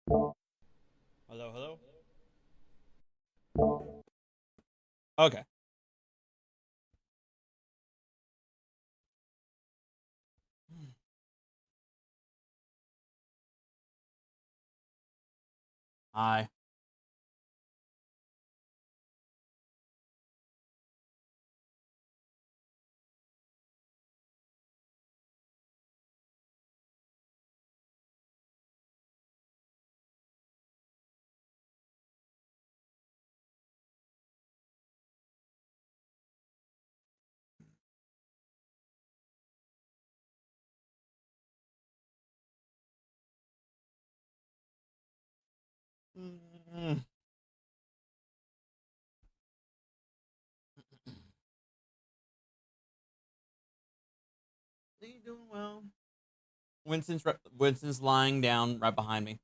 Hello, hello. Okay. Hi. Mm. Are you doing well? Winston's lying down right behind me.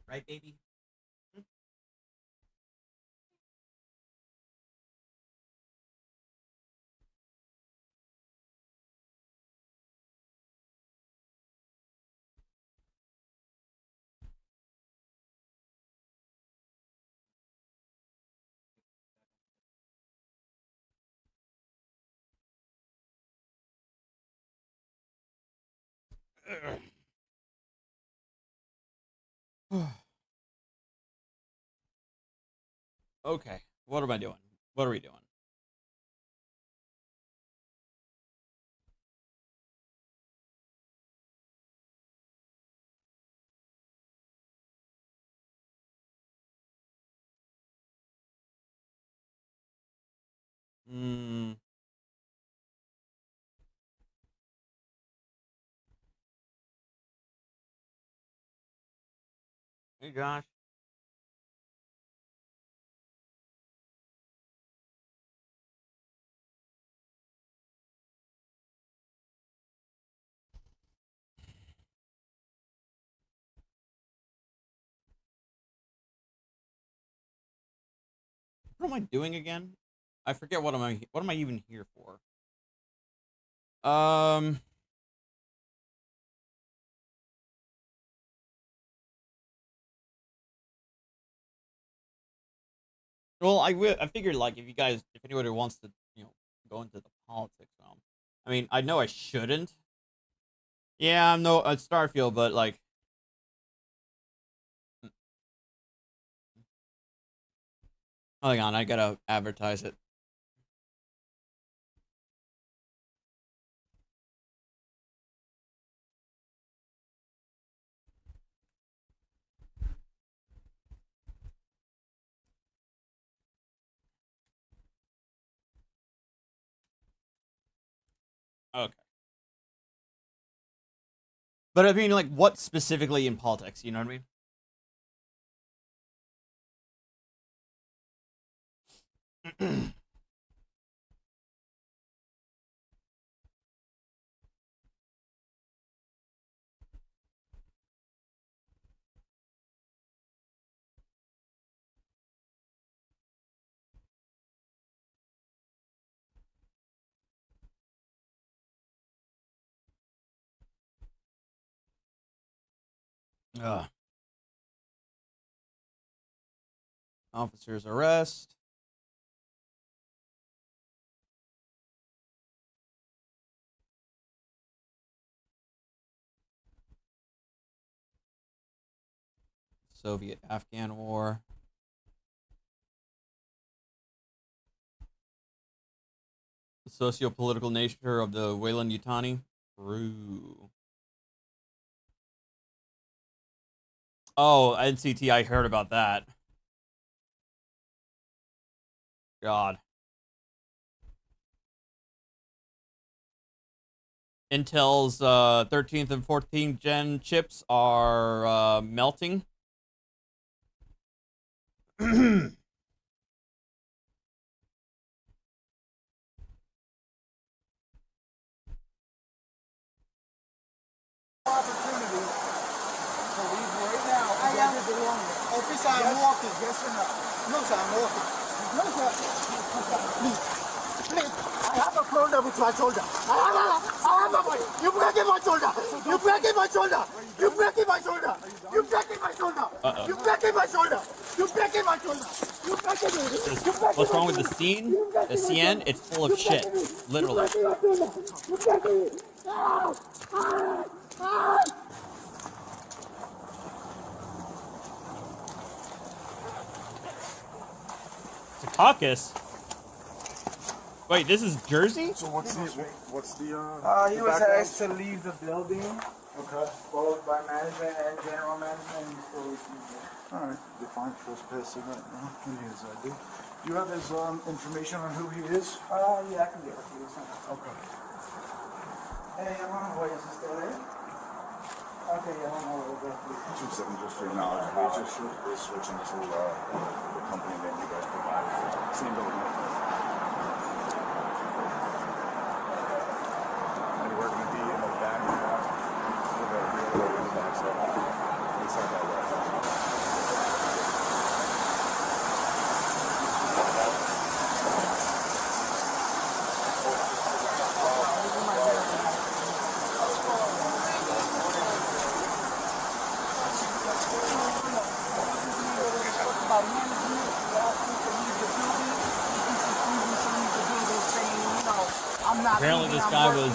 Right, baby? Okay. What am I doing? What are we doing? Hmm. Hey, Josh. What am I doing again? I forget what am I even here for? Um. Well, I figured like if anybody wants to, go into the politics realm. I mean, I know I shouldn't. Yeah, I'm no at Starfield, but like, hang on, I gotta advertise it. Okay. But I mean, like, what specifically in politics? You know what I mean? Ugh. Officers arrest. Soviet-Afghan War. The socio-political nature of the Wayland-Yutani. True. Oh, NCT, I heard about that. God. Intel's 13th and 14th gen chips are melting. Opportunity to leave right now. I am the one. Officer, I'm walking. Yes or no? No, sir, I'm walking. No, sir. Please. Please. I have a problem with my shoulder. You breaking my shoulder. You breaking my shoulder. You breaking my shoulder. You breaking my shoulder. You breaking my shoulder. You breaking my shoulder. You breaking it. What's wrong with the scene? The CN? It's full of shit. Literally. You breaking it. Secaucus? Wait, this is Jersey? So what's the He was asked to leave the building, okay. both by management and general management, and he's still refusing. Alright, define trespassing right now. Give me his ID. Do you have his information on who he is? Yeah, I can get it for you. Okay. Hey, I'm on the way. Is he still there? Okay, yeah, I'm on the way. 27 just for your knowledge. We just switching to the company name you guys provided. Same building. And we're going to be in the back half with a real in the back side. Inside that way. Apparently this guy was,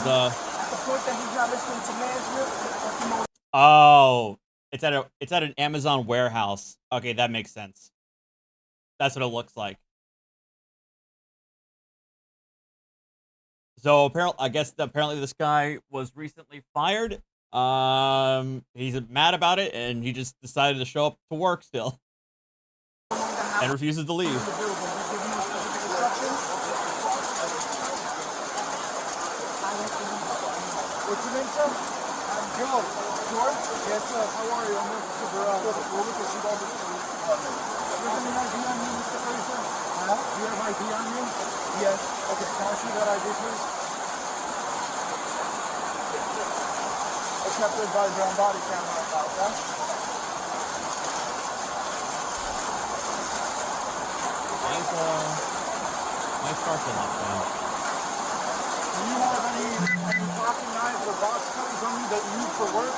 oh, it's at an Amazon warehouse. Okay, that makes sense. That's what it looks like. So apparently this guy was recently fired. He's mad about it, and he just decided to show up to work still, and refuses to leave. What's your name, sir? I'm George. George? Yes, sir. How are you? I'm Mr. Burrell. We'll look at you all the time. Do you have any ID on you, Mr. Person? Huh? Do you have ID on you? Yes. Okay, can I see that ID, please? It's captured by your own body camera now, okay? Nice parking lot, man. Do you have any pocket knives or box cutters on you that you use for work?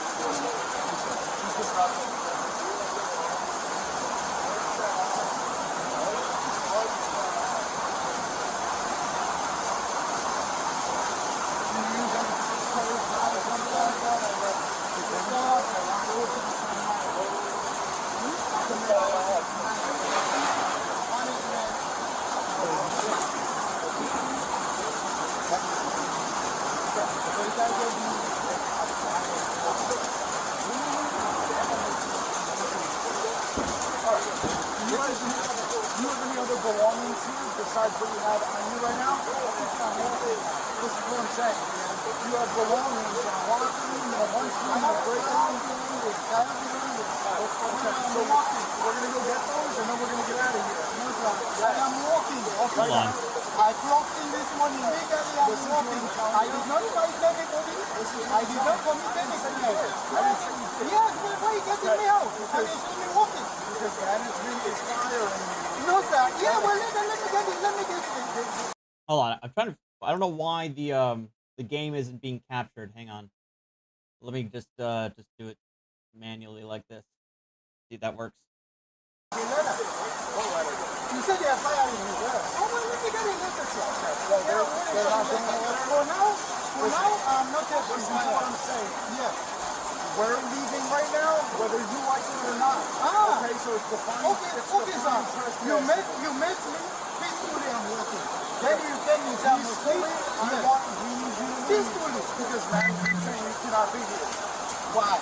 Belongings here besides what you have on you right now? This is what I'm saying. You have belongings and walking, one shoe, so we're going to go get those and then we're going to get out of here. I am walking. Okay. Hold on. I clocked in this morning legally. I'm walking. I did not fight anybody. I did not commit any crime. Yes, but why are you getting me out? And you see me walking. Because management is firing me. No, sir. Yeah, well, let me get it. Hold on, I don't know why the game isn't being captured. Hang on. Let me just do it manually like this. See if that works. You said you're firing me. Oh, well, let me get it later, sir. For now, I'm not yet. This is what I'm saying. Yeah. We're leaving right now, whether you like it or not. Okay, so it's the final. Okay, sir. You met me peacefully. I'm walking. Then you get me down peacefully. I want we need you to peacefully because management saying you cannot be here. Why?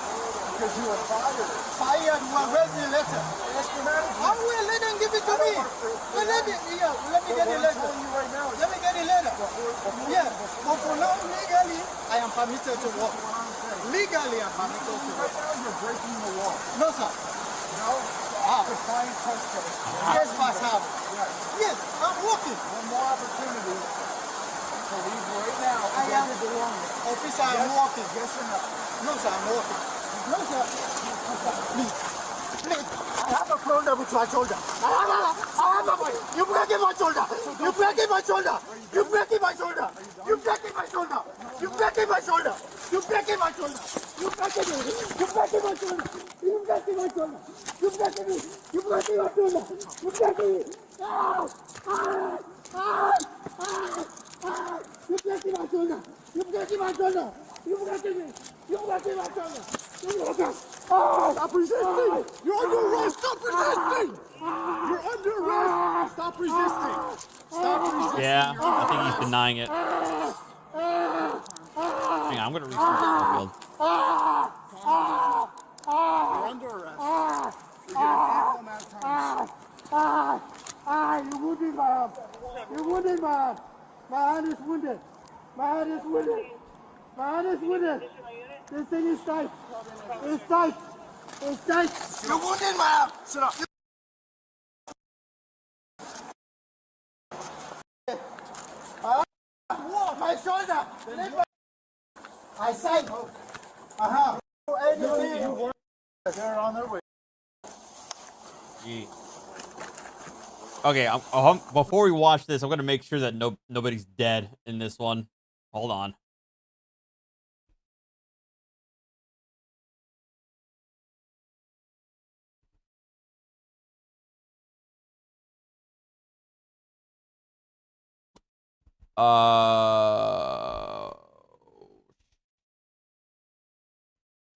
Because you were fired. Fired? Well, where's the letter? Ask the manager. Oh, well, let them give it to me. Well, let me get the letter. Right now, let me get the letter. Yeah, but for now, legally, I am permitted to walk. Legally, I'm permitted to walk. Right now, you're breaking the law. No, sir. No? Defiant trespass. Yes, Pascal. Yes, I'm walking. One more opportunity to leave right now. I am. Officer, I'm walking. Yes or no? No, sir, I'm walking. No, sir. Please. I have a thrown that with my shoulder. You breaking my shoulder. You breaking my shoulder. You breaking my shoulder. You breaking my shoulder. You breaking my shoulder. You breaking my shoulder. You breaking me. You breaking my shoulder. You breaking my shoulder. You breaking me. You breaking my shoulder. You breaking me. Ah! Ah! Ah! Ah! Ah! You breaking my shoulder. You breaking my shoulder. You breaking me. You breaking my shoulder. You breaking. Oh! Stop resisting. You're under arrest. Stop resisting. You're under arrest. Stop resisting. Stop resisting. Yeah, I think he's denying it. Hang on, I'm gonna restart Starfield. You're under arrest. You're getting ample amount of time. You wounded my arm. You wounded my arm. My hand is wounded. My hand is wounded. My hand is wounded. This thing is tight. It's tight. It's tight. You wounded my arm. Sit up. My shoulder. I said. They're on their way. Gee. Okay, before we watch this, I'm gonna make sure that nobody's dead in this one. Hold on.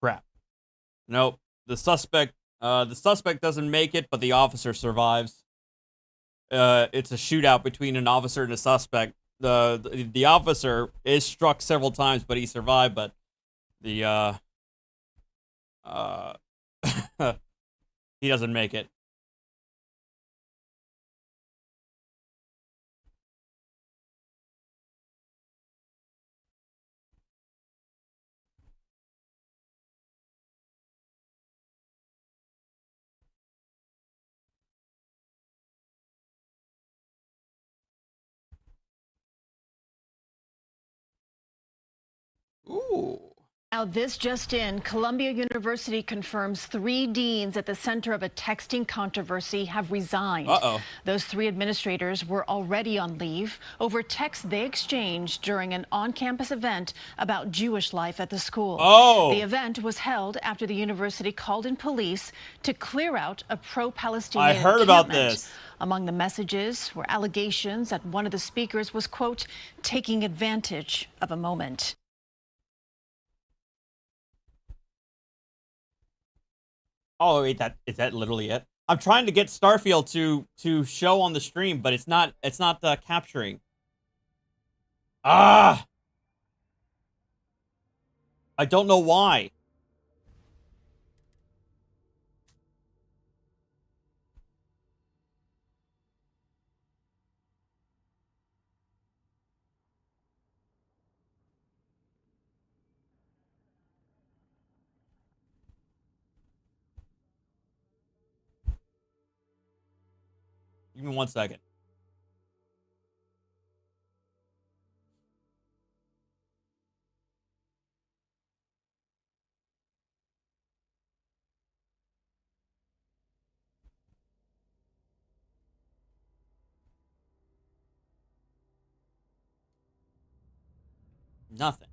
Crap. Nope. The suspect doesn't make it, but the officer survives. It's a shootout between an officer and a suspect. The officer is struck several times, but he survived, but the he doesn't make it. Ooh. Now, this just in, Columbia University confirms 3 deans at the center of a texting controversy have resigned. Uh-oh. Those 3 administrators were already on leave over texts they exchanged during an on-campus event about Jewish life at the school. Oh. The event was held after the university called in police to clear out a pro-Palestinian I heard about encampment. this. Among the messages were allegations that one of the speakers was, quote, taking advantage of a moment. Oh, wait, is that literally it? I'm trying to get Starfield to show on the stream, but it's not capturing. Ah! I don't know why. Give me 1 second. Nothing.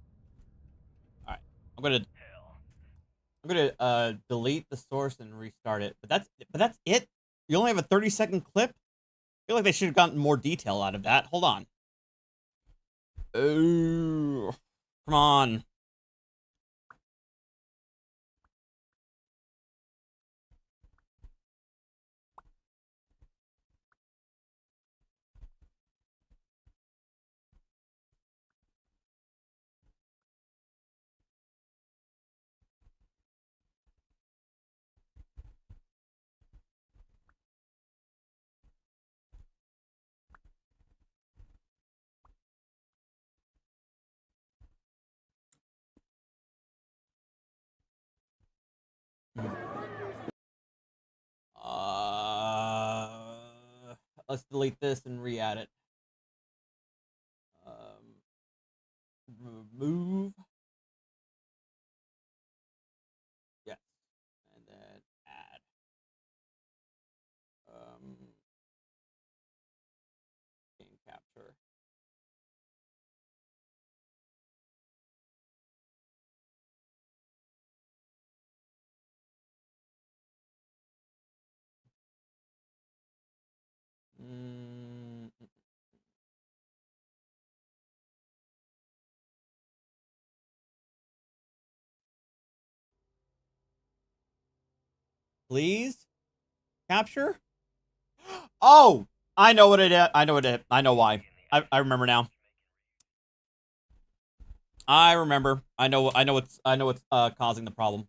All right. I'm gonna delete the source and restart it. But that's it. You only have a 30-second clip. I feel like they should have gotten more detail out of that. Hold on. Oh, come on. Let's delete this and re-add it. Remove. Yes, and then add. Please? Capture? Oh! I know what it is. I know what it is. I know why. I remember now. I remember. I know what's causing the problem.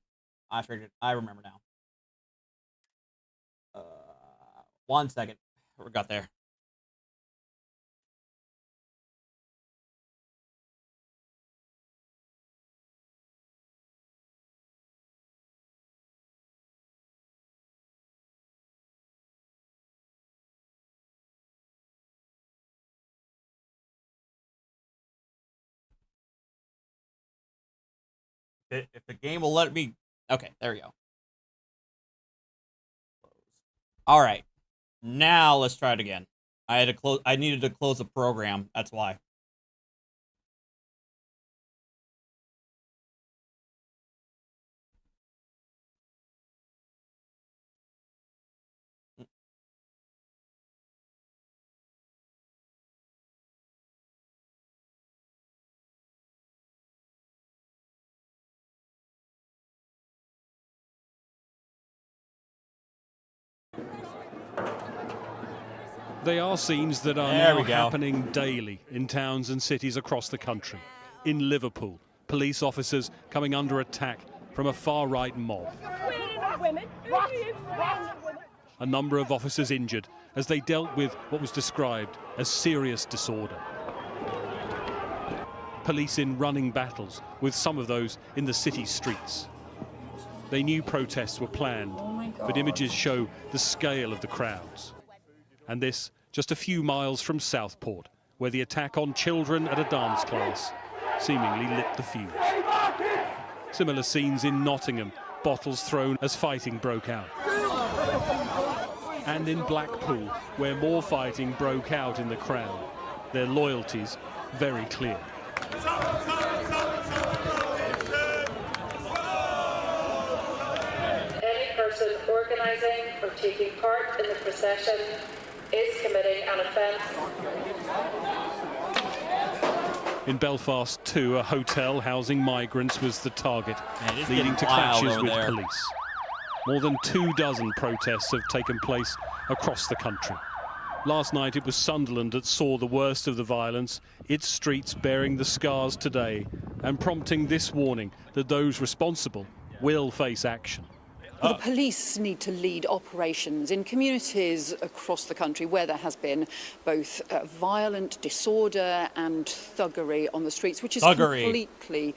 I figured. I remember now. 1 second. We got there. If the game will let me. Okay, there we go. All right. Now let's try it again. I had to close. I needed to close the program. That's why. They are scenes that are now happening daily in towns and cities across the country. In Liverpool, police officers coming under attack from a far-right mob. A number of officers injured as they dealt with what was described as serious disorder. Police in running battles with some of those in the city streets. They knew protests were planned, but images show the scale of the crowds. And this just a few miles from Southport, where the attack on children at a dance class seemingly lit the fuse. Similar scenes in Nottingham, bottles thrown as fighting broke out. And in Blackpool, where more fighting broke out in the crowd, their loyalties very clear. Any person organising or taking part in the procession is committing an offence. In Belfast too, a hotel housing migrants was the target, leading to clashes with police. More than 24 protests have taken place across the country. Last night it was Sunderland that saw the worst of the violence, its streets bearing the scars today, and prompting this warning that those responsible will face action. The police need to lead operations in communities across the country where there has been both violent disorder and thuggery on the streets, which is completely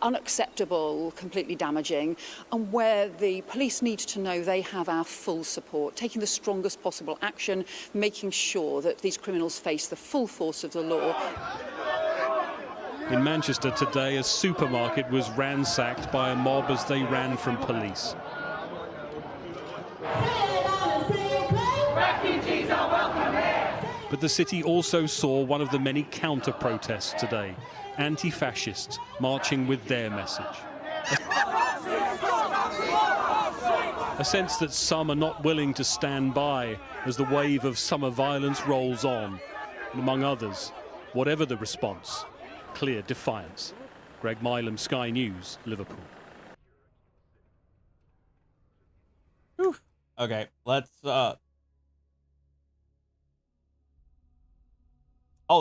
unacceptable, completely damaging, and where the police need to know they have our full support, taking the strongest possible action, making sure that these criminals face the full force of the law. In Manchester today, a supermarket was ransacked by a mob as they ran from police. But the city also saw one of the many counter-protests today, anti-fascists marching with their message. A sense that some are not willing to stand by as the wave of summer violence rolls on, and among others, whatever the response, clear defiance. Greg Milam, Sky News, Liverpool. Whew. Okay, let's Oh,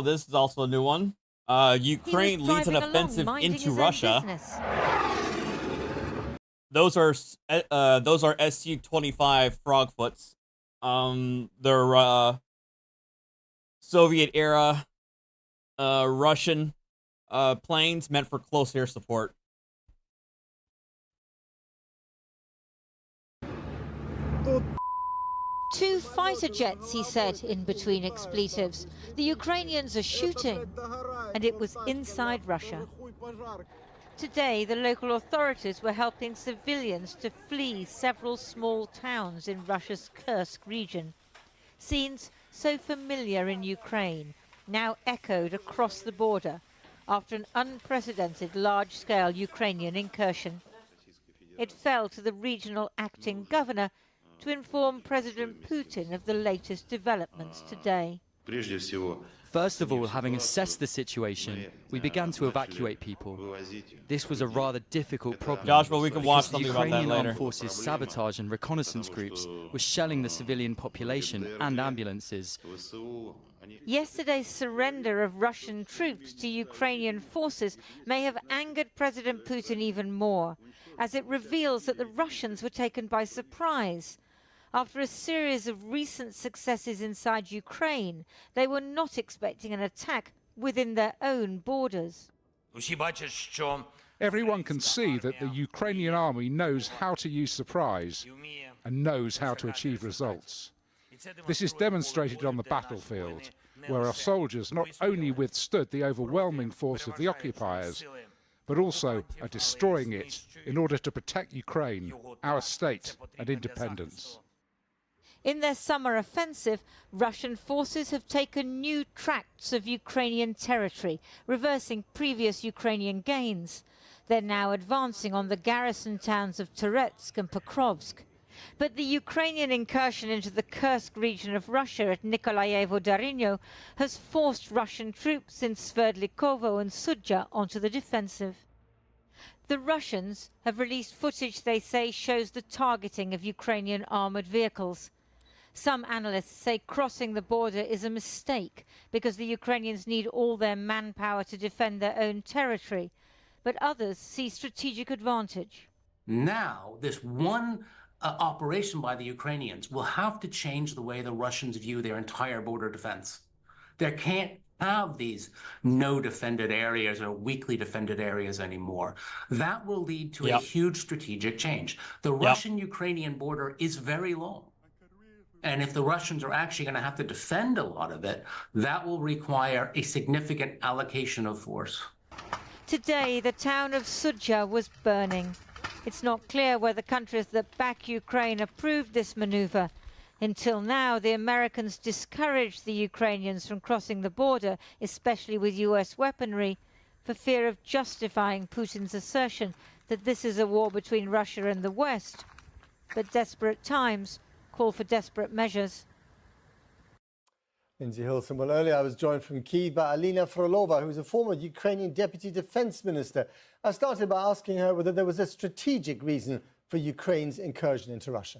this is also a new one. Ukraine leads an offensive into Russia. Those are SU-25 Frogfoots. They're Soviet era Russian planes meant for close air support. Two fighter jets, he said, in between expletives. The Ukrainians are shooting, and it was inside Russia. Today, the local authorities were helping civilians to flee several small towns in Russia's Kursk region. Scenes so familiar in Ukraine, now echoed across the border after an unprecedented large-scale Ukrainian incursion. It fell to the regional acting governor to inform President Putin of the latest developments today. First of all, having assessed the situation, we began to evacuate people. This was a rather difficult problem. Josh, well, we can watch because something the about that Ukrainian later. armed forces sabotage and reconnaissance groups were shelling the civilian population and ambulances. Yesterday's surrender of Russian troops to Ukrainian forces may have angered President Putin even more, as it reveals that the Russians were taken by surprise. After a series of recent successes inside Ukraine, they were not expecting an attack within their own borders. Everyone can see that the Ukrainian army knows how to use surprise and knows how to achieve results. This is demonstrated on the battlefield, where our soldiers not only withstood the overwhelming force of the occupiers, but also are destroying it in order to protect Ukraine, our state and independence. In their summer offensive, Russian forces have taken new tracts of Ukrainian territory, reversing previous Ukrainian gains. They're now advancing on the garrison towns of Toretsk and Pokrovsk. But the Ukrainian incursion into the Kursk region of Russia at Nikolaevo-Darinyo has forced Russian troops in Sverdlikovo and Sudzha onto the defensive. The Russians have released footage they say shows the targeting of Ukrainian armoured vehicles. Some analysts say crossing the border is a mistake because the Ukrainians need all their manpower to defend their own territory, but others see strategic advantage. Now, this one operation by the Ukrainians will have to change the way the Russians view their entire border defense. They can't have these no defended areas or weakly defended areas anymore. That will lead to a huge strategic change. The Russian-Ukrainian border is very long. And if the Russians are actually going to have to defend a lot of it, that will require a significant allocation of force. Today, the town of Sudzha was burning. It's not clear whether countries that back Ukraine approved this maneuver. Until now, the Americans discouraged the Ukrainians from crossing the border, especially with US weaponry, for fear of justifying Putin's assertion that this is a war between Russia and the West. But desperate times call for desperate measures. Lindsay Hilson. Well, earlier I was joined from Kyiv by Alina Frolova, who's a former Ukrainian Deputy Defense Minister. I started by asking her whether there was a strategic reason for Ukraine's incursion into Russia.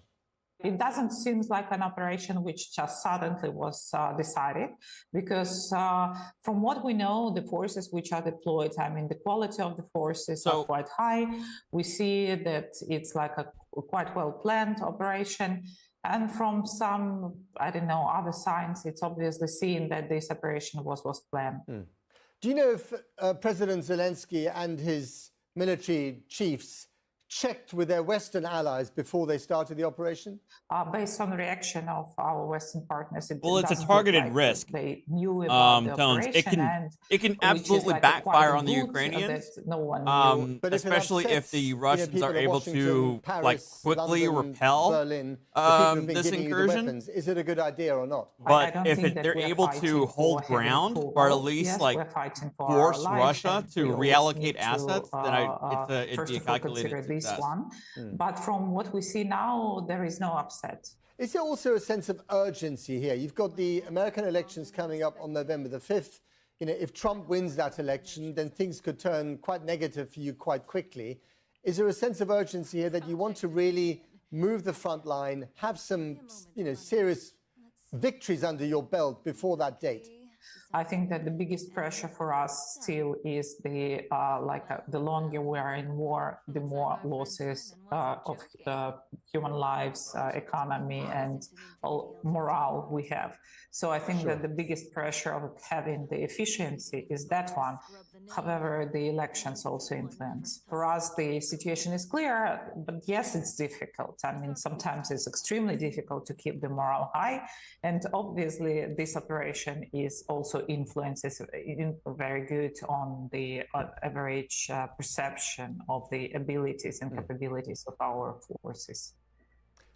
It doesn't seem like an operation which just suddenly was decided, because from what we know, the forces which are deployed, I mean, the quality of the forces are quite high. We see that it's like a quite well-planned operation. And from some, I don't know, other signs, it's obviously seen that this operation was planned. Do you know if President Zelensky and his military chiefs checked with their Western allies before they started the operation? Based on the reaction of our Western partners, it's a targeted risk. They knew about the operation, it can absolutely backfire on the Ukrainians, especially if the Russians are able to Paris, quickly London, repel Berlin, this incursion. Is it a good idea or not? But if they're able to hold ground or at least force Russia to reallocate assets, then it'd be a calculated success. But from what we see now, there is no upset. Is there also a sense of urgency here? You've got the American elections coming up on November the 5th. You know, if Trump wins that election, then things could turn quite negative for you quite quickly. Is there a sense of urgency here that you want to really move the front line, have some, serious victories under your belt before that date? I think that the biggest pressure for us still is the longer we are in war, the more losses of human lives, economy, and morale we have. So I think that the biggest pressure of having the efficiency is that one. However, the elections also influence. For us, the situation is clear, but yes, it's difficult. I mean, sometimes it's extremely difficult to keep the morale high. And obviously, this operation is also influences very good on the average perception of the abilities and capabilities of our forces.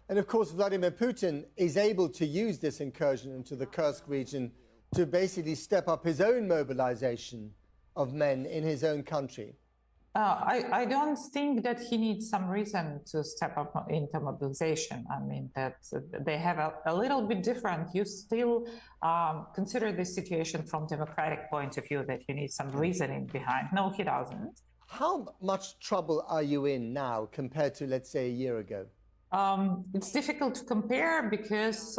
And of course, Vladimir Putin is able to use this incursion into the Kursk region to basically step up his own mobilization of men in his own country. I don't think that he needs some reason to step up into mobilization. I mean, that they have a little bit different. You still consider this situation from democratic point of view that you need some reasoning behind. No, he doesn't. How much trouble are you in now compared to, let's say, a year ago? It's difficult to compare because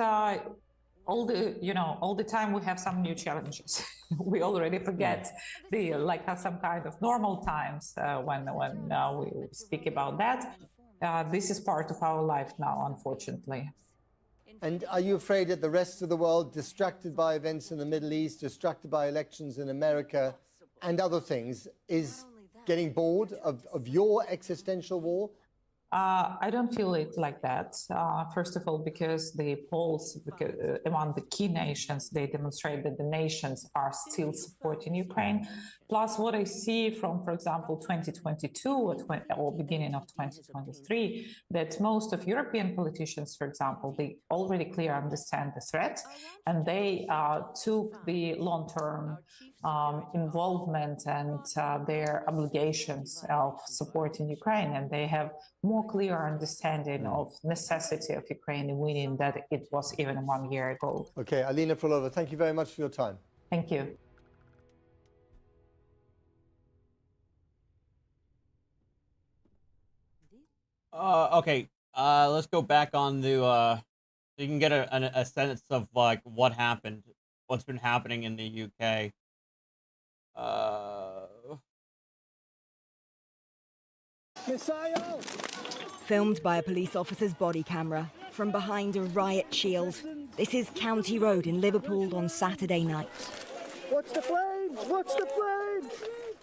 all the time we have some new challenges. We already forget have some kind of normal times when we speak about that. This is part of our life now, unfortunately. And are you afraid that the rest of the world, distracted by events in the Middle East, distracted by elections in America and other things, is getting bored of your existential war? I don't feel it like that. First of all, because the polls among the key nations, they demonstrate that the nations are still supporting Ukraine. Plus, what I see from, for example, 2022 or beginning of 2023, that most of European politicians, for example, they already clearly understand the threat, and they took the long-term involvement and their obligations of supporting Ukraine, and they have more clear understanding of necessity of Ukraine winning than it was even 1 year ago. Okay, Alina Frolova, thank you very much for your time. Thank you. Okay, let's go back on to, so you can get a sense of, like, what happened, what's been happening in the UK. Missile! Filmed by a police officer's body camera from behind a riot shield. This is County Road in Liverpool on Saturday night. Watch the flames! Watch the flames!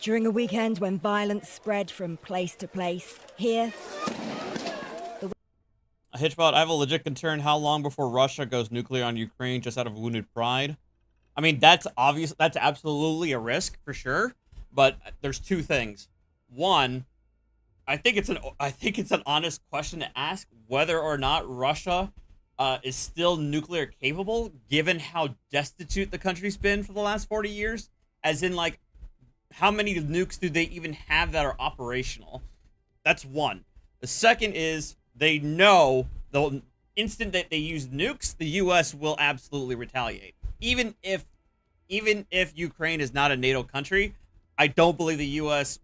During a weekend when violence spread from place to place, here... Hitchbot, I have a legit concern. How long before Russia goes nuclear on Ukraine just out of wounded pride? I mean, that's obvious. That's absolutely a risk for sure. But there's two things. One, I think it's an honest question to ask whether or not Russia is still nuclear capable, given how destitute the country's been for the last 40 years. As in, like, how many nukes do they even have that are operational? That's one. The second is, they know the instant that they use nukes, the U.S. will absolutely retaliate. Even if Ukraine is not a NATO country, I don't believe the U.S.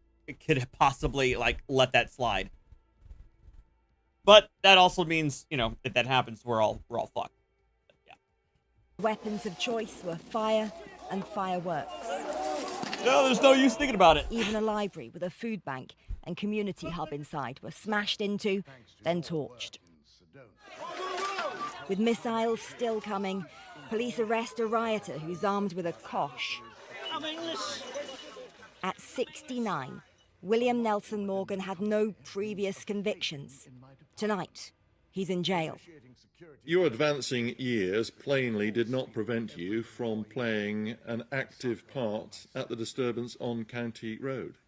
could possibly, like, let that slide. But that also means, you know, if that happens, we're all fucked. Yeah. Weapons of choice were fire and fireworks. No, there's no use thinking about it. Even a library with a food bank and community hub inside were smashed into, then torched. With missiles still coming, police arrest a rioter who's armed with a kosh. At 69, William Nelson Morgan had no previous convictions. Tonight, he's in jail. Your advancing years plainly did not prevent you from playing an active part at the disturbance on County Road.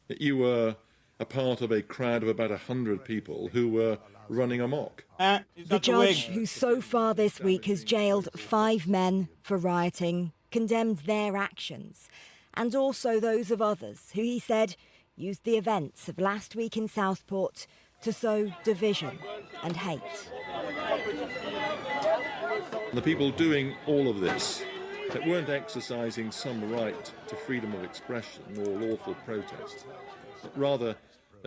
You were a part of a crowd of about 100 people who were running amok. The judge, who so far this week has jailed 5 men for rioting, condemned their actions, and also those of others who, he said, used the events of last week in Southport to sow division and hate. The people doing all of this that weren't exercising some right to freedom of expression or lawful protest, but rather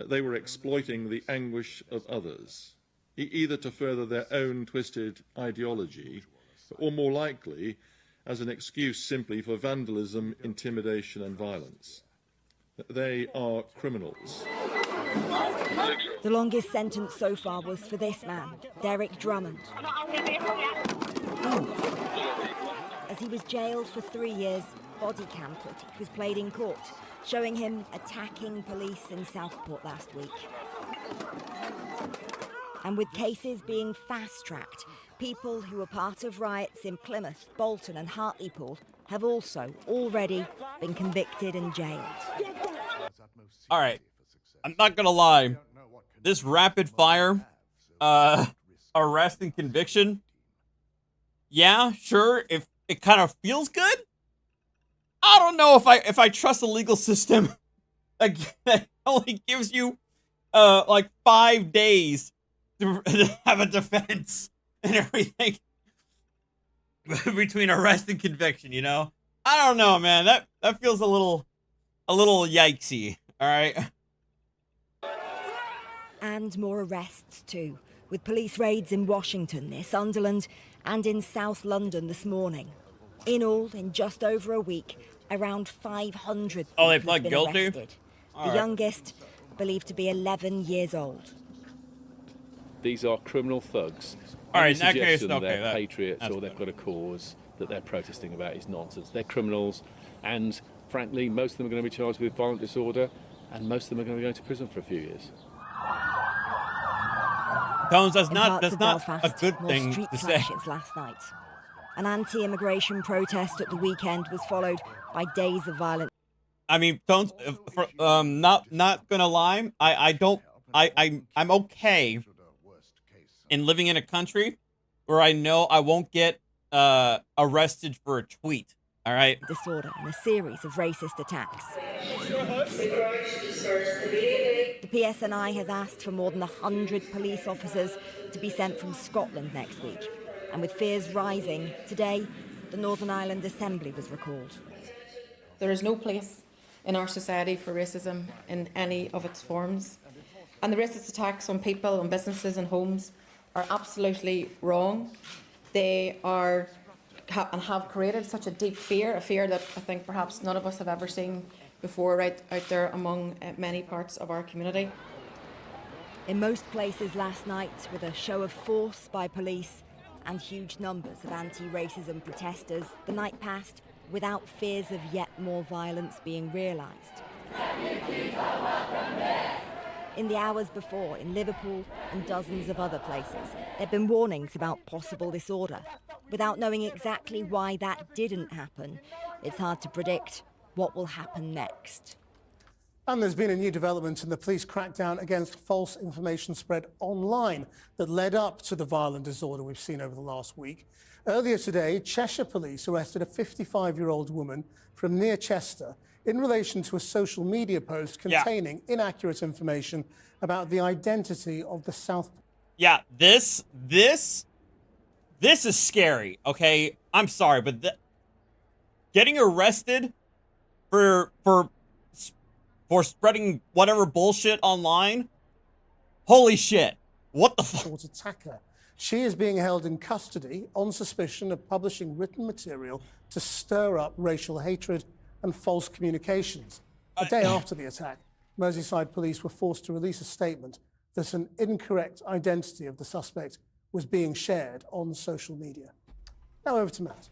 they were exploiting the anguish of others, either to further their own twisted ideology, or more likely as an excuse simply for vandalism, intimidation and violence. They are criminals. The longest sentence so far was for this man, Derek Drummond. As he was jailed for 3 years, body cam footage was played in court, showing him attacking police in Southport last week. And with cases being fast-tracked, people who were part of riots in Plymouth, Bolton and Hartlepool have also already been convicted and jailed. All right, I'm not gonna lie. This rapid fire arrest and conviction, yeah, sure, if it kind of feels good. I don't know if I trust the legal system That only gives you like 5 days to have a defense and everything between arrest and conviction, you know? I don't know, man. That feels a little yikesy, all right? And more arrests too, with police raids in Washington, near Sunderland, and in South London this morning. In all, in just over a week, around 500 people they have pled been guilty? arrested. All The right. youngest, believed to be 11 years old. These are criminal thugs. All right, Any in that case, suggestion okay, they're patriots or they've got a cause that they're protesting about is nonsense. They're criminals, and frankly, most of them are going to be charged with violent disorder, and most of them are going to be going to prison for a few years. Tones, that's In not parts of a Belfast, good more thing street to say. clashes last night. An anti-immigration protest at the weekend was followed by days of violence. I mean, Tones, not gonna lie, I'm okay in living in a country where I know I won't get arrested for a tweet. All right. Disorder and a series of racist attacks. The PSNI has asked for more than 100 police officers to be sent from Scotland next week. And with fears rising, today, the Northern Ireland Assembly was recalled. There is no place in our society for racism in any of its forms. And the racist attacks on people, on businesses and homes are absolutely wrong. They are and have created such a deep fear, a fear that I think perhaps none of us have ever seen before right out there among many parts of our community. In most places last night, with a show of force by police and huge numbers of anti-racism protesters, the night passed without fears of yet more violence being realised. In the hours before, in Liverpool and dozens of other places, there'd been warnings about possible disorder. Without knowing exactly why that didn't happen, it's hard to predict what will happen next. And there's been a new development in the police crackdown against false information spread online that led up to the violent disorder we've seen over the last week. Earlier today, Cheshire police arrested a 55-year-old woman from near Chester in relation to a social media post containing inaccurate information about the identity of the South. Yeah, this is scary, okay? I'm sorry, but getting arrested for spreading whatever bullshit online, holy shit. What the fuck? Attacker. She is being held in custody on suspicion of publishing written material to stir up racial hatred and false communications. A day after the attack, Merseyside police were forced to release a statement that an incorrect identity of the suspect was being shared on social media. Now over to Matt.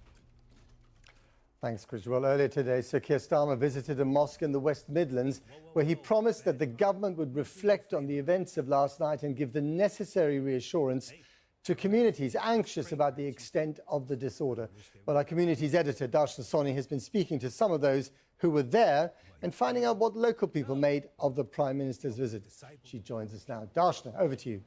Thanks, Chris. Well, earlier today, Sir Keir Starmer visited a mosque in the West Midlands where he promised that the government would reflect on the events of last night and give the necessary reassurance to communities anxious about the extent of the disorder. Well, our communities editor, Darshna Soni, has been speaking to some of those who were there and finding out what local people made of the Prime Minister's visit. She joins us now. Darshna, over to you.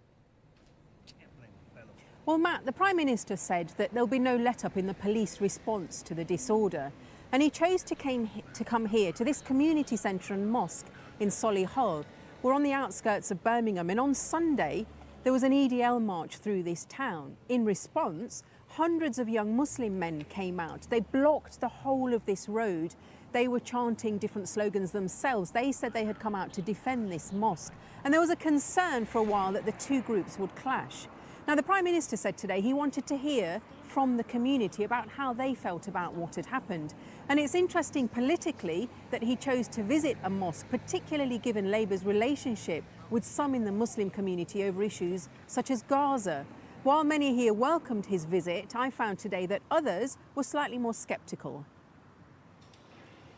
Well, Matt, the Prime Minister said that there'll be no let-up in the police response to the disorder. And he chose to come here to this community centre and mosque in Solihull. We're on the outskirts of Birmingham, and on Sunday, there was an EDL march through this town. In response, hundreds of young Muslim men came out. They blocked the whole of this road. They were chanting different slogans themselves. They said they had come out to defend this mosque. And there was a concern for a while that the two groups would clash. Now, the Prime Minister said today he wanted to hear from the community about how they felt about what had happened. And it's interesting politically that he chose to visit a mosque, particularly given Labour's relationship with some in the Muslim community over issues such as Gaza. While many here welcomed his visit, I found today that others were slightly more sceptical.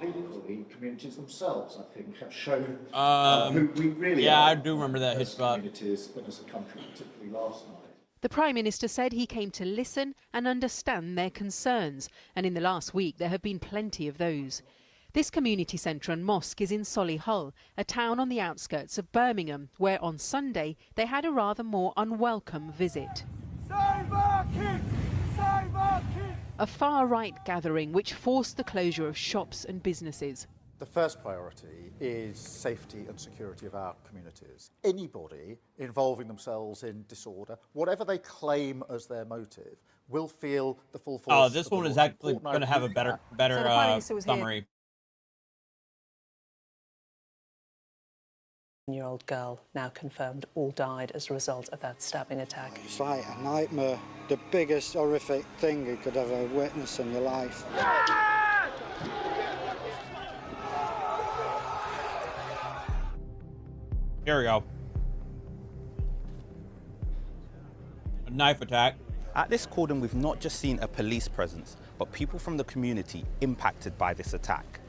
Equally, communities themselves, I think, have shown who we really yeah, are I do remember that as spot. communities and as a country, particularly last night. The Prime Minister said he came to listen and understand their concerns, and in the last week there have been plenty of those. This community centre and mosque is in Solihull, a town on the outskirts of Birmingham, where on Sunday they had a rather more unwelcome visit. A far-right gathering which forced the closure of shops and businesses. The first priority is safety and security of our communities. Anybody involving themselves in disorder, whatever they claim as their motive, will feel the full force. Oh, this one is actually going to have a better summary. Year-old girl, now confirmed, all died as a result of that stabbing attack. It's like a nightmare, the biggest horrific thing you could ever witness in your life. Here we go. A knife attack. At this cordon, we've not just seen a police presence, but people from the community impacted by this attack.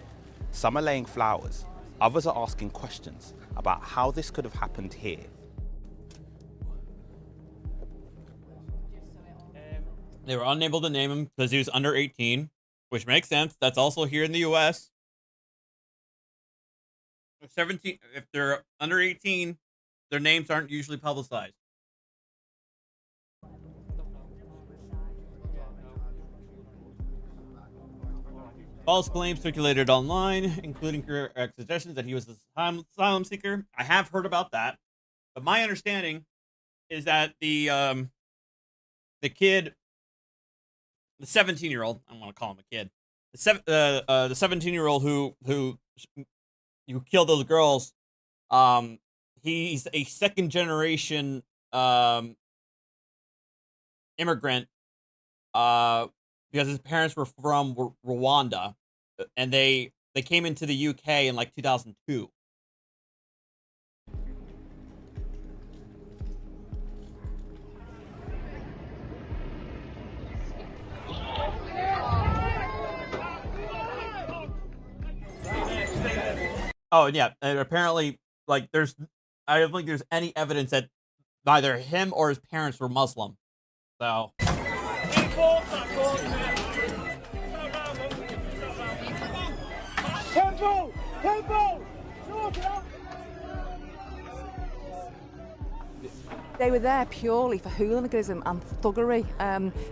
Some are laying flowers, others are asking questions about how this could have happened here. They were unable to name him because he was under 18, which makes sense. That's also here in the US. 17, if they're under 18, their names aren't usually publicized. False claims circulated online, including correct suggestions that he was an asylum seeker. I have heard about that, but my understanding is that the kid, the 17-year-old, I don't want to call him a kid, the 17-year-old who killed those girls, he's a second generation immigrant, because his parents were from Rwanda, and they came into the UK in like 2002. Oh, yeah, and apparently, like, I don't think there's any evidence that neither him or his parents were Muslim. So. Tempo! Tempo! They were there purely for hooliganism and thuggery,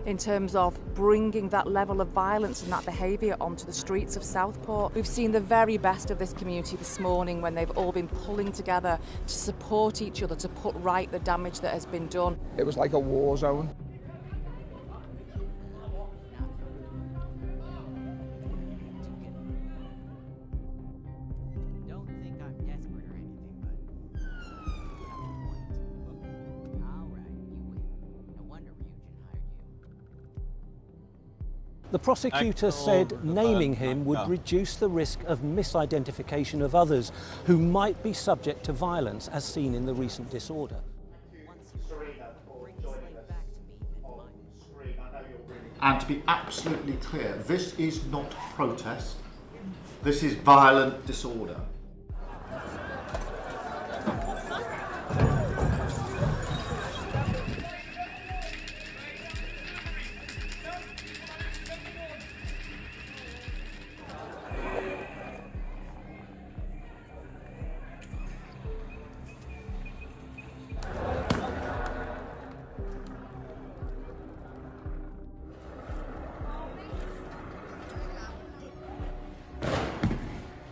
in terms of bringing that level of violence and that behaviour onto the streets of Southport. We've seen the very best of this community this morning when they've all been pulling together to support each other, to put right the damage that has been done. It was like a war zone. The prosecutor said naming him would reduce the risk of misidentification of others who might be subject to violence, as seen in the recent disorder. And to be absolutely clear, this is not protest. This is violent disorder.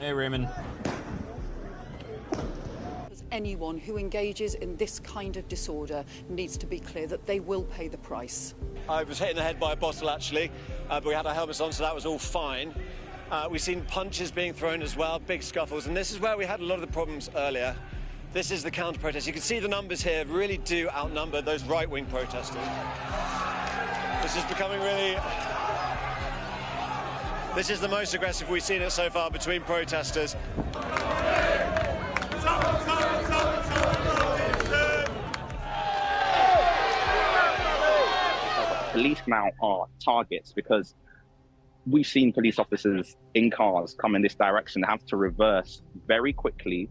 Hey, Raymond. Anyone who engages in this kind of disorder needs to be clear that they will pay the price. I was hit in the head by a bottle, actually, but we had our helmets on, so that was all fine. We've seen punches being thrown as well, big scuffles, and this is where we had a lot of the problems earlier. This is the counter-protest. You can see the numbers here really do outnumber those right-wing protesters. This is becoming really... This is the most aggressive we've seen it so far between protesters. Police now are targets because we've seen police officers in cars come in this direction, have to reverse very quickly.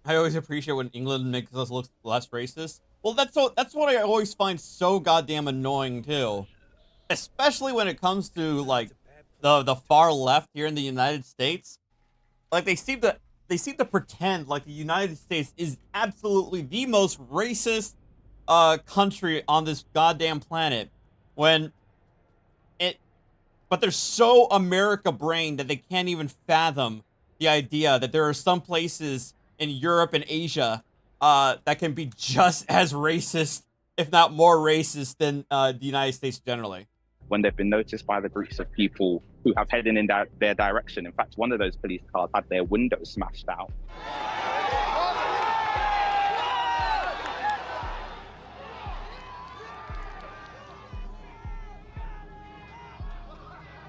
I always appreciate when England makes us look less racist. Well, that's what I always find so goddamn annoying too, especially when it comes to like the far left here in the United States. Like they seem to pretend like the United States is absolutely the most racist country on this goddamn planet, but they're so America brained that they can't even fathom the idea that there are some places in Europe and Asia that can be just as racist, if not more racist, than the United States generally. When they've been noticed by the groups of people who have headed in their direction. In fact, one of those police cars had their window smashed out.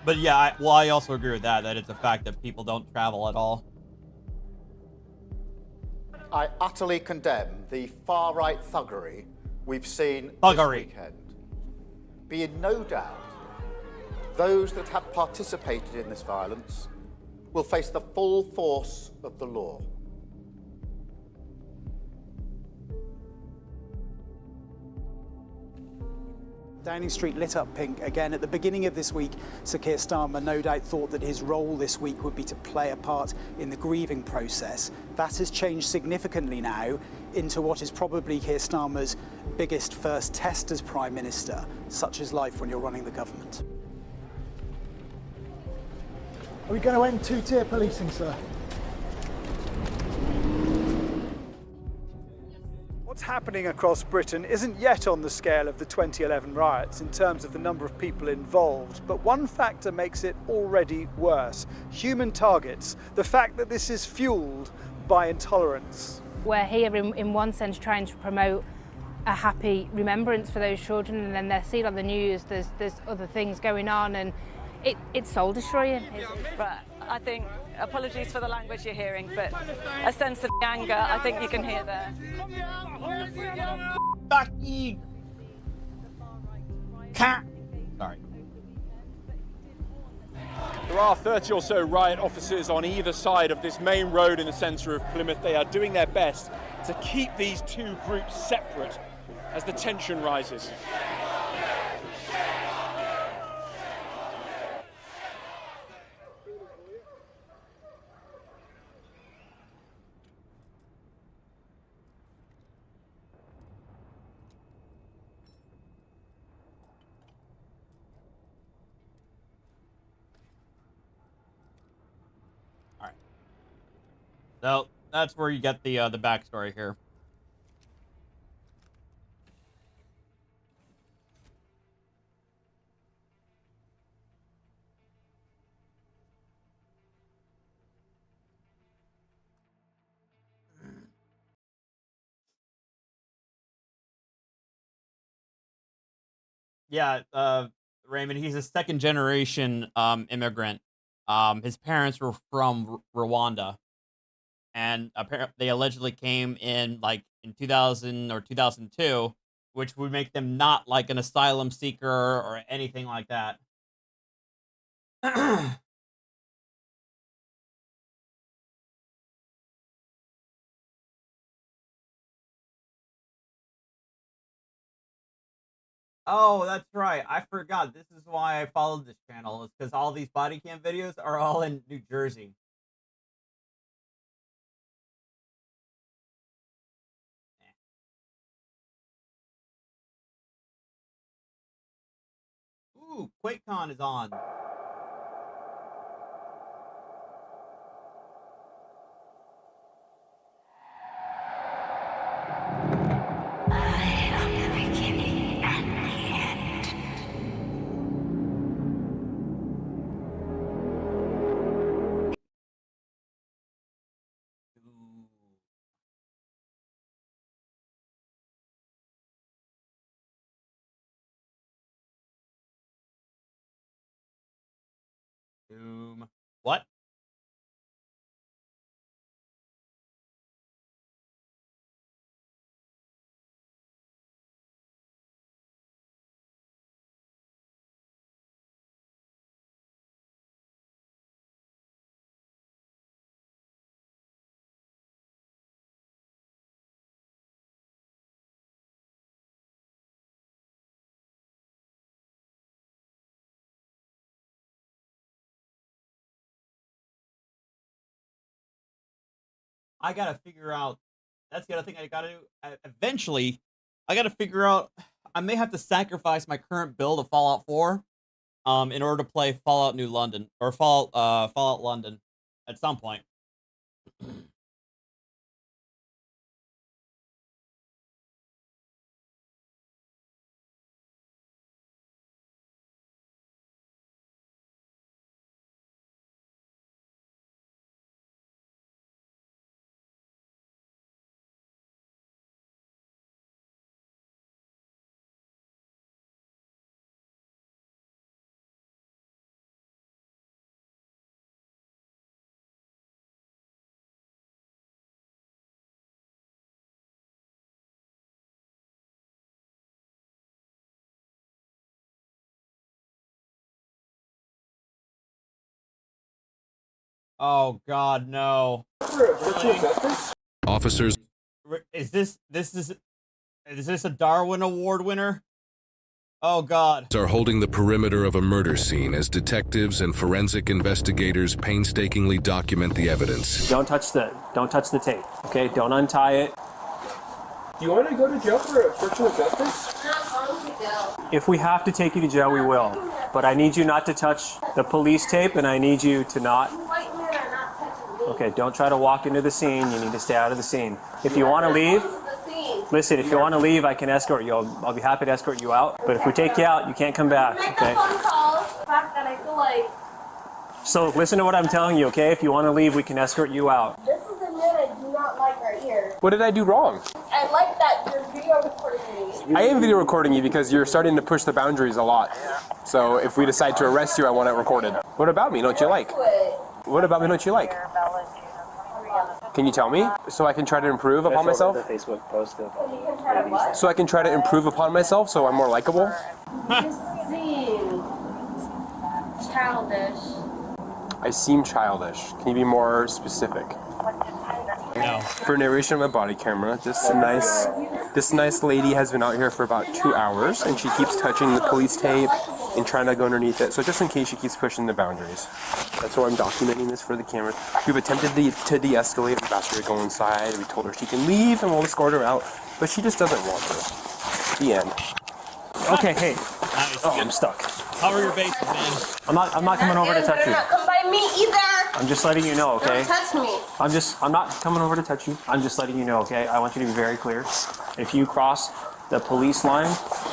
But yeah, I also agree with that it's a fact that people don't travel at all. I utterly condemn the far-right thuggery we've seen this weekend. Be in no doubt, those that have participated in this violence will face the full force of the law. Downing Street lit up pink again. At the beginning of this week, Sir Keir Starmer no doubt thought that his role this week would be to play a part in the grieving process. That has changed significantly now into what is probably Keir Starmer's biggest first test as Prime Minister. Such is life when you're running the government. Are we going to end two-tier policing, sir? What's happening across Britain isn't yet on the scale of the 2011 riots in terms of the number of people involved, but one factor makes it already worse: human targets, the fact that this is fueled by intolerance. We're here in one sense trying to promote a happy remembrance for those children, and then they're seen on the news, there's other things going on, and it's soul destroying. But I think, apologies for the language you're hearing, but a sense of anger I think you can hear there. Ducky! Cat! Sorry. There are 30 or so riot officers on either side of this main road in the centre of Plymouth. They are doing their best to keep these two groups separate as the tension rises. So that's where you get the backstory here. Yeah, Raymond, he's a second generation immigrant. His parents were from Rwanda. And apparently they allegedly came in like in 2000 or 2002, which would make them not like an asylum seeker or anything like that. Oh, that's right. I forgot. This is why I followed this channel. It's because all these body cam videos are all in New Jersey. Ooh, QuakeCon is on. Doom. What? I gotta figure out. That's the other thing I gotta do. Eventually, I gotta figure out. I may have to sacrifice my current build of Fallout 4, in order to play Fallout New London or Fallout London at some point. Oh God, no. Really? Officers Is this a Darwin Award winner? Oh God. are holding the perimeter of a murder scene as detectives and forensic investigators painstakingly document the evidence. Don't touch the tape, okay? Don't untie it. Do you want to go to jail for obstruction of justice? If we have to take you to jail, we will. But I need you not to touch the police tape, and I need you to not... Okay, don't try to walk into the scene. You need to stay out of the scene. If you want to leave, listen, if you want to leave, I can escort you. I'll be happy to escort you out. But if we take you out, you can't come back, okay? So listen to what I'm telling you, okay? If you want to leave, we can escort you out. This is the man I do not like right here. What did I do wrong? I like that you're video recording me. I am video recording you because you're starting to push the boundaries a lot. So if we decide to arrest you, I want it recorded. What about me don't you like? What about me don't you like? Can you tell me so I can try to improve upon myself? Facebook post So I can try to improve upon myself so I'm more likable? You seem childish. I seem childish. Can you be more specific? No. For narration of my body camera, this nice lady has been out here for about 2 hours and she keeps touching the police tape and trying to go underneath it. So just in case she keeps pushing the boundaries. That's why I'm documenting this for the camera. We've attempted to de-escalate. We've asked her to go inside. We told her she can leave and we'll escort her out, but she just doesn't want to. The end. Okay, hey. Nice. Oh, I'm stuck. Cover your bases, man. I'm not coming over to touch you. Not come by me either. I'm just letting you know, okay? Don't touch me. I'm not coming over to touch you. I'm just letting you know, okay? I want you to be very clear. If you cross the police line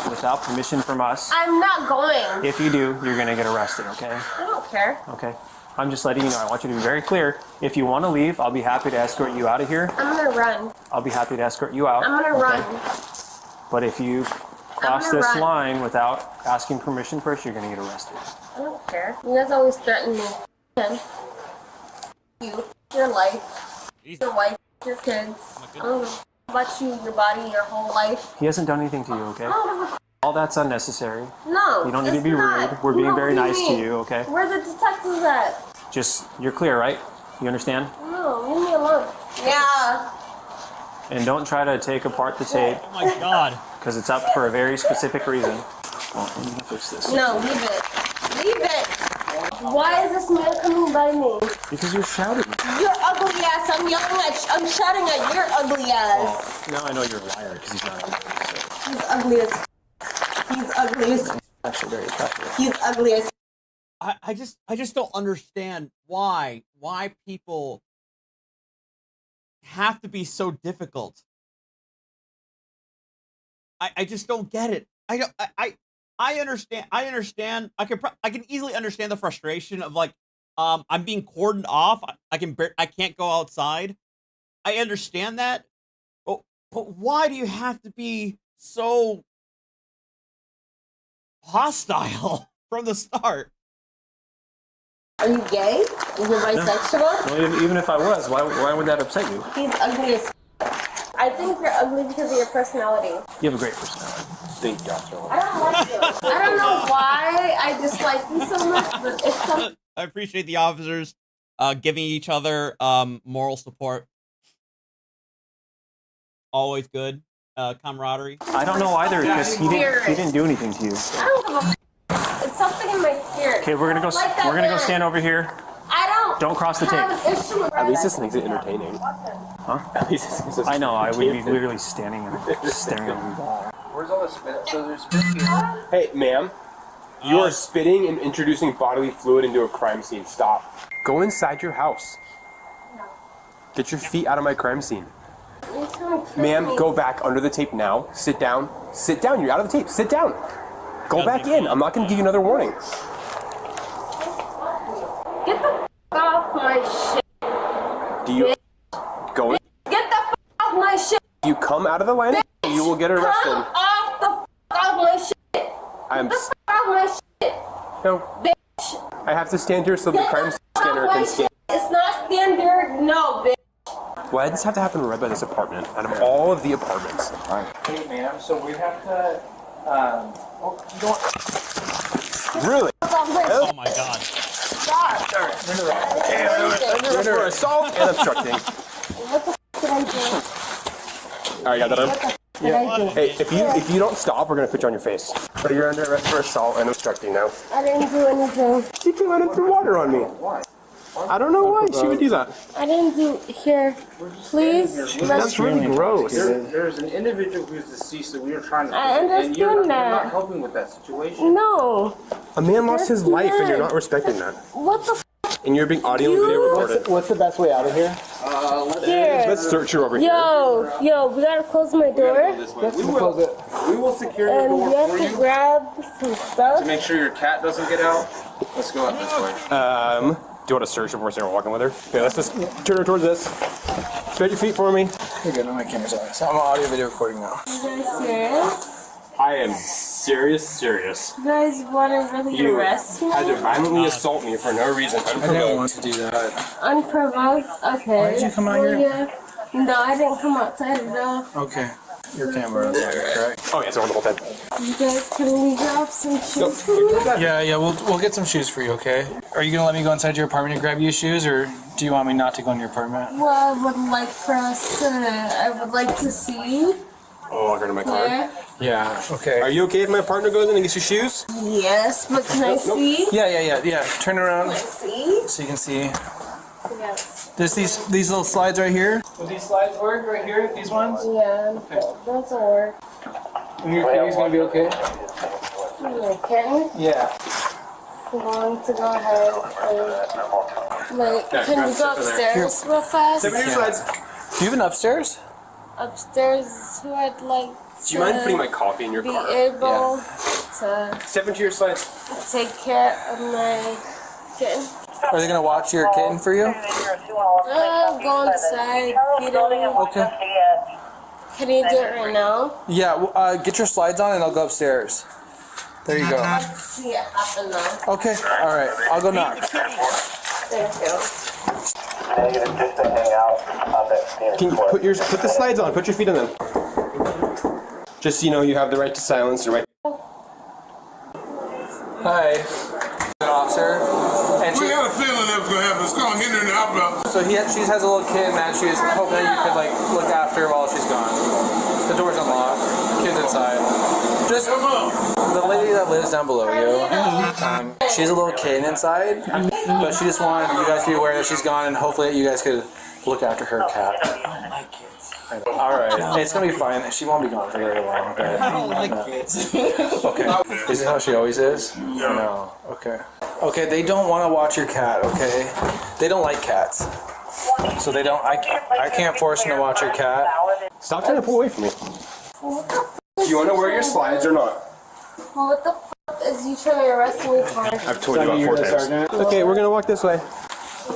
without permission from us, I'm not going. if you do, you're gonna get arrested, okay? I don't care. Okay. I'm just letting you know. I want you to be very clear. If you want to leave, I'll be happy to escort you out of here. I'm gonna run. I'll be happy to escort you out. I'm gonna okay? run. But if you cross gonna this run. line without asking permission first, you're gonna get arrested. I don't care. You guys always threaten me. You, your life, your wife, your kids. I don't know about you, your body, your whole life. He hasn't done anything to you, okay? I don't give a All that's unnecessary. No, You don't need to it's be not. rude. We're being No, very what do nice you to mean? you, okay? Where the detectives at? Just, you're clear, right? You understand? No, leave me alone. Yeah. And don't try to take apart the tape. Oh my God. Because it's up for a very specific reason. Oh, I'm gonna fix this. No, leave it. Leave it. Why is this man coming by me? Because you're shouting. Your ugly ass. I'm yelling at. I'm shouting at your ugly ass. Now I know you're a liar because he's not ugly. So. He's ugly as. He's ugly as. Actually very attractive. He's ugly as. I just don't understand why people have to be so difficult. I just don't get it. I understand. I can easily understand the frustration of like, I'm being cordoned off. I can't go outside. I understand that, but why do you have to be so hostile from the start? Are you gay? Are you bisexual? Well, even if I was, why would that upset you? He's ugly as. I think you're ugly because of your personality. You have a great personality. Thank you, Doctor. I don't like you. I don't know why I dislike you so much, but it's something. I appreciate the officers giving each other moral support. Always good camaraderie. I don't know either because he didn't do anything to you. I don't give a. It's something in my spirit. Okay, we're gonna go stand over here. I Don't cross the tape. At least this makes it entertaining. Huh? At least this makes it I know. I would be literally standing and staring at the wall. Where's all the spit? So there's spit here. Hey, ma'am. You are spitting and introducing bodily fluid into a crime scene. Stop. Go inside your house. Get your feet out of my crime scene. Ma'am, go back under the tape now. Sit down. Sit down. You're out of the tape. Sit down. Go back in. I'm not going to give you another warning. Get the f off my shit. Do you go in? Get the f off my shit. If you come out of the line, you will get arrested. Come off the f off my shit. I'm. Get the f off my shit. No. Bitch. I have to stand here so the crime scanner can scan. It's not standard. No, bitch. Why does this have to happen right by this apartment? Out of all of the apartments. Hey, ma'am, so we have to, you don't... Really? Oh my god. Stop. For assault and obstructing. What the f did I do? Alright, got that What the f did I do? Hey, if you don't stop, we're gonna put you on your face. So you're under arrest for assault and obstructing now. I didn't do anything. You came out and threw water on me. Why? I don't know why she would do that. I didn't do here. Please. That's really gross. There's an individual who's deceased that we were trying to. I understand and you're that. not helping with that situation. No. A man lost his life and you're not. not respecting that. What the f? And you're being audio and video recorded. What's the best way out of here? Here. Let's search you over here. Yo, we gotta close my door. We will secure your And door you have for to you grab some stuff. to make sure your cat doesn't get out. Let's go out this way. Do you want to search her before we start walking with her? Okay, let's just turn her towards this. Spread your feet for me. You're good, my camera's on. So I'm audio video recording now. You guys serious? I am serious. You guys want to really arrest me? Had to violently assault me for no reason. I didn't want to do that. Unprovoked? Okay. Why did you come out here? Yeah. No, I didn't come outside at all. Okay. Your camera is on, correct? Oh, yeah, it's on the whole time. You guys, can we grab some shoes for me? Yeah, we'll get some shoes for you, okay? Are you gonna let me go inside your apartment and grab you shoes, or do you want me not to go in your apartment? Well, I would like for us to, I would like to see you. Oh, I'll go to my car. There. Yeah, okay. Are you okay if my partner goes in and gets your shoes? Yes, but can I see? Yeah. Turn around Can I see? so you can see. Yes. There's these little slides right here. Will these slides work right here? These ones? Yeah, those will work. And your kitty's gonna be okay? My kitten? Yeah. I'm going to go ahead and, like, can you go upstairs real fast? Do you have an upstairs? Upstairs is who I'd like to Do you mind putting my coffee in your be car? able to Step into your slides. take care of my kitten. Are they gonna watch your kitten for you? Go inside, feed him. Okay. Can you do it right now? Yeah, get your slides on and I'll go upstairs. There you go. I'd like to see it happen now. Okay, alright, I'll go knock. Thank you. Can you put the slides on? Put your feet on them. Just so you know, you have the right to silence. Your right. Hi, officer. And We had a feeling that was going to happen. It's going to hinder the outlook. So she has a little kid that she's hoping that you could like look after while she's gone. The door's unlocked. Kid's inside. Just the lady that lives down below you. She's a little kid inside, but she just wanted you guys to be aware that she's gone, and hopefully you guys could look after her cat. All right, it's gonna be fine. She won't be gone for very long. But, I don't like kids. Okay. Is this how she always is? No. Okay. Okay, they don't want to watch your cat, okay? They don't like cats. So they don't, I can't force them to watch your cat. Stop trying to pull away from me. Do you want to wear your slides or not? Well, what the f is you trying to arrest me for? I've told you about 4 times. Okay, we're gonna walk this way.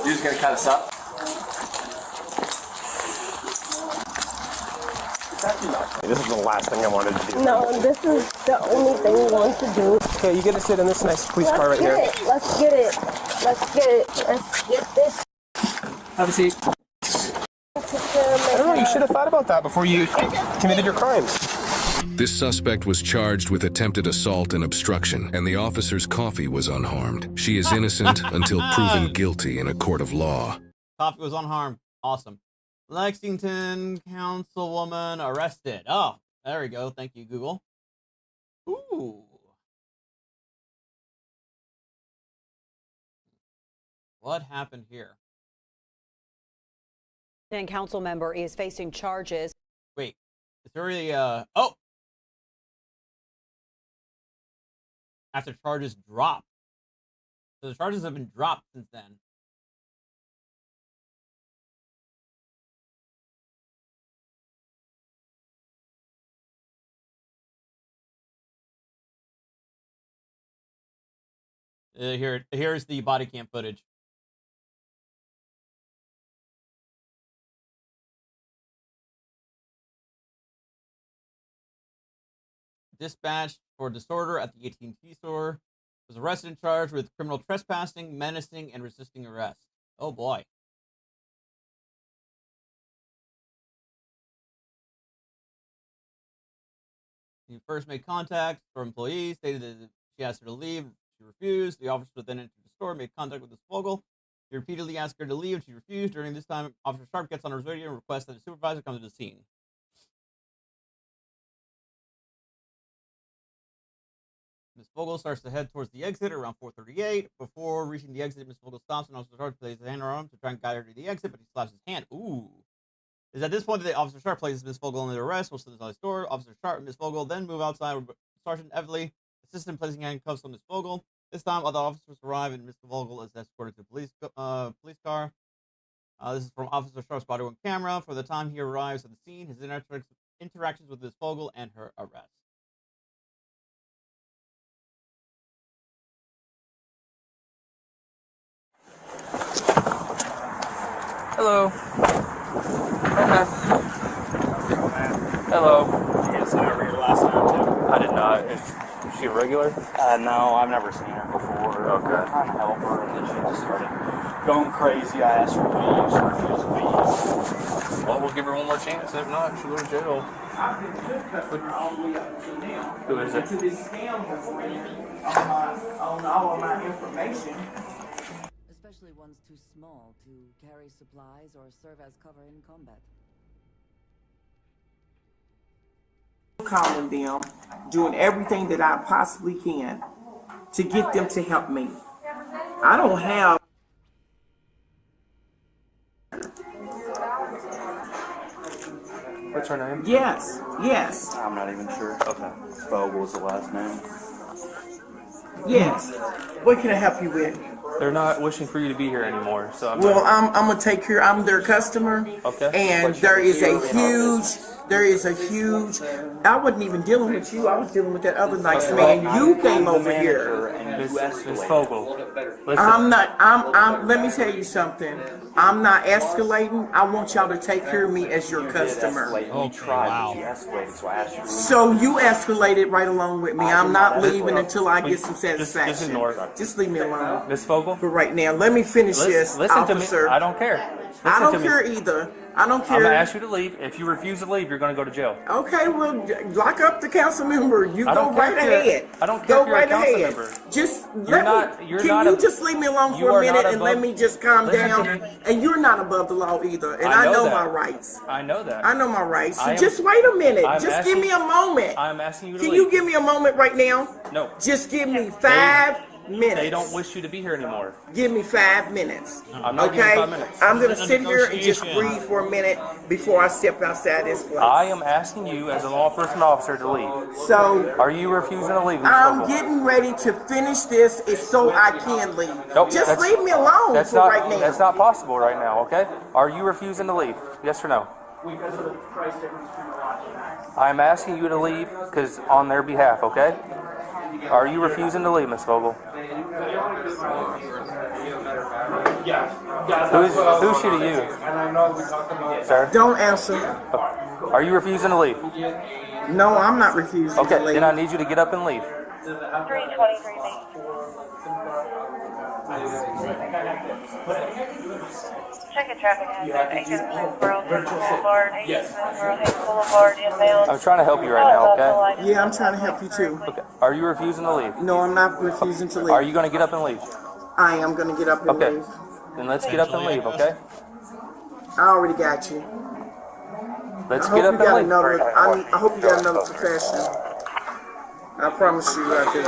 You're just gonna cut us up? This is the last thing I wanted to do. No, this is the only thing we want to do. Okay, you get to sit in this nice police car right here. Let's get it. Let's get it. Let's get this. Have a seat. I don't know, you should have thought about that before you committed your crimes. This suspect was charged with attempted assault and obstruction, and the officer's coffee was unharmed. She is innocent until proven guilty in a court of law. Coffee was unharmed. Awesome. Lexington councilwoman arrested. Oh, there we go. Thank you, Google. Ooh. What happened here? And council member is facing charges. Wait, it's already, oh! After charges dropped. So the charges have been dropped since then. Here's the body cam footage. Dispatched for disorder at the AT&T store. Was arrested and charged with criminal trespassing, menacing, and resisting arrest. Oh boy. He first made contact for employees, stated that she asked her to leave. She refused. The officer then entered the store, made contact with Ms. Vogel. He repeatedly asked her to leave, and she refused. During this time, Officer Sharp gets on her radio and requests that a supervisor come to the scene. Ms. Vogel starts to head towards the exit around 4:38. Before reaching the exit, Ms. Vogel stops and Officer Sharp places his hand on her arm to try and guide her to the exit, but he slaps his hand. Ooh. It is at this point that Officer Sharp places Ms. Vogel under arrest, while still inside the store. Officer Sharp and Ms. Vogel then move outside with Sergeant Everly, assistant placing handcuffs on Ms. Vogel. This time, other officers arrive and Ms. Vogel is escorted to a police car. This is from Officer Sharp's body-worn camera. For the time he arrives at the scene, his interactions with Ms. Vogel and her arrest. Hello. Okay. Hello. Did you get sent over here last time too? I did not. Is she a regular? No, I've never seen her before. Okay. I'm trying to help her, and then she just started going crazy. I asked her to leave. She refused to leave. Well, we'll give her one more chance. If not, she'll go to jail. Who is it? To this scam on all of my information. Especially ones too small to carry supplies or serve as cover in combat. Calling them, doing everything that I possibly can to get them to help me. I don't have. What's her name? Yes, yes. I'm not even sure. Okay. Vogel was the last name. Yes. What can I help you with? They're not wishing for you to be here anymore, so I'm gonna take care. I'm their customer. Okay. And there is a huge. I wasn't even dealing with you. I was dealing with that other nice man. You came over here. Miss Vogel, listen. I'm not. Let me tell you something. I'm not escalating. I want y'all to take care of me as your customer. Oh, wow. So you escalated right along with me. I'm not leaving until I get some satisfaction. Just ignore. Just leave me alone. Miss Vogel? For right now. Let me finish this, listen officer. to me. I don't care. I don't care either. I don't care. I'm going to ask you to leave. If you refuse to leave, you're going to go to jail. Okay, well, lock up the council member. You go right ahead. I don't care if you're a council member. Just Can you just leave me alone for a minute and let me just calm down? And you're not above the law either. And I know my rights. I know that. I know my rights. So just wait a minute. Just give me a moment. I'm asking you to leave. leave. Can you give me a moment right now? No. Just give me 5 minutes. They don't wish you to be here anymore. Give me 5 minutes. I'm not giving 5 minutes. I'm going to sit here and just breathe for a minute before I step outside this place. I am asking you as a law enforcement officer to leave. So, are you refusing to leave? I'm getting ready to finish this so I can leave. Nope, just leave me alone right now. That's not possible right now, okay? Are you refusing to leave? Yes or no? I'm asking you to leave because on their behalf, okay? Are you refusing to leave, Miss Vogel? Who's she to you? Sir? Don't answer. Are you refusing to leave? No, I'm not refusing to leave. Okay, then I need you to get up and leave. 323 Main. Check your traffic hazard. 8th Boulevard, Boulevard, 8th Boulevard, inbound. I'm trying to help you right now, okay? Yeah, I'm trying to help you too. Okay. Are you refusing to leave? No, I'm not refusing to leave. Are you going to get up and leave? I am going to get up and leave. Then let's get up and leave, okay? I already got you. Let's get up and leave. I hope you got another profession. I promise you I do.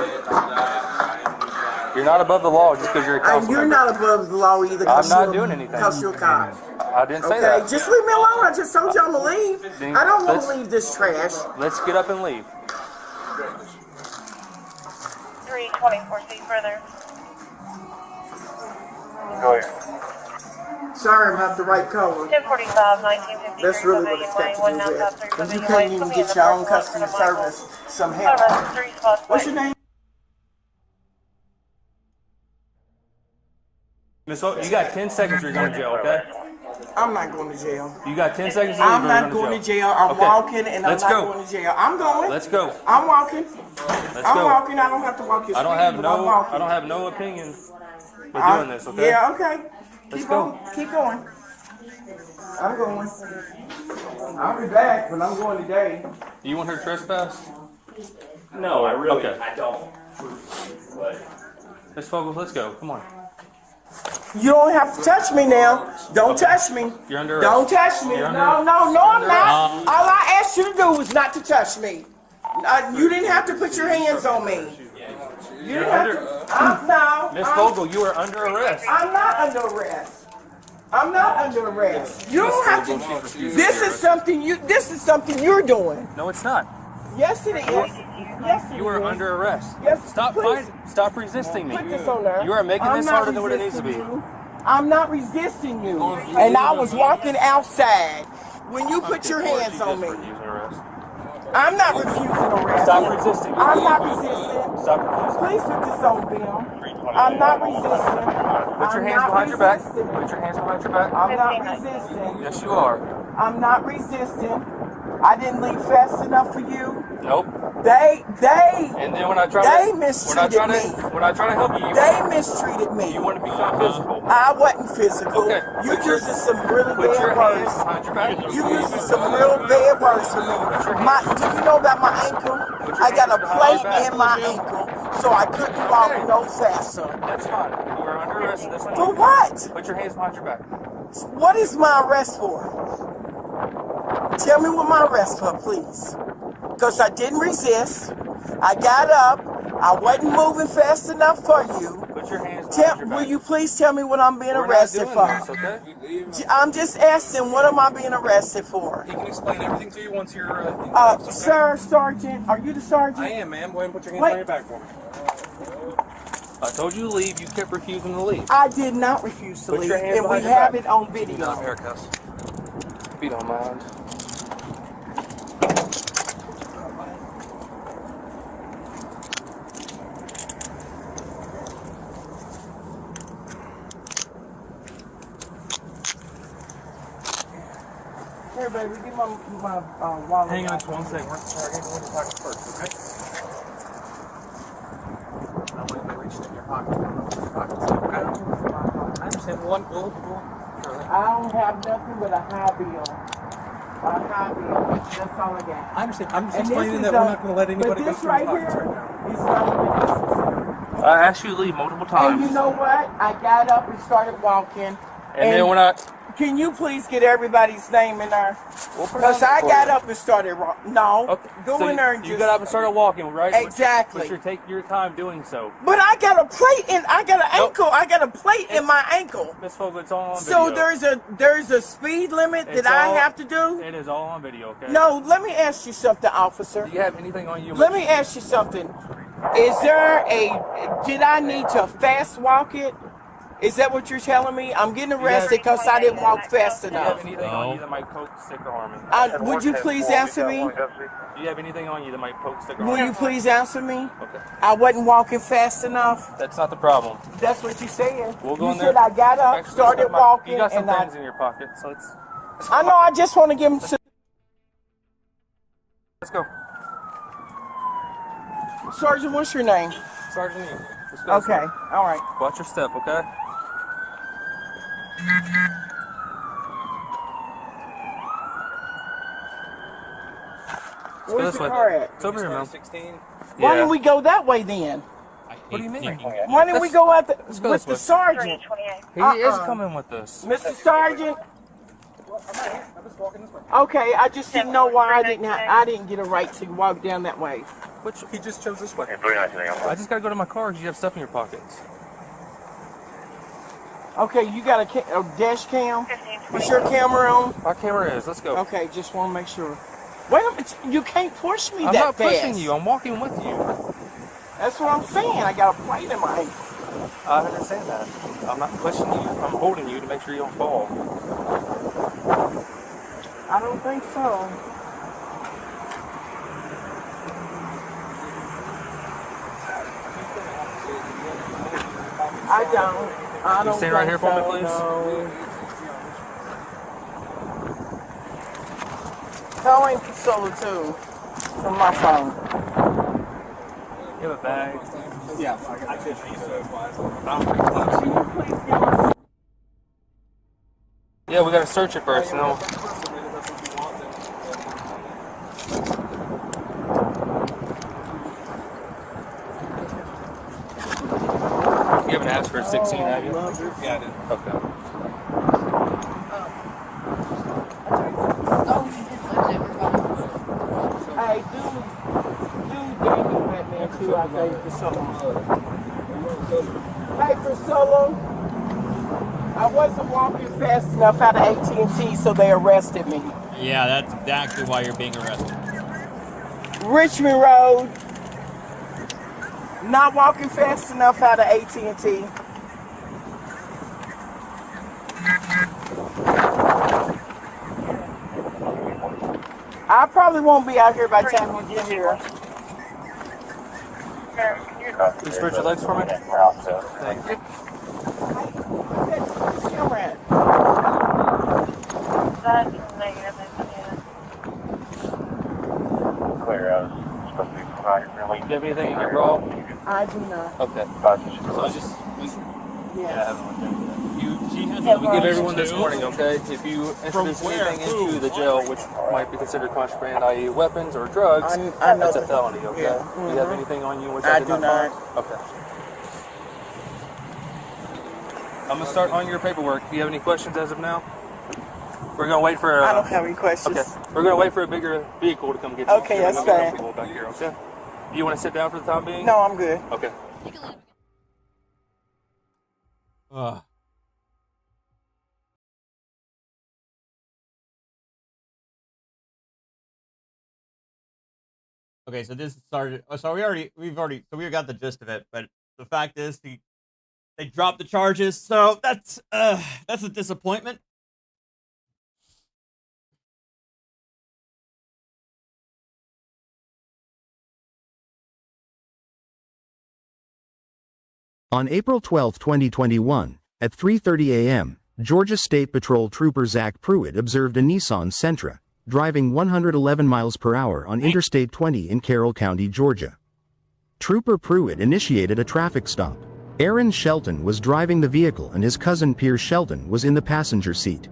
You're not above the law just because you're a council You're not above the law either. I'm not doing anything. Because you're a cop. I didn't say that. Just leave me alone. I just told y'all to leave. I don't want to leave this trash. Let's get up and leave. 324 feet further. Go ahead. Sorry, I'm not the right color. 1045, 1953. That's really what it's got to do with. When you can't even get your own customer service, some help. What's your name? Miss O, you got 10 seconds or you're going to jail, okay? I'm not going to jail. You got 10 seconds to leave. I'm not going to jail. I'm walking and I'm not going to jail. I'm going. Let's go. I'm walking. Let's I'm go. walking. I don't have to walk your speed, but I'm walking. I don't have no opinion with doing this, okay? Yeah, okay. Let's go. Keep going. I'm going. I'll be back, but I'm going today. You want her to trespass? No, I really don't. Miss Fogel, let's go. Come on. You don't have to touch me now. Don't touch me. You're under Don't arrest. touch me. You're under No, arrest. I'm not. arrest. All I asked you to do was not to touch me. You didn't have to put your hands on me. You didn't have to. No. Miss Fogel, you are under arrest. I'm not under arrest. I'm not under arrest. You don't have to. This is something you're doing. No, it's not. Yes, it is. Yes, it You are is. under arrest. Yes, Stop please. fighting. Stop resisting me. Put this on there. You are making I'm this not harder than what it needs to be. resisting you. I'm not resisting you. And I was walking outside when you put your hands on me. I'm not refusing arrest. Stop resisting. I'm not resisting. Stop resisting. Please put this on film. I'm not resisting. Put your hands behind your back. Put your hands behind your back. I'm not resisting. Yes, you are. I'm not resisting. I didn't leave fast enough for you. Nope. They And then when I try they to, mistreated me. when I try to help you, They mistreated me. you want to become physical. I wasn't physical. Okay. You using some really Put your bad hands words. behind your back. You using some real bad words for me. Do you know about my ankle? I got a plate in my ankle, so I couldn't walk no faster. That's fine. You are under arrest in this one. For what? Put your hands behind your back. What is my arrest for? Tell me what my arrest for, please. Because I didn't resist. I got up. I wasn't moving fast enough for you. Put your hands behind your back. Will you please tell me what I'm being We're arrested not for? doing this, okay? I'm just asking, what am I being arrested for? He can explain everything to you once you're. Sir, Sergeant, are you the sergeant? I am, ma'am. Go ahead and put your hands Wait. on your back for me. I told you to leave. You kept refusing to leave. I did not refuse to Put leave, your hands and we behind your have back. it on You video. don't have haircuts. If you don't mind. Here, baby, give my wallet. Hang on just 1 second. We're going to talk first, okay? I'm going to reach in your pocket. I understand. I don't have nothing but a high bill. A high bill. That's all I got. I understand. I'm just And explaining this that is we're not going to let anybody but go this through right your pockets here right now. is not even necessary. I asked you to leave multiple times. And you know what? I got up and started walking. And then when I... Can you please get everybody's name in there? Because I got up and started walking. No. Okay. Go so in there and you just... got up and started walking, right? Exactly. But you're taking your time doing so. But I got a plate in... I got an ankle. I got a plate in my ankle. Miss Fogel, it's all on So video. there's a speed limit that I have to do? It is all on video, okay? No, let me ask you something, officer. Do you have anything on you? Let me ask you something. Is there did I need to fast walk it? Is that what you're telling me? I'm getting arrested because I didn't walk fast Do you have enough. anything on you that might poke, stick, or harm me? Would you please answer me? Do you have anything on you that might poke, stick, or harm Will me? you please answer me? Okay. I wasn't walking fast enough. That's not the problem. That's what you said. We'll go You in there. said I got up, Actually, started walking, You got some and things in your pocket, so let's I know. I just want to give him some. let's go. Sergeant, what's your name? Sergeant E. Let's go. Okay. All right. Watch your step, okay? Let's go Where's this the way. car at? It's over here, man. 16. Why didn't we go that way then? What do you mean? Why didn't we go out Let's go with this the way. sergeant? He is coming with us. Mr. Sergeant. Okay, I just didn't know why I didn't get a right to walk down that way. Which He just chose this way. I just gotta go to my car because you have stuff in your pockets. Okay, you got a dash cam? Is your camera on? Our camera is. Let's go. Okay, just want to make sure. Wait a minute, you can't push me I'm that not fast. pushing you. I'm walking with you. That's what I'm saying. I got a plate in my ankle. I understand that. I'm not pushing you. I'm holding you to make sure you don't fall. I don't think so. I don't. I don't Stay right here for me, think please. so, no. How ain't Priscilla too? From my phone. You have a bag? Yeah, I could. Yeah, we gotta search it first, you know. You haven't asked for a 16, have you? Yeah, I did. Okay. Hey, do gave me Batman too, I think, Priscilla. Hey, Priscilla. I wasn't walking fast enough out of AT&T, so they arrested me. Yeah, that's exactly why you're being arrested. Richmond Road. Not walking fast enough out of AT&T. I probably won't be out here by the time you get here. Can you stretch your legs for me? Thank you. Do you have anything in your bra? I do not. Okay. So just, Yeah. She has we give everyone this warning, okay? If you introduce anything into the jail, which might be considered contraband, i.e. weapons or drugs, I know that's a felony, okay? Yeah. Do you have anything on you which I did do not find? Okay. I'm gonna start on your paperwork. Do you have any questions as of now? We're gonna wait for. I don't have any questions. Okay. We're gonna wait for a bigger vehicle to come get you. Okay, that's fine. Back here, okay? Do you want to sit down for the time being? No, I'm good. Okay. Okay, so this started. So we got the gist of it. But the fact is, they dropped the charges. So that's a disappointment. On April 12, 2021, at 3:30 a.m., Georgia State Patrol Trooper Zach Pruitt observed a Nissan Sentra, driving 111 miles per hour on Interstate 20 in Carroll County, Georgia. Trooper Pruitt initiated a traffic stop. Aaron Shelton was driving the vehicle and his cousin Piers Shelton was in the passenger seat.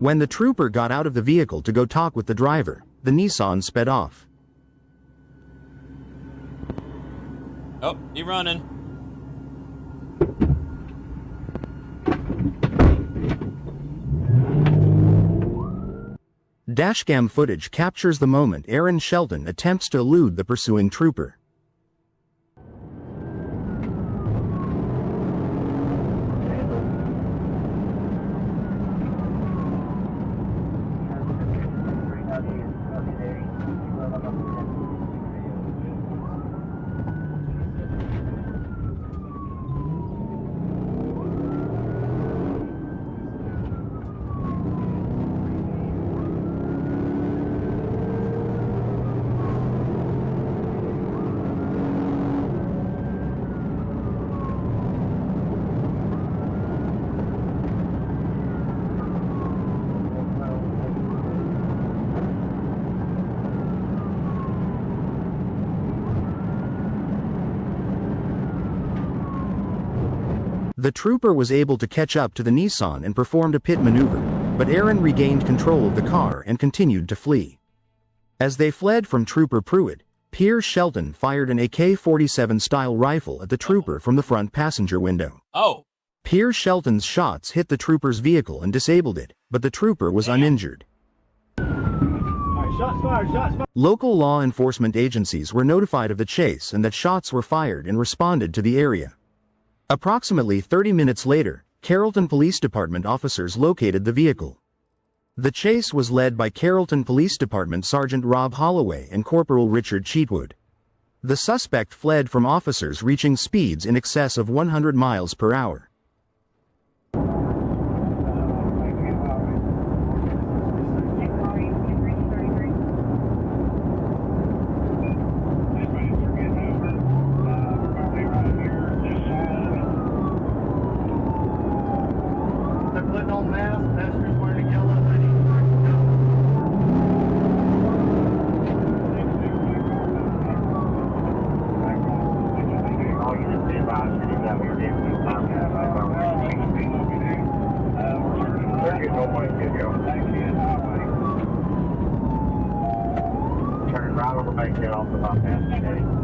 When the trooper got out of the vehicle to go talk with the driver, the Nissan sped off. Oh, he running. Dashcam footage captures the moment Aaron Shelton attempts to elude the pursuing trooper. The trooper was able to catch up to the Nissan and performed a pit maneuver, but Aaron regained control of the car and continued to flee. As they fled from Trooper Pruitt, Piers Shelton fired an AK-47 style rifle at the trooper from the front passenger window. Oh. Piers Shelton's shots hit the trooper's vehicle and disabled it, but the trooper was uninjured. Alright, Shots fired, shots fired. Local law enforcement agencies were notified of the chase and that shots were fired and responded to the area. Approximately 30 minutes later, Carrollton Police Department officers located the vehicle. The chase was led by Carrollton Police Department Sergeant Rob Holloway and Corporal Richard Cheatwood. The suspect fled from officers reaching speeds in excess of 100 miles per hour. Turn right over Bankheist off the bypass.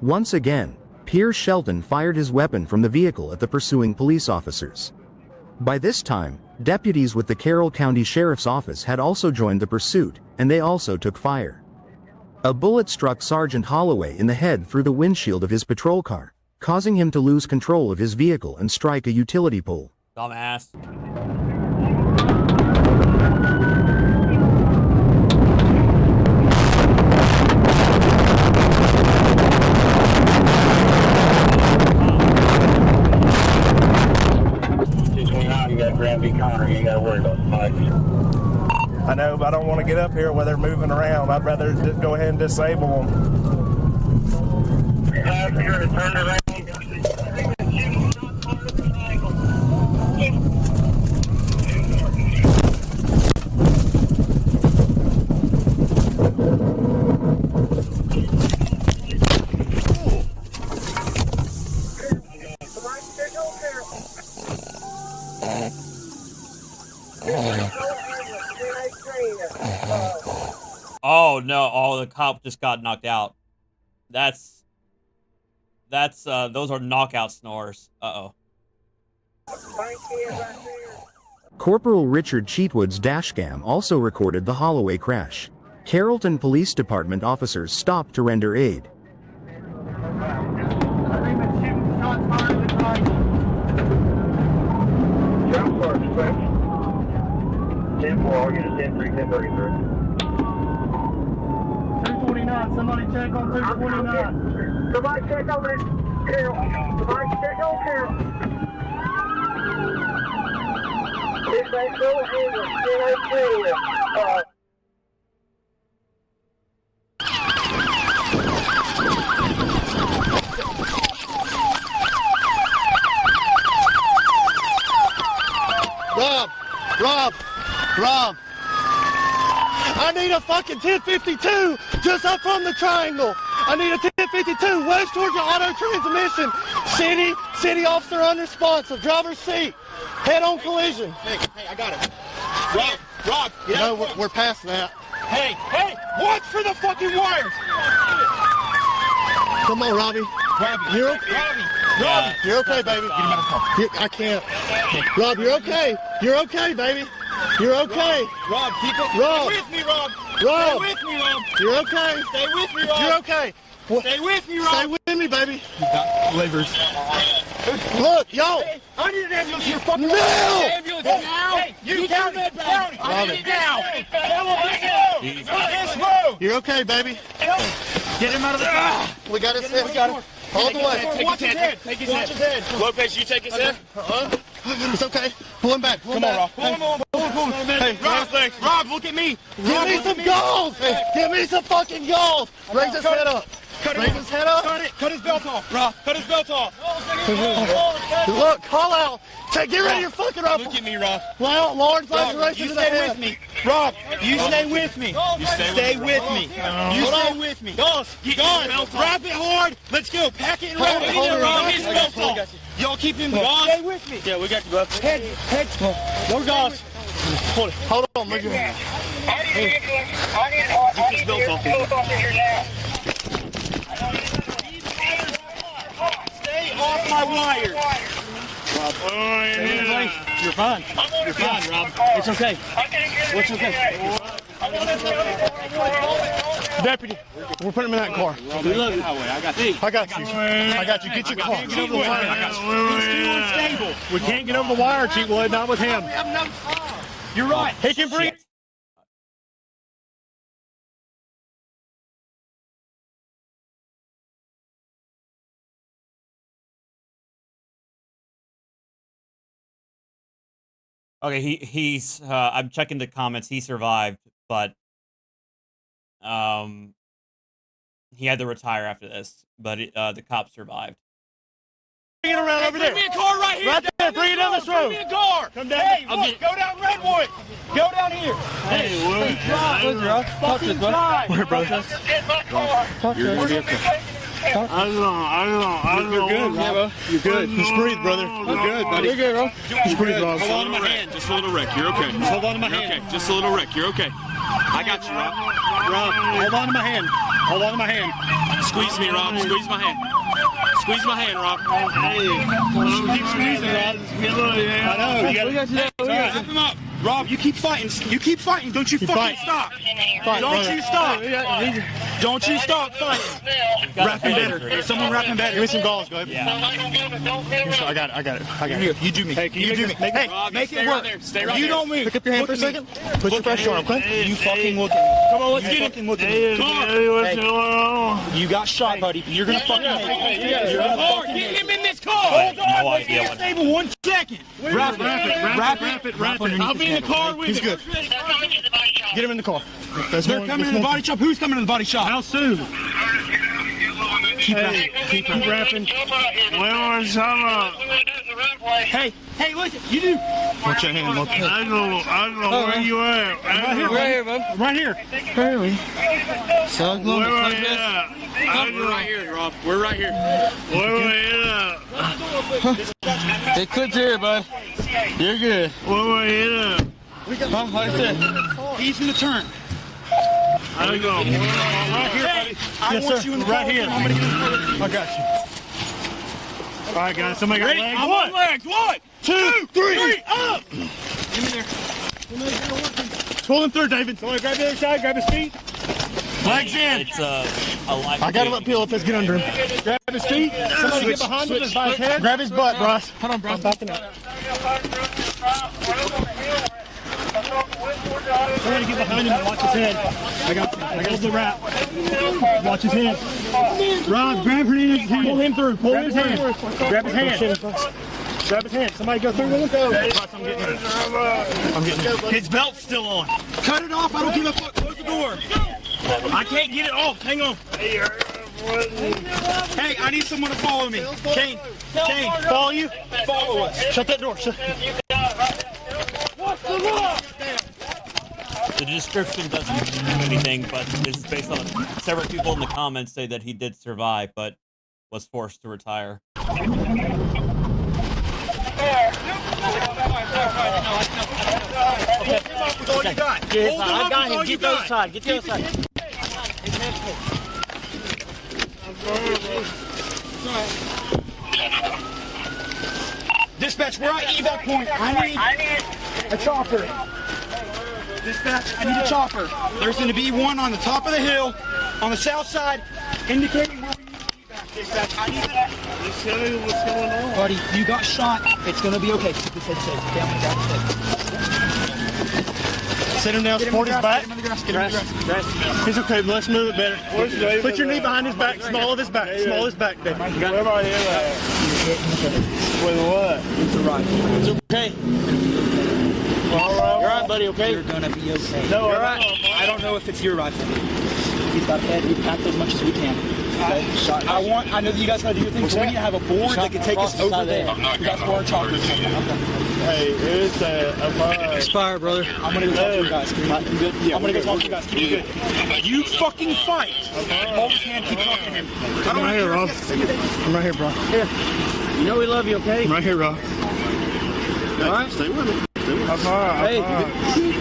Once again, Piers Shelton fired his weapon from the vehicle at the pursuing police officers. By this time, deputies with the Carroll County Sheriff's Office had also joined the pursuit, and they also took fire. A bullet struck Sergeant Holloway in the head through the windshield of his patrol car, causing him to lose control of his vehicle and strike a utility pole. Dumbass. You gotta worry about spikes. I know, but I don't want to get up here where they're moving around. I'd rather just go ahead and disable them. You're turn around. Oh no, oh the cop just got knocked out. That's those are knockout snores. Uh-oh. Corporal Richard Cheatwood's dashcam also recorded the Holloway crash. Carrollton Police Department officers stopped to render aid. Jump forward, quick. 10-4, I'll get a 10-3, 10-33. 229, somebody check on 229. Somebody check on that Carroll. Somebody check on Carroll. It's a full ambulance, 10-8. Rob! I need a fucking 1052 just up from the triangle. I need a 1052 West Georgia auto transmission. City officer unresponsive. Driver's seat. Head-on collision. Hey, I got it. Rob. No, we're past that. Hey, watch for the fucking wires. Come on, Robbie. You're okay. Robbie, you're okay, baby. Get him out of the car. I can't. Rob, you're okay. You're okay, baby. You're okay. Rob, keep it. Rob. Stay with me, Rob. Stay with me, Rob. You're okay. Stay with me, Rob. You're okay. Stay with me, Rob. Stay with me, baby. You got levers. Look, yo. Hey, I need an ambulance here. Fucking now. Ambulance now. Hey, you county. I need it now. You're okay, baby. Get him out of the car. We got his head. We got him. Hold the way. Watch his head. Take his head. Lopez, you take his head. It's okay. Pull him back. Come on, Rob. Pull him. Hey, Rob, look at me. Give me some gold. Give me some fucking gold. Raise his head up. Raise his head up. Cut his belt off. Rob, cut his belt off. Look, call out. Get rid of your fucking Rob. Look at me, Rob. Large laceration to the head. You stay with me. Rob, you stay with me. You stay with me. You stay with me. Goss, wrap it hard. Let's go. Pack it and wrap it. Cut his belt off. Y'all keep him. Goss, stay with me. Yeah, we got you, bro. Head. More Goss. Hold on. Look at me. Keep his belt off. Stay off my wire. Rob. You're fine. You're fine, Rob. It's okay. What's okay? Deputy, we're putting him in that car. We love you. I got you. Get your car. Get over the wire. He's too unstable. We can't get over the wire, Cheatwood. Not with him. You're right. He can breathe. Okay, he's I'm checking the comments. He survived, but he had to retire after this. But the cop survived. Bring it around over there. Bring me a car right here. Right there. Bring it down this road. Bring me a car. Come down. Hey, look, go down Redwood. Go down here. Hey, Wood. Talk to us, bud. Where, bro? Talk to us. I don't know. You're good, bro. You're good. Just breathe, brother. You're good, buddy. You're good, bro. Just breathe, bro. Hold on to my hand. Just a little wreck. You're okay. Just hold on to my hand. Okay. Just a little wreck. You're okay. I got you, Rob. Rob, hold on to my hand. Hold on to my hand. Squeeze me, Rob. Squeeze my hand. Squeeze my hand, Rob. Keep squeezing, Rob. I know. You got to wrap him up. Rob, you keep fighting. You keep fighting. Don't you fucking stop. Don't you stop. Don't you stop fighting. Wrap him better. Someone wrap him better. Give me some galls, go ahead. Yeah. I got it. You do me. Hey, you do me. Hey, Rob, make it work. Stay right there. You don't move. Pick up your hand for a second. Put your pressure on, okay? You fucking look at me. Come on, let's get it. Look at me. You got shot, buddy. You're gonna fucking make it. You're gonna fucking make it. Get him in this car. Hold on. Let's get stable 1 second. Wrap it. I'll be in the car with him. He's good. Get him in the car. They're coming in the body shop. Who's coming in the body shop? How soon? Keep rapping. Hey, listen, you do. Watch your hand, look. I know where you at. Right here, bud. Right here. We're right here, Rob. We're right here. They clipped here, bud. You're good. Like I said, he's in the turn. I go. Right here, buddy. I want you in the right here. I'm gonna get in I got you. All right, guys. Somebody got ready? legs. I'm on legs. 1, 2, 3, up. Give me there. Pull him through, David. Somebody grab the other side. Grab his feet. Legs in. It's a life. I got him up, peel up. Let's get under him. Grab his feet. Somebody get behind him. By his head. Grab his butt, Bryce. Hold on, Bryce. I'm backing up. Somebody get behind him and watch his head. I got the wrap. Watch his head. Rob, grab his hand. Pull him through. Pull his hand. Grab his hand. Grab his hand. Somebody go through with him. Go. I'm getting it. His belt's still on. Cut it off. I don't give a fuck. Close the door. I can't get it off. Hang on. Hey, I need someone to follow me. Kane, follow you? Follow us. Shut that door. What's the law? The description doesn't do anything, but this is based on several people in the comments say that he did survive, but was forced to retire. What you got? Yes, I got him. Get the other side. Get the other side. Dispatch, we're at eval point. I need a chopper. Dispatch, I need a chopper. There's going to be one on the top of the hill, on the south side, indicating where we need to be back. Dispatch, I need that. Just tell me what's going on. Buddy, you got shot. It's going to be okay. Keep his head safe. Get him on the ground. Sit him down, support his back. Get him on the grass. Get him on the grass. It's okay, but let's move it better. Put your knee behind his back. Small of his back. Small of his back, baby. Where am I here at? With what? It's a rifle. It's okay. You're right, buddy, okay? You're gonna be okay. No, you're right. I don't know if it's your rifle. He's got head. We've packed as much as we can. Okay? I know that you guys gotta do your thing, so we need to have a board that can take us over there. You guys pour our chocolate. Hey, it's Expire, brother. I'm gonna go talk to you guys. You good? Yeah, I'm gonna go talk to you guys. You good? You fucking fight. Hold his hand, keep talking to him. I'm right here, Rob. I'm right here, bro. Here. You know we love you, okay? I'm right here, Rob. All right? Stay with me. Hey,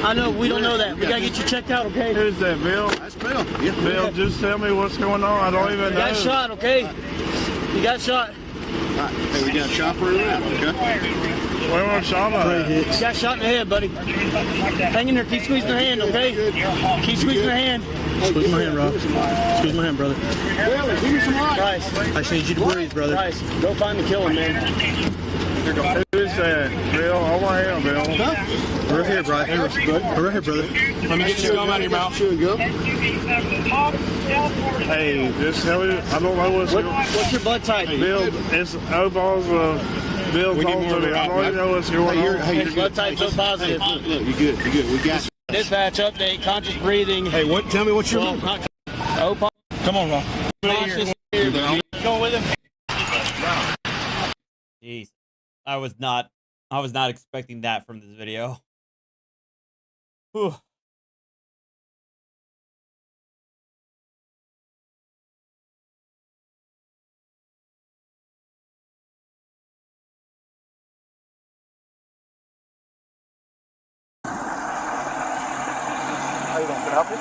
I know we don't know that. We gotta get you checked out, okay? Who's that, Bill? That's Bill. Yeah, Bill, just tell me what's going on. I don't even know. You got shot, okay? You got shot. Right. Hey, we got a chopper around, okay? Where was shot at? You got shot in the head, buddy. Hang in there. Keep squeezing the hand, okay? Keep squeezing the hand. Squeeze my hand, Rob. Squeeze my hand, brother. Give me some light. I just need you to breathe, brother. Bryce, go find the killer, man. Who's that? Bill? Oh, my hand, Bill. Huh? We're right here, Bryce. We're right here, brother. Let me get you gum out of your mouth. Hey, just tell me. I don't know what's going on. What's your blood type? Bill, it's O-balls. Bill told me. I don't even know what's going on. Hey, your blood type's so positive. Look, you're good. You're good. We got dispatch update. Conscious breathing. Hey, what? Tell me what you're doing. Come on, Rob. Conscious breathing. Going with him. Jeez. I was not expecting that from this video. Whew. How you doing? Can I help you?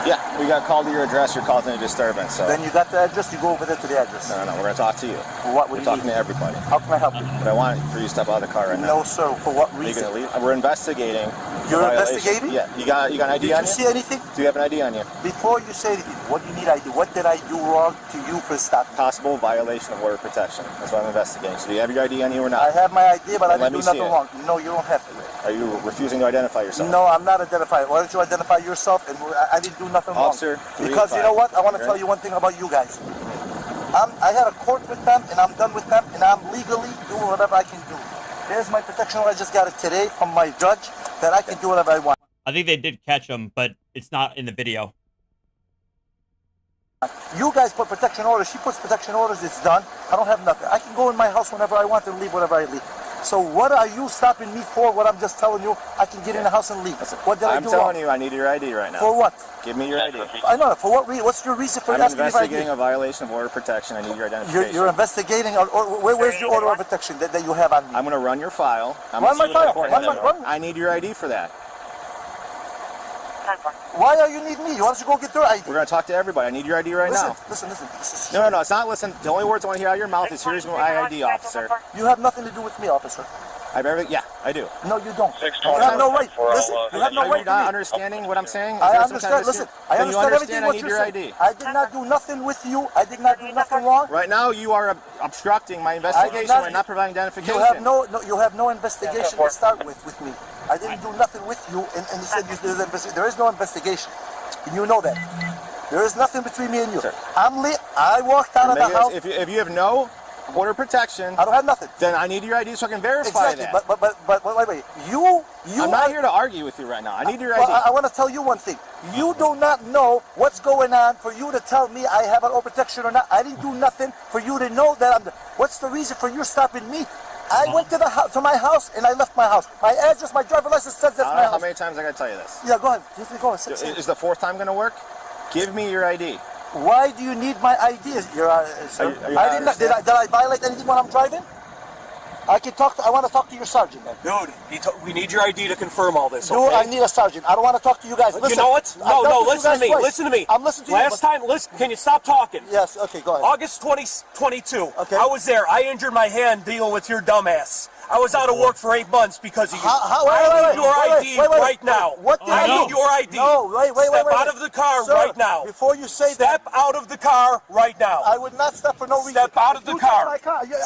Yeah, we got called to your address. You're causing a disturbance. So. Then you got the address. You go over there to the address. No, we're gonna talk to you. For what? We're talking to everybody. How can I help you? But I want for you to step out of the car right now. No, sir. For what reason? Are you gonna leave? We're investigating. You're investigating? Yeah. You got an ID on you? Did you see anything? Do you have an ID on you? Before you say anything, what do you need ID? What did I do wrong to you for stopping? Possible violation of order of protection. That's what I'm investigating. So do you have your ID on you or not? I have my ID, but I didn't do nothing it. wrong. No, you don't have to. Are you refusing to identify yourself? No, I'm not identifying. Why don't you identify yourself? And I didn't do nothing Officer, wrong. Because you know what? I want to tell you one thing about you guys. I had a court with them, and I'm done with them, and I'm legally doing whatever I can do. There's my protection order. I just got it today from my judge that I can do whatever I want. I think they did catch him, but it's not in the video. You guys put protection orders. She puts protection orders. It's done. I don't have nothing. I can go in my house whenever I want and leave whenever I leave. So what are you stopping me for? What I'm just telling you, I can get in the house and leave. What did I do wrong? I'm telling you, I need your ID right now. For what? Give me your ID. I know. For what reason? What's your reason for asking me if I I'm investigating a violation of order of protection. I need your identification. You're investigating. Where's your order of protection that you have on me? I'm going to run your file. Run my file. I need your ID for that. Why are you need me? Why don't you go get their ID? We're going to talk to everybody. I need your ID right now. Listen. No, it's not listen. The only words I want to hear out of your mouth is here's my ID, officer. You have nothing to do with me, officer. Yeah, I do. No, you don't. You have no right. Listen, you have no right. Are you not understanding what I'm saying? I understand. Listen, I understand everything what you're saying. ID. I did not do nothing with you. I did not do nothing wrong. Right now, you are obstructing my investigation by not providing identification. You have no investigation to start with me. I didn't do nothing with you, and you said there is no investigation. And you know that. There is nothing between me and you. Sir. I walked out of the house. If you have no order of protection, I don't have nothing. Then I need your ID so I can verify that. But wait. You. I'm not here to argue with you right now. I need your ID. I want to tell you one thing. You do not know what's going on for you to tell me I have an order of protection or not. I didn't do nothing for you to know that What's the reason for you stopping me? I went to my house and I left my house. My address, my driver's license says that's I don't my know house. how many times I gotta tell you this. Yeah, go ahead. Just go ahead. Is the fourth time gonna work? Give me your ID. Why do you need my ID, Your sir? Did I violate anything when I'm driving? I can talk. I want to talk to your sergeant, then. Dude, we need your ID to confirm all this. Dude, Okay? I need a sergeant. I don't want to talk to you guys. Listen, you know what? No, listen to me. Twice. Listen to me. I'm listening to you. Last time, listen. Can you stop talking? Yes. Okay. Go ahead. August 2022. Okay. I was there. I injured my hand dealing with your dumbass. I was out of work for 8 months because of you. I need your ID right now. I need your ID. No, wait. Step out of the car right now. Before you say Step out of the car right now. I would not step for no reason. Step out of the car.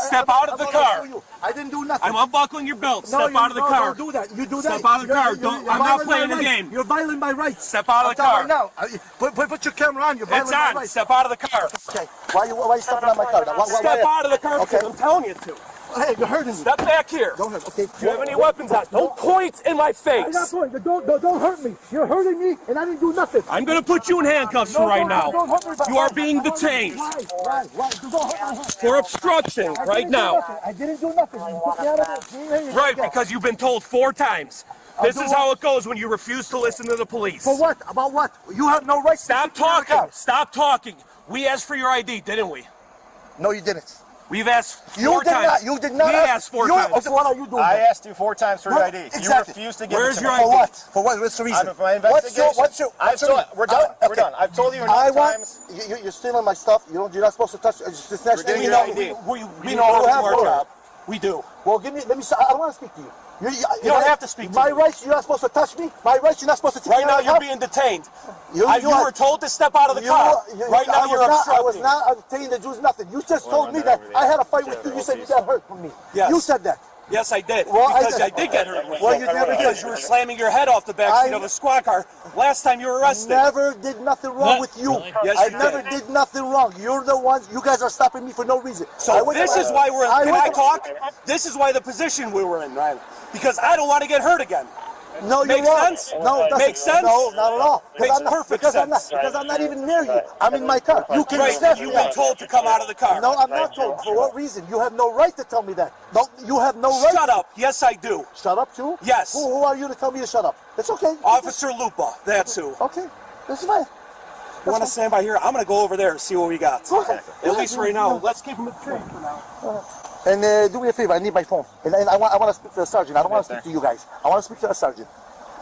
Step out of the car. I didn't do nothing. I'm unbuckling your belt. No, Step out of the car. Don't do that. You do that. Step out of the car. I'm not playing the game. You're violating my rights. Step out of the car. Now, put your camera on. You're violating my rights. Step out of the car. Okay. Why are you stepping on my car? Step out of the car because I'm telling you to. Hey, you're hurting me. Step back here. Don't hurt. Okay. Do you have any weapons out? Don't point in my face. I'm not pointing. Don't hurt me. You're hurting me, and I didn't do nothing. I'm going to put you in handcuffs right now. Don't hurt me. You are being detained. Why? Don't hurt me. For obstruction right now. I didn't do nothing. You put me out of it. Right, because you've been told 4 times. This is how it goes when you refuse to listen to the police. For what? About what? You have no right. Stop talking. Stop talking. We asked for your ID, didn't we? No, you didn't. We've asked 4 times. You did not. We asked 4 times. Okay, what are you doing? I asked you 4 times for your ID. Exactly. You refused to give Where's it to your For ID? what? For what? What's the reason? My investigation. We're done. We're done. I've told you enough times. You're stealing my stuff. You're not supposed to touch. We're getting your ID. We know how to do our job. We do. Well, let me. I don't want to speak to you. You don't have to speak to me. My rights, you're not supposed to touch me. My rights, you're not supposed to touch me. Right now, you're being detained. You were told to step out of the car. Right now, you're obstructing. I was not detained to do nothing. You just told me that I had a fight with you. You said you got hurt from me. Yes. You said that. Yes, I did. Well, because I did get hurt. Well, you never did. Because you were slamming your head off the backseat of a squad car last time you were arrested. Never did nothing wrong with you. Yes, I you never did nothing wrong. You're the ones. You guys are stopping me for no reason. So this is why we're in. Can I talk? This is why the position we were in, right? Because I don't want to get hurt again. No, you're Makes wrong. sense? No, it doesn't. Makes sense? No, not at all. Makes perfect sense. Because I'm not even near you. I'm in my car. You can assess me. You've been told to come out of the car. No, I'm not told. For what reason? You have no right to tell me that. No, you have no right. Shut up. Yes, I do. Shut up too? Yes. Who are you to tell me to shut up? It's okay. Officer Lupa. That's who. Okay. That's fine. You want to stand by here? I'm going to go over there and see what we got. Okay. At least right now. Let's keep him in trade for now. And do me a favor. I need my phone. And I want to speak to the sergeant. I don't want to speak to you guys. I want to speak to the sergeant.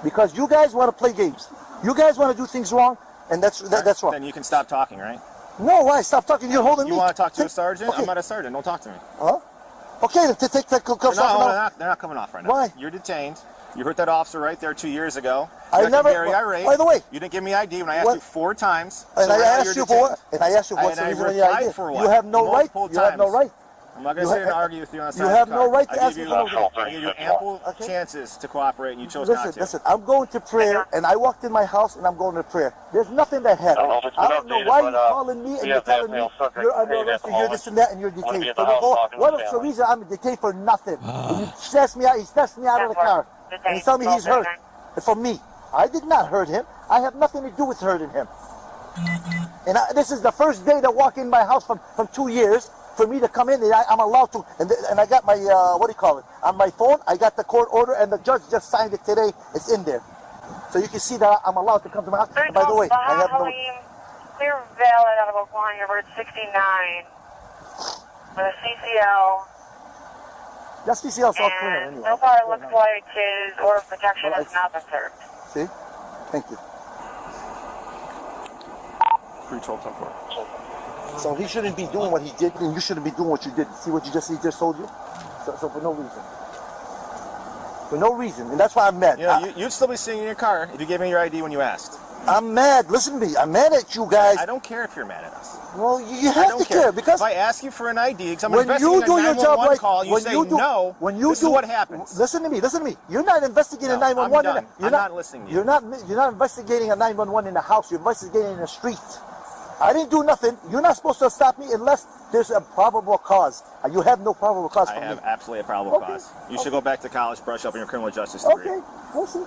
Because you guys want to play games. You guys want to do things wrong, and that's wrong. Then you can stop talking, right? No, why? Stop talking. You're holding me. You want to talk to a sergeant? Okay. I'm not a sergeant. Don't talk to me. Huh? Okay, then take that cuffs off. They're not coming off right now. Why? You're detained. You hurt that officer right there 2 years ago. I never. Very irate. By the way, you didn't give me ID when I asked you 4 times. And so I asked you for what? And I asked you what's the reason for your ID. You have no right. You have no right. I'm not going to sit and argue with you on the side You of have the car. no right to ask me for I give you ample chances to cooperate, and you chose not to. Listen, I'm going to prayer, and I walked in my house, and I'm going to prayer. There's nothing that happened. I don't know why you're calling me, and you're telling me you're under arrest, and you're this and that, and you're detained. What's the reason I'm detained for nothing? He snatched me out of the car, and he's telling me he's hurt. It's for me. I did not hurt him. I have nothing to do with hurting him. And this is the first day to walk in my house from 2 years. For me to come in, I'm allowed to, and I got my, on my phone, I got the court order, and the judge just signed it today. It's in there. So you can see that I'm allowed to come to my house. And by the way, I have no... Clear valid out of Oklahoma, Route 69, with a CCL. That's CCL South Carolina, anyway. So far, it looks like his order of protection has not been served. See? Thank you. 312-10-4. So he shouldn't be doing what he did, and you shouldn't be doing what you did. See what he just told you? So for no reason. For no reason, and that's why I'm mad. You'd still be sitting in your car if you gave me your ID when you asked. I'm mad. Listen to me. I'm mad at you guys. I don't care if you're mad at us. Well, you have to care because if I ask you for an ID, because I'm when investigating you do a your 911 job right, call, you say no. This is what happens. Listen to me. Listen to me. You're not investigating a 911. I'm not listening to you. You're not investigating a 911 in the house. You're investigating in the street. I didn't do nothing. You're not supposed to stop me unless there's a probable cause. You have no probable cause for me. I have absolutely a probable cause. You should go back to college, brush up on your criminal justice degree. Okay, we'll see.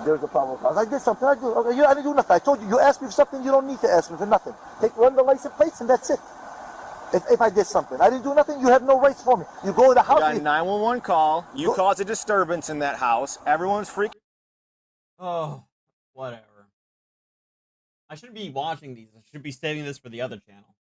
There's a probable cause. I did something. I didn't do nothing. I told you. You asked me for something. You don't need to ask me for nothing. Run the license plates, and that's it. if I did something. I didn't do nothing. You have no rights for me. You go to the house. You got a 911 call. You caused a disturbance in that house. Everyone's freaking. Oh, whatever. I shouldn't be watching these. I should be saving this for the other channel.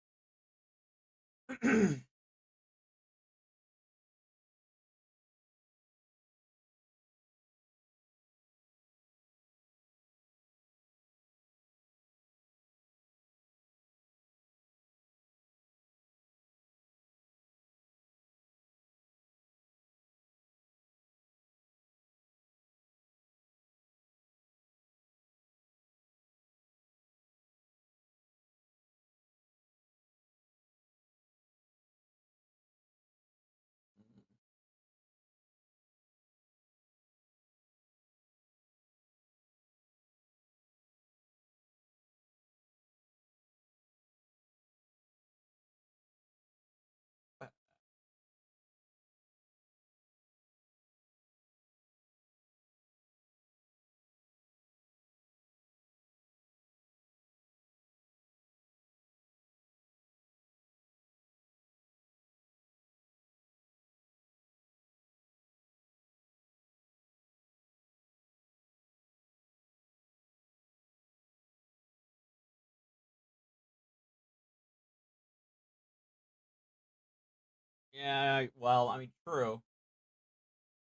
Yeah, well, I mean, true.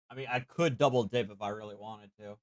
I mean, I could double dip if I really wanted to.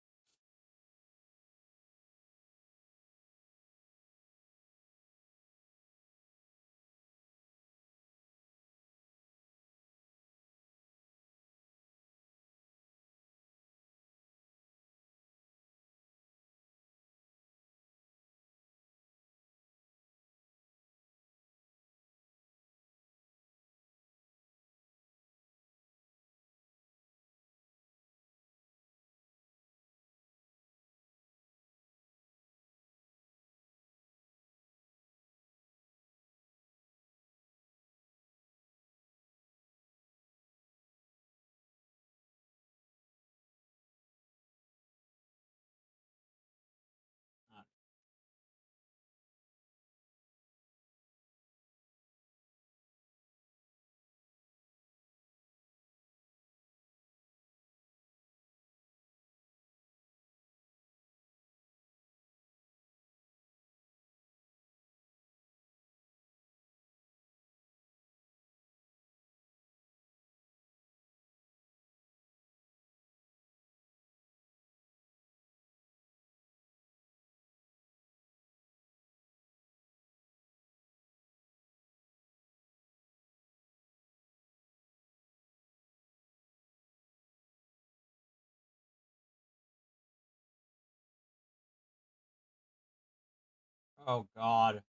Oh, God.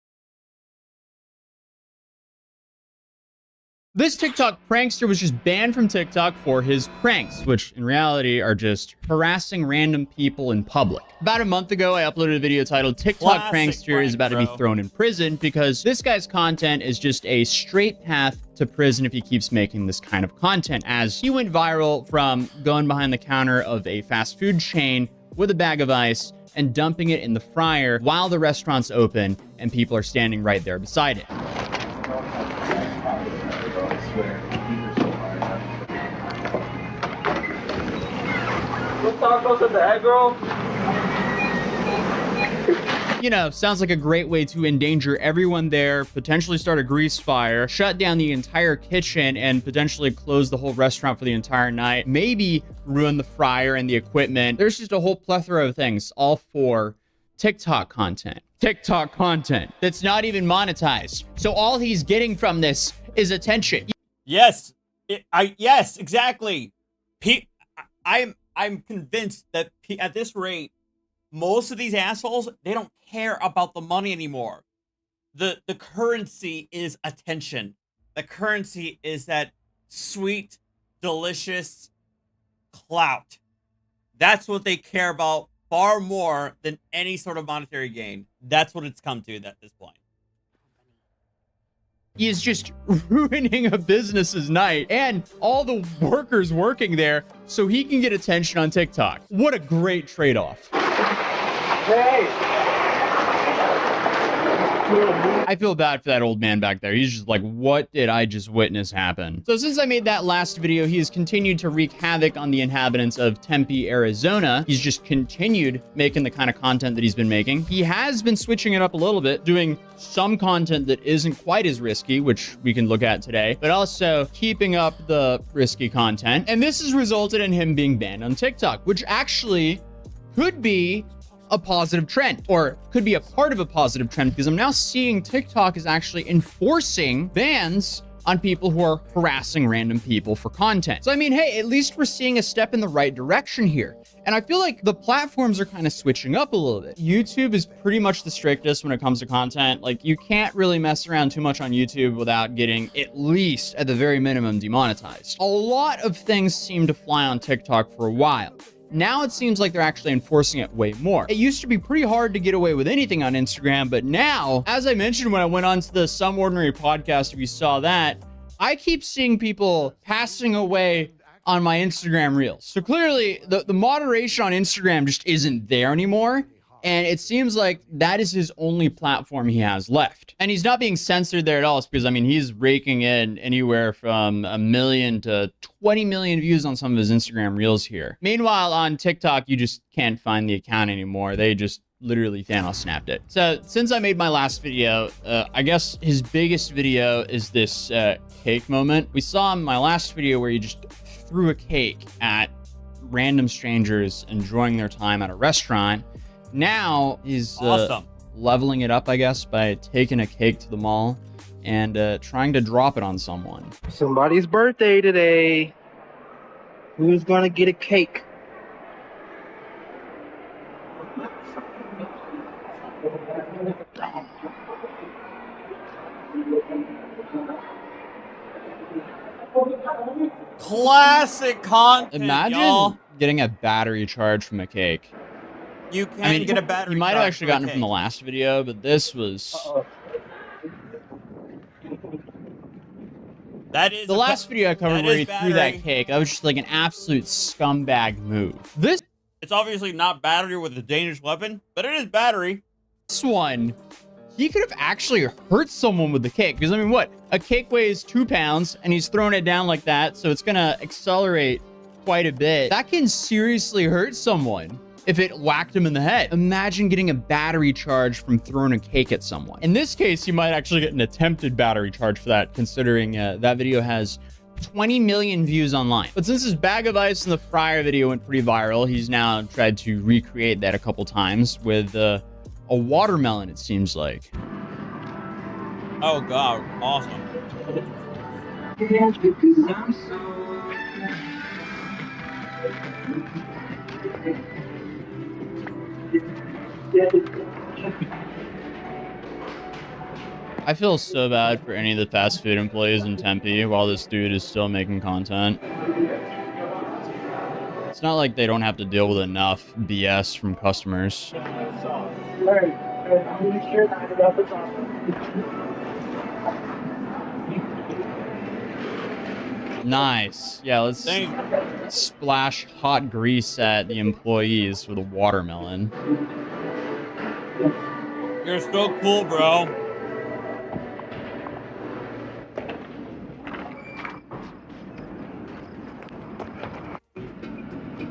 This TikTok prankster was just banned from TikTok for his pranks, which in reality are just harassing random people in public. About a month ago, I uploaded a video titled TikTok Prankster is about to be thrown in prison because this guy's content is just a straight path to prison if he keeps making this kind of content, as he went viral from going behind the counter of a fast food chain with a bag of ice and dumping it in the fryer while the restaurant's open and people are standing right there beside it. Tacos at the egg roll? You know, sounds like a great way to endanger everyone there, potentially start a grease fire, shut down the entire kitchen, and potentially close the whole restaurant for the entire night. Maybe ruin the fryer and the equipment. There's just a whole plethora of things, all for TikTok content. TikTok content that's not even monetized. So all he's getting from this is attention. Yes. Yes, exactly. I'm convinced that at this rate, most of these assholes, they don't care about the money anymore. The currency is attention. The currency is that sweet, delicious clout. That's what they care about far more than any sort of monetary gain. That's what it's come to at this point. He is just ruining a business's night and all the workers working there so he can get attention on TikTok. What a great trade-off. Hey! I feel bad for that old man back there. He's just like, what did I just witness happen? So since I made that last video, he has continued to wreak havoc on the inhabitants of Tempe, Arizona. He's just continued making the kind of content that he's been making. He has been switching it up a little bit, doing some content that isn't quite as risky, which we can look at today, but also keeping up the risky content. And this has resulted in him being banned on TikTok, which actually could be a positive trend, or could be a part of a positive trend, because I'm now seeing TikTok is actually enforcing bans on people who are harassing random people for content. So I mean, hey, at least we're seeing a step in the right direction here. And I feel like the platforms are kind of switching up a little bit. YouTube is pretty much the strictest when it comes to content. Like, you can't really mess around too much on YouTube without getting, at least at the very minimum, demonetized. A lot of things seem to fly on TikTok for a while. Now it seems like they're actually enforcing it way more. It used to be pretty hard to get away with anything on Instagram, but now, as I mentioned when I went on to the Some Ordinary podcast, if you saw that, I keep seeing people passing away on my Instagram reels. So clearly, the moderation on Instagram just isn't there anymore. And it seems like that is his only platform he has left. And he's not being censored there at all, because, I mean, he's raking in anywhere from 1 million to 20 million views on some of his Instagram reels here. Meanwhile, on TikTok, you just can't find the account anymore. They just literally Thanos snapped it. So since I made my last video, I guess his biggest video is this cake moment. We saw in my last video where he just threw a cake at random strangers enjoying their time at a restaurant. Now he's leveling it up, I guess, by taking a cake to the mall and trying to drop it on someone. Somebody's birthday today. Who's gonna get a cake? Classic content. Imagine getting a battery charge from a cake. You can get a battery. You might have actually gotten it from the last video, but this was. That is the last video I covered where he threw that cake. That was just like an absolute scumbag move. It's obviously not battery with a dangerous weapon, but it is battery. This one, he could have actually hurt someone with the cake. Because I mean, what? A cake weighs 2 pounds, and he's throwing it down like that, so it's gonna accelerate quite a bit. That can seriously hurt someone if it whacked him in the head. Imagine getting a battery charge from throwing a cake at someone. In this case, you might actually get an attempted battery charge for that, considering that video has 20 million views online. But since his bag of ice in the fryer video went pretty viral, he's now tried to recreate that a couple times with a watermelon, it seems like. Oh God, awesome. I feel so bad for any of the fast food employees in Tempe while this dude is still making content. It's not like they don't have to deal with enough BS from customers. Nice. Yeah, let's splash hot grease at the employees with a watermelon. You're so cool, bro.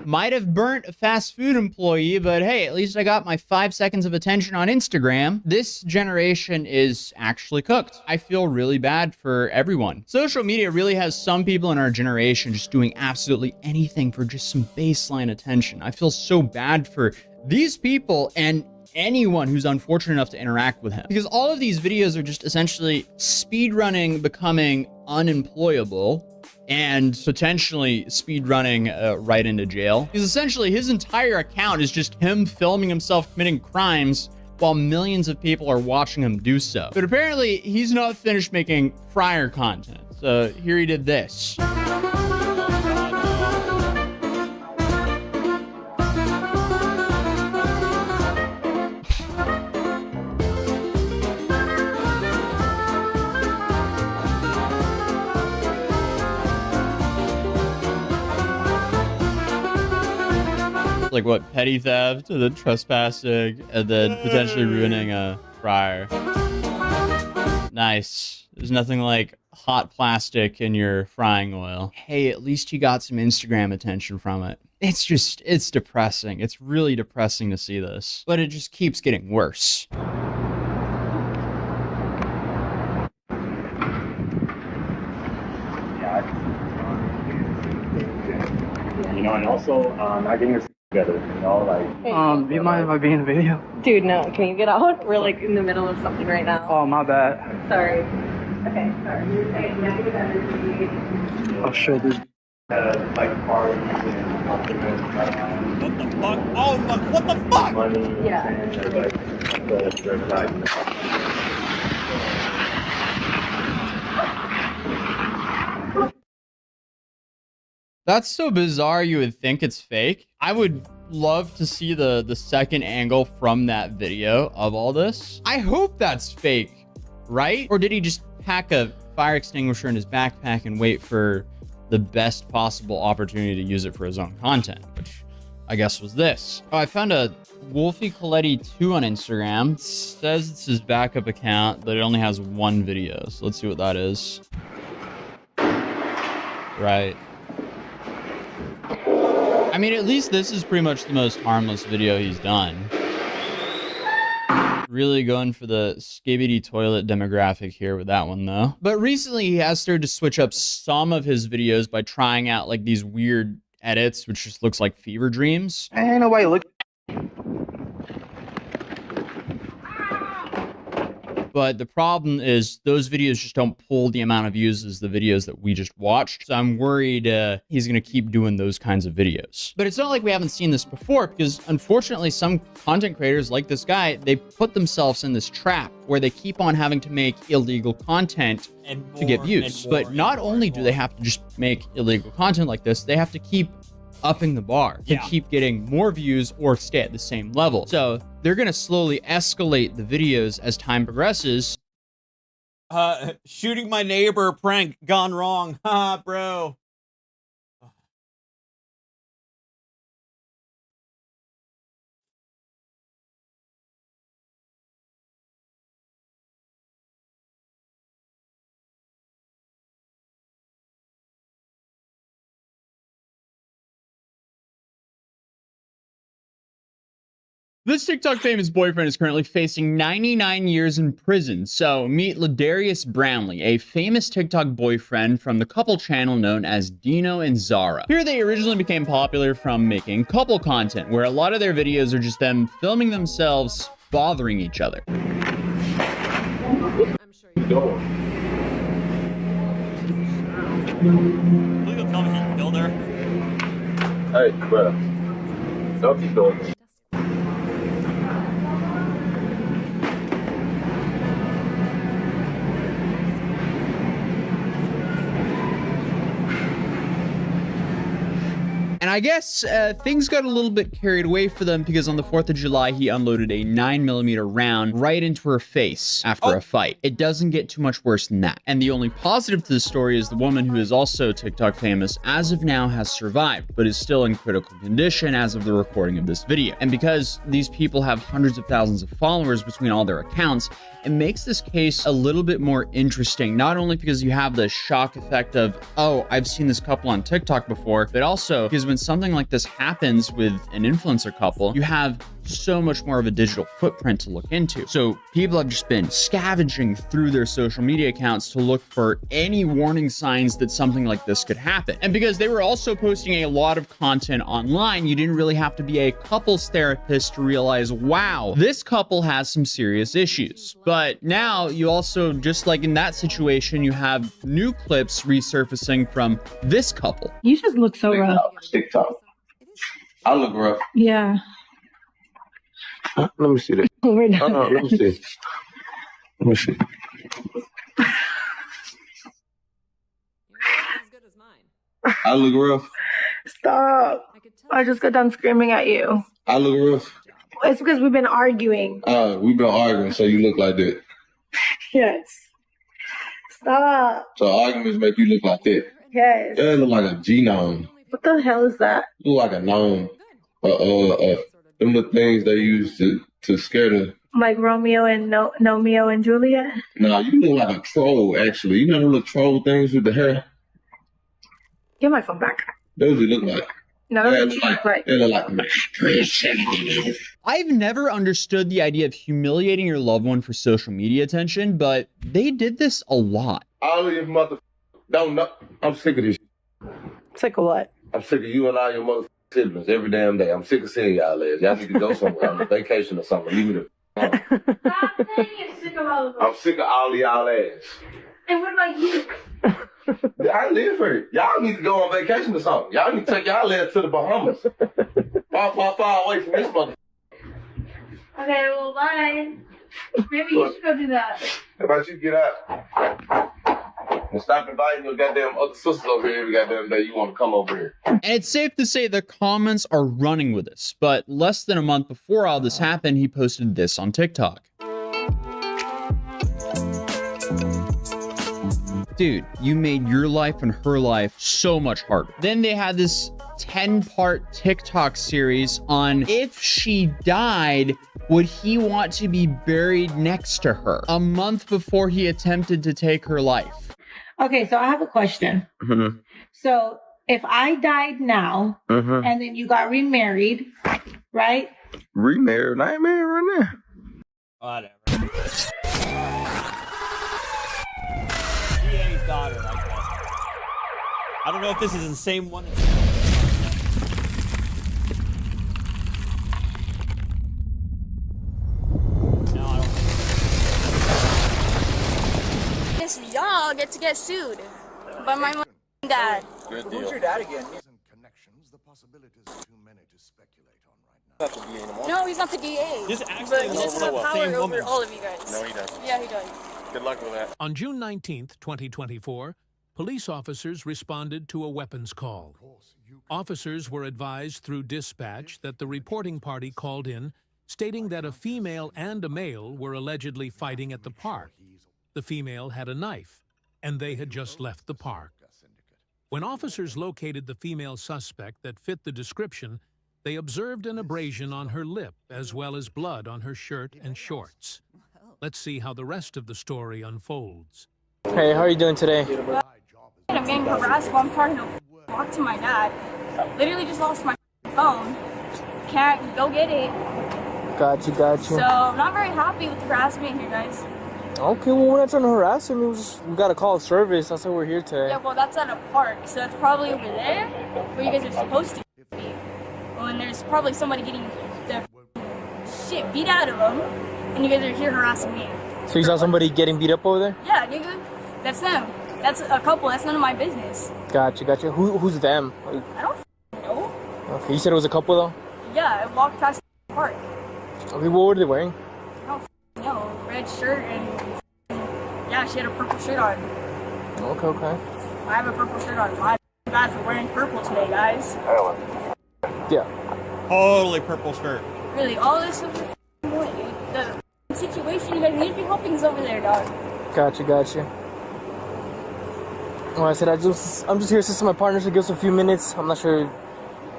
Might have burnt a fast food employee, but hey, at least I got my 5 seconds of attention on Instagram. This generation is actually cooked. I feel really bad for everyone. Social media really has some people in our generation just doing absolutely anything for just some baseline attention. I feel so bad for these people and anyone who's unfortunate enough to interact with him, because all of these videos are just essentially speedrunning becoming unemployable and potentially speedrunning right into jail. Because essentially his entire account is just him filming himself committing crimes while millions of people are watching him do so. But apparently he's not finished making fryer content. So here he did this. Like what, petty theft and then trespassing and then potentially ruining a fryer. Nice. There's nothing like hot plastic in your frying oil. Hey, at least you got some Instagram attention from it. It's depressing. It's really depressing to see this. But it just keeps getting worse. You know, and also not getting your together, you know, like. Do you mind if I be in the video? Dude, no. Can you get out? We're like in the middle of something right now. Oh, my bad. Sorry. Okay, sorry. You're saying negative energy. I'll show this. Like parties and What the fuck? Oh my, what the fuck? money. Yeah. And they're like, That's so bizarre you would think it's fake. I would love to see the second angle from that video of all this. I hope that's fake, right? Or did he just pack a fire extinguisher in his backpack and wait for the best possible opportunity to use it for his own content, which I guess was this. Oh, I found a Wolfie Coletti 2 on Instagram. It says it's his backup account, but it only has one video. So let's see what that is. Right. I mean, at least this is pretty much the most harmless video he's done. Really going for the skibbity toilet demographic here with that one, though. But recently, he has started to switch up some of his videos by trying out, like, these weird edits, which just looks like fever dreams. Ain't nobody looking. But the problem is those videos just don't pull the amount of views as the videos that we just watched. So I'm worried he's going to keep doing those kinds of videos. But it's not like we haven't seen this before, because unfortunately some content creators like this guy, they put themselves in this trap where they keep on having to make illegal content to get views. But not only do they have to just make illegal content like this, they have to keep upping the bar to keep getting more views or stay at the same level. So they're going to slowly escalate the videos as time progresses. Shooting my neighbor prank gone wrong. Ha, bro. This TikTok famous boyfriend is currently facing 99 years in prison. So meet Ladarius Brownlee, a famous TikTok boyfriend from the couple channel known as Dino and Zara. Here they originally became popular from making couple content, where a lot of their videos are just them filming themselves bothering each other. I'm sure you know. Please don't tell me he killed her. hey, bro, don't keep doing this. And I guess things got a little bit carried away for them because on the 4th of July, he unloaded a 9mm round right into her face after a fight. It doesn't get too much worse than that. And the only positive to the story is the woman, who is also TikTok famous, as of now has survived, but is still in critical condition as of the recording of this video. And because these people have hundreds of thousands of followers between all their accounts, it makes this case a little bit more interesting, not only because you have the shock effect of, oh, I've seen this couple on TikTok before, but also because when something like this happens with an influencer couple, you have so much more of a digital footprint to look into. So people have just been scavenging through their social media accounts to look for any warning signs that something like this could happen. And because they were also posting a lot of content online, you didn't really have to be a couples therapist to realize, wow, this couple has some serious issues. But now you also, just like in that situation, you have new clips resurfacing from this couple. You just look so rough. TikTok. I look rough. Yeah. Let me see that. We're done. Let me see. Let me see. I look rough. Stop. I just got done screaming at you. I look rough. It's because we've been arguing. We've been arguing, so you look like that. Yes. Stop. So arguments make you look like that. Yes. Yeah, it look like a genome. What the hell is that? You look like a gnome. Them the things they use to to scare the... Like Romeo and Romeo and Juliet? No, you look like a troll, actually. You know the little troll things with the hair? Give my phone back. Those you look like. No, They those look like... They look like... I've never understood the idea of humiliating your loved one for social media attention, but they did this a lot. All of your mother... Don't know. I'm sick of this. Sick of what? I'm sick of you and all your mother siblings every damn day. I'm sick of seeing y'all ass. Y'all need to go somewhere on a vacation or something. Leave me the home. I'm sick of all of y'all ass. And what about you? I live here. Y'all need to go on vacation or something. Y'all need to take y'all ass to the Bahamas. Far away from this mother. Okay, well, bye. Maybe you should go do that. How about you get out? And stop inviting your goddamn other sisters over here every goddamn day you want to come over here. And it's safe to say the comments are running with this, but less than a month before all this happened, he posted this on TikTok. Dude, you made your life and her life so much harder. Then they had this 10-part TikTok series on if she died, would he want to be buried next to her? A month before he attempted to take her life. Okay, so I have a question. Mm-hmm. So if I died now, Mm-hmm. and then you got remarried, right? Remarried? I ain't married right now. Whatever. DA's daughter, I guess. I don't know if this is the same one. Y'all get to get sued by my dad. Good deal. Who's your dad again? No, he's not the DA. This But actually he doesn't have power same over woman. all of you guys. No, he doesn't. Yeah, he does. Good luck with that. On June 19th, 2024, police officers responded to a weapons call. Officers were advised through dispatch that the reporting party called in, stating that a female and a male were allegedly fighting at the park. The female had a knife, and they had just left the park. When officers located the female suspect that fit the description, they observed an abrasion on her lip as well as blood on her shirt and shorts. Let's see how the rest of the story unfolds. Hey, how are you doing today? I'm getting harassed while I'm trying to talk to my dad. Literally just lost my phone. Can't go get it. Gotcha. So I'm not very happy with the harassment here, guys. Okay, well, we're not trying to harass him. We got to call service. That's why we're here today. Yeah, well, that's at a park, so that's probably over there where you guys are supposed to be. Well, and there's probably somebody getting their shit beat out of them, and you guys are here harassing me. So you saw somebody getting beat up over there? Yeah, nigga. That's them. That's a couple. That's none of my business. Gotcha. Who's them? I don't know. Okay, you said it was a couple, though? Yeah, I walked past the park. Okay, what were they wearing? I don't know. Red shirt and... Yeah, she had a purple shirt on. Okay. I have a purple shirt on. My guys are wearing purple today, guys. Yeah. Totally purple shirt. Really, all this stuff is the situation you guys need to be helping is over there, dog. Gotcha. Well, I said I'm just here since my partner should give us a few minutes. I'm not sure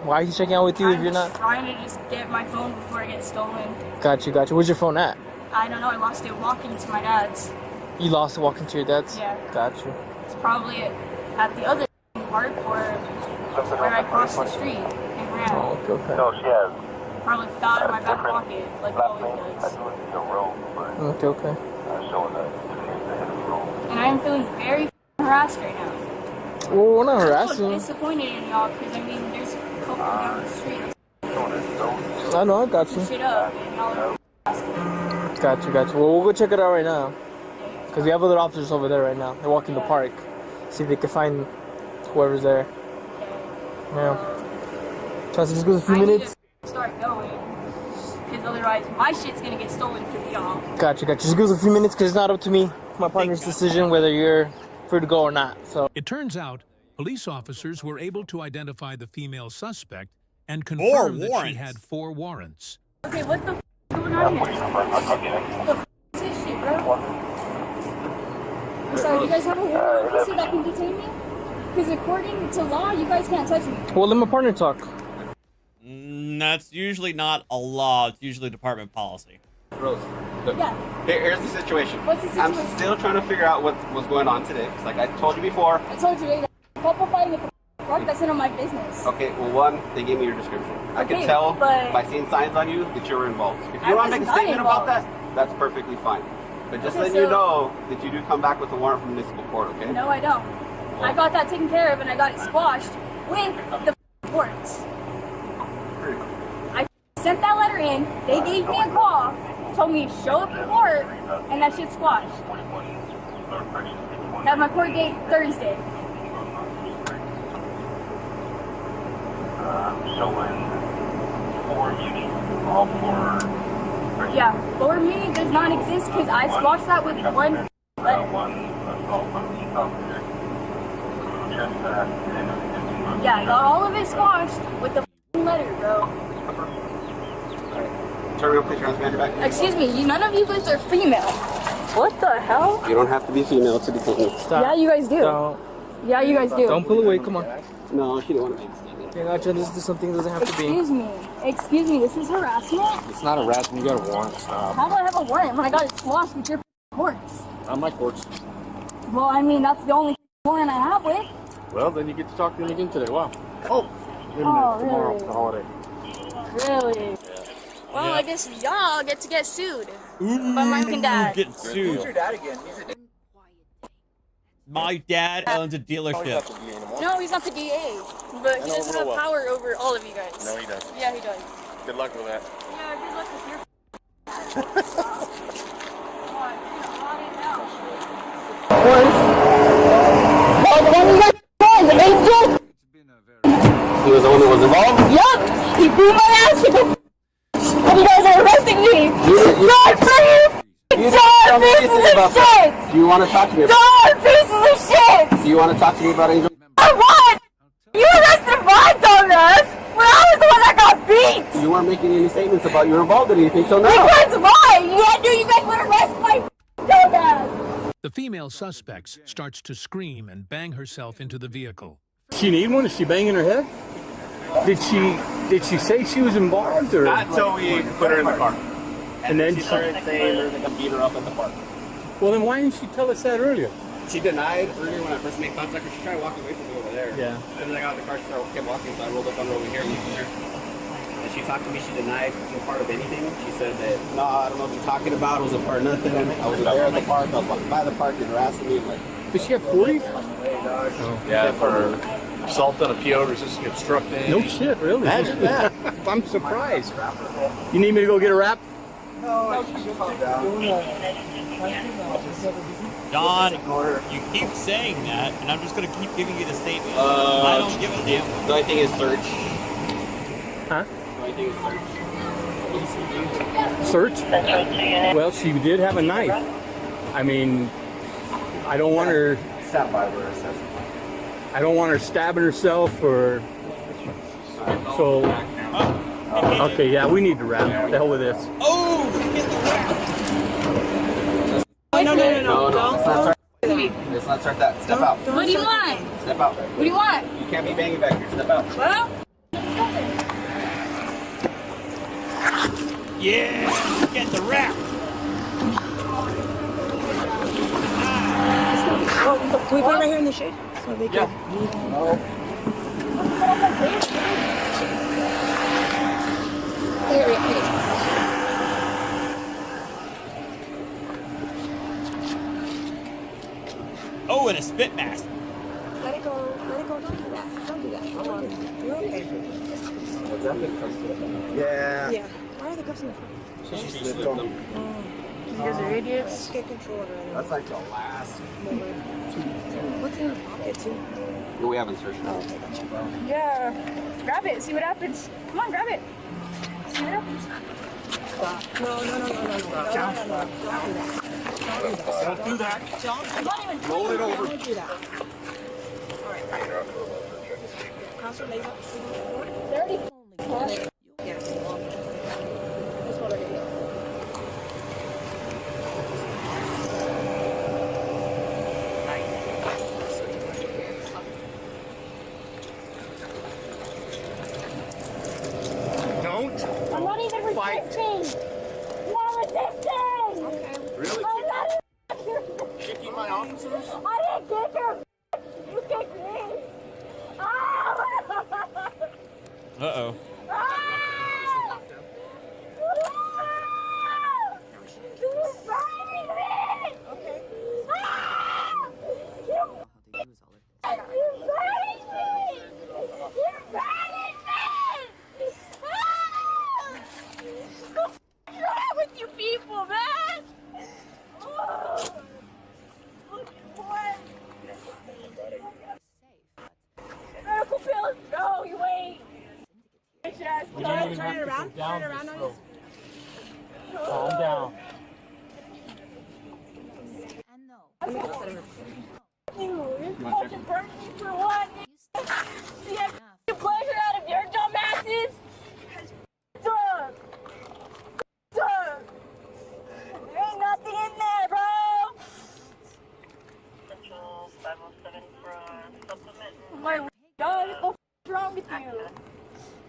why he's checking out with you if you're not. I'm trying to just get my phone before it gets stolen. Gotcha. Where's your phone at? I don't know. I lost it walking to my dad's. You lost it walking to your dad's? Yeah. Gotcha. It's probably at the other park or where I crossed the street and ran. Okay. No, she has. Probably fell out of my back pocket like it always does. Okay. And I'm feeling very harassed right now. Well, we're not I'm harassing. disappointed in y'all because I mean there's a couple down the street. I know, I got you. Shit up and y'all are Gotcha. Well, we'll go check it out right now. Because we have other officers over there right now. They're walking the park. See if they can find whoever's there. Yeah. So just goes a few minutes. Start going. Because otherwise my shit's gonna get stolen from y'all. Gotcha. Just goes a few minutes because it's not up to me. My partner's decision whether you're free to go or not. So it turns out police officers were able to identify the female suspect and confirm that she had 4 warrants. Okay, what the f is going on here? What the f is this shit, bro? I'm sorry, you guys have a warrant officer that can detain me? Because according to law, you guys can't touch me. Well, let my partner talk. That's usually not a law. It's usually department policy. Rose, look, here's the situation. What's the situation? I'm still trying to figure out what was going on today. It's like I told you before. I told you today that couple fighting at the park, that's none of my business. Okay, well, one, they gave me your description. I Okay, could tell but- by seeing signs on you that you were involved. If you want to make a statement about that, that's perfectly fine. But just Okay, letting you so- know that you do come back with a warrant from municipal court, okay? No, I don't. I got that taken care of and I got it squashed with the courts. I sent that letter in, they gave me a call, told me to show up in court, and that shit's squashed. Have my court date Thursday. Yeah, Lower Muni does not exist because I squashed that with one letter. Yeah, I got all of it squashed with the letter, bro. Turn around, place your hands behind your back. Excuse me, none of you guys are female. What the hell? You don't have to be female to detain me. Yeah, you guys do. Yeah, you guys do. Don't pull away, come on. No, she didn't want to make a statement. You're not trying to do something that doesn't have to be. Excuse me, this is harassment? It's not harassment, you got a warrant, stop. How do I have a warrant when I got it squashed with your courts? Not my courts. Well, I mean, that's the only warrant I have with. Well, then you get to talk to them again today. Wow. Oh, tomorrow, really? the holiday. Really? Well, I guess y'all get to get sued. By my dad. Get sued. Who's your dad again? He's a... My dad owns a dealership. No, he's not the DA, but he doesn't have power over all of you guys. No, he doesn't. Yeah, he does. Good luck with that. Yeah, good luck with your He was the one that was involved? Yup! He beat my ass with the and you guys are arresting me! God, please! Dog pieces of shit! Do you want to talk to me about Dog pieces of shit! Do you want to talk to me about Angel? I want! You arrested my dumbass when I was the one that got beat! You weren't making any statements about you were involved in anything, so no. Because why? You knew you guys would arrest my dumbass! The female suspect starts to scream and bang herself into the vehicle. She need one? Is she banging her head? Did she say she was involved or? Not until we put her in the car. And then she started saying they're going to beat her up at the park. Well, then why didn't she tell us that earlier? She denied earlier when I first made contact with her. She tried to walk away from me over there. Yeah. And then I got out of the car, she kept walking, so I rolled up on her over here and left her. And she talked to me, she denied being part of anything. She said that, no, I don't know what you're talking about, it was a part of nothing. I was there at the park, I was walking by the park, and harassing me. Like, does she have 40? Yeah, for assault on a PO resisting obstructing. No shit, really? Imagine that. I'm surprised. You need me to go get a wrap? John, you keep saying that, and I'm just gonna keep giving you the statement. I don't give a damn. The only thing is search. Huh? The only thing is Search? Well, she did have a knife. I mean, I don't want her. I don't want her stabbing herself or. So. Okay, yeah, we need to wrap. The hell with this. Oh! No. Let's not start that. Step out. What do you want? Step out. What do you want? You can't be banging back here. Step out. Well, Yeah! Get the wrap! Can we put it right here in the shade? So they can... Oh, and a spit mask. Let it go. Let it go. Don't do that. Don't do that. Come on. You're okay. Yeah. Yeah. Why are the cuffs in the front? She slipped them. You guys are idiots. Just get control of it. That's like the last. What's in the pocket, too? We haven't searched it. Oh, okay, gotcha. yeah. Grab it. See what happens. Come on, grab it. See what happens. Stop. No. Don't do that. Don't do that. Don't roll it over. Don't do that. All right. How's your leg up? 30. Yes. No. answers. I didn't kick her. You kicked me. Uh-oh. Okay. What's wrong with you people, man? Medical bills? No, you ain't. You don't even have to go down this road. Calm down. You fucking burned me for one. See, I the pleasure out of your dumb asses. Duh. There ain't nothing in there, bro. Central 507 for supplement. Oh my God, what the f is wrong with you?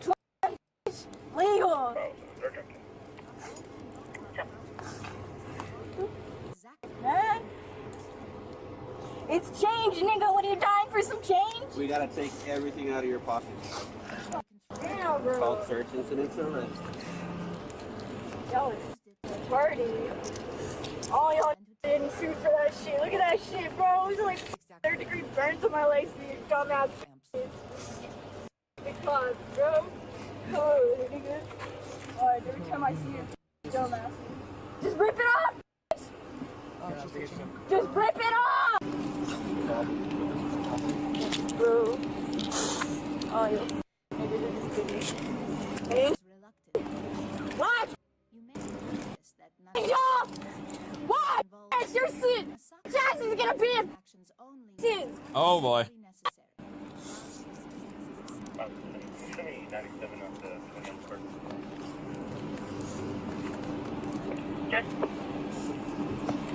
12 is legal. Man, it's change, nigga. What are you dying for? Some change? We gotta take everything out of your pocket. Damn, bro. Called search incident to arrest. Yo, it's a party. All y'all didn't shoot for that shit. Look at that shit, bro. There's like 3rd-degree burns on my legs, you dumbass. Big cause, bro. Oh, nigga. Alright, every time I see you, dumbass. Just rip it off! Just rip it off! Bro. Oh, yo. Nigga, this is good. Hey. What? Yo! What? Seriously! Chance is gonna be a Oh boy.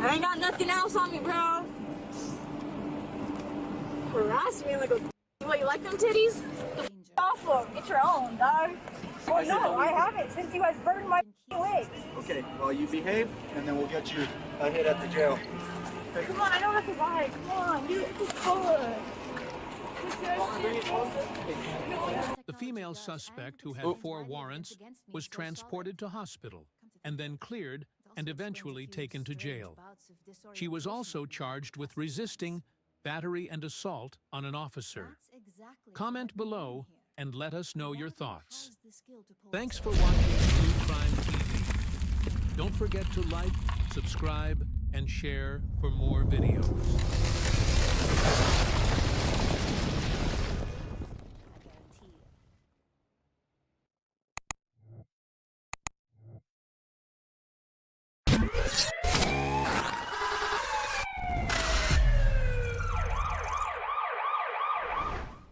I ain't got nothing else on me, bro. Harass me like a. What, you like them titties? Get the off them. Get your own, dog. Oh no, I haven't since you guys burned my legs. Okay, well you behave, and then we'll get you a hit at the jail. Okay. Come on, I don't have to lie. Come on, dude, it's fun. The female suspect, who had 4 warrants, was transported to hospital and then cleared and eventually taken to jail. She was also charged with resisting, battery, and assault on an officer. Comment below and let us know your thoughts. Thanks for watching True Crime TV. Don't forget to like, subscribe, and share for more videos.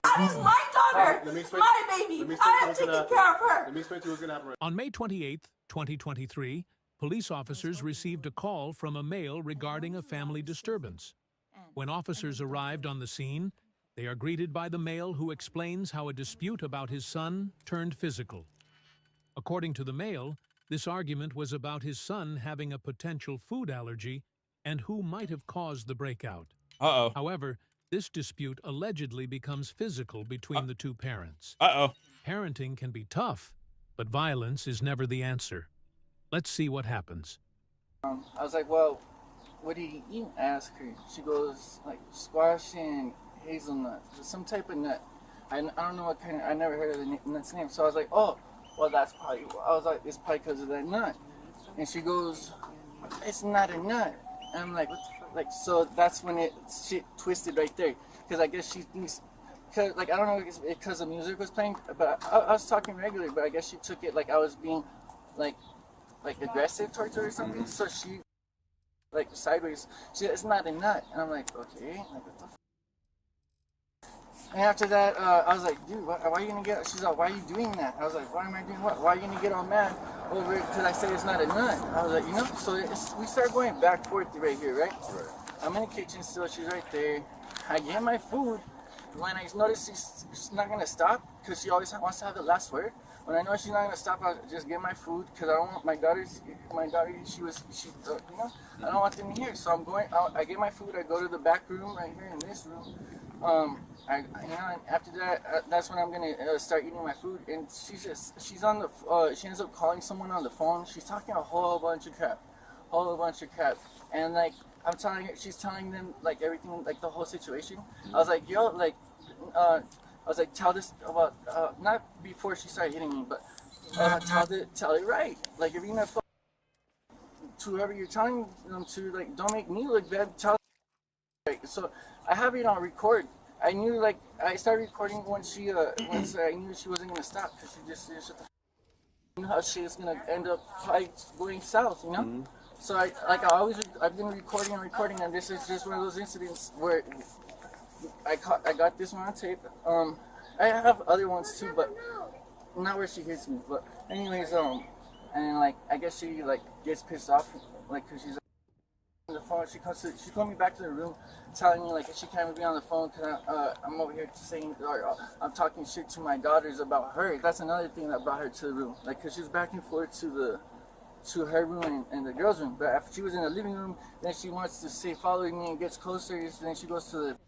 That is my daughter, my baby. I am taking care of her. Let me explain to you what's gonna happen right now. On May 28, 2023, police officers received a call from a male regarding a family disturbance. When officers arrived on the scene, they are greeted by the male, who explains how a dispute about his son turned physical. According to the male, this argument was about his son having a potential food allergy and who might have caused the breakout. Uh-oh. However, this dispute allegedly becomes physical between the two parents. Uh-oh. Parenting can be tough, but violence is never the answer. Let's see what happens. I was like, well, what did he eat? I asked her. She goes, like, squash and hazelnut, some type of nut. I don't know what kind of, I never heard of the nut's name. So I was like, oh, well, that's probably, I was like, it's probably because of that nut. And she goes, it's not a nut. And I'm like, what the fuck? Like, so that's when shit twisted right there. Because I guess she thinks, cause, like, I don't know if it's because the music was playing, but I was talking regularly, but I guess she took it like I was being, like aggressive towards her or something. So she, like, sideways, it's not a nut. And I'm like, okay, like, what the fuck? And after that, I was like, dude, why are you gonna get, she's like, why are you doing that? I was like, why am I doing what? Why are you gonna get all mad over it because I said it's not a nut? I was like, you know, so we started going back and forth right here, right? I'm in the kitchen still, she's right there. I get my food. When I notice she's not gonna stop, because she always wants to have the last word, when I know she's not gonna stop, I'll just get my food because I don't want my daughter. You know, I don't want them here. So I'm going. I get my food. I go to the back room right here in this room. And after that, that's when I'm gonna start eating my food. And she's on the. She ends up calling someone on the phone. She's talking a whole bunch of crap, and like. She's telling them like everything, like the whole situation. I was like, yo, like, I was like, tell this about, not before she started hitting me, but tell it right. Like, if you're gonna fuck to whoever you're telling them to, like, don't make me look bad, tell right. So I have it on record. I knew, like, I started recording once I knew she wasn't gonna stop, because she just shut the you know how shit's gonna end up going south, you know? Mm-hmm. So I've been recording, and this is just one of those incidents where I got this one on tape. I have other ones too, but not where she hits me. But anyways, and like I guess she like gets pissed off, like because she's on the phone. She called me back to the room, telling me like she can't be on the phone because I'm over here saying or I'm talking shit to my daughters about her. That's another thing that brought her to the room, like because she was back and forth to her room and the girls' room. But after she was in the living room, then she wants to say following me and gets closer, and then she goes to the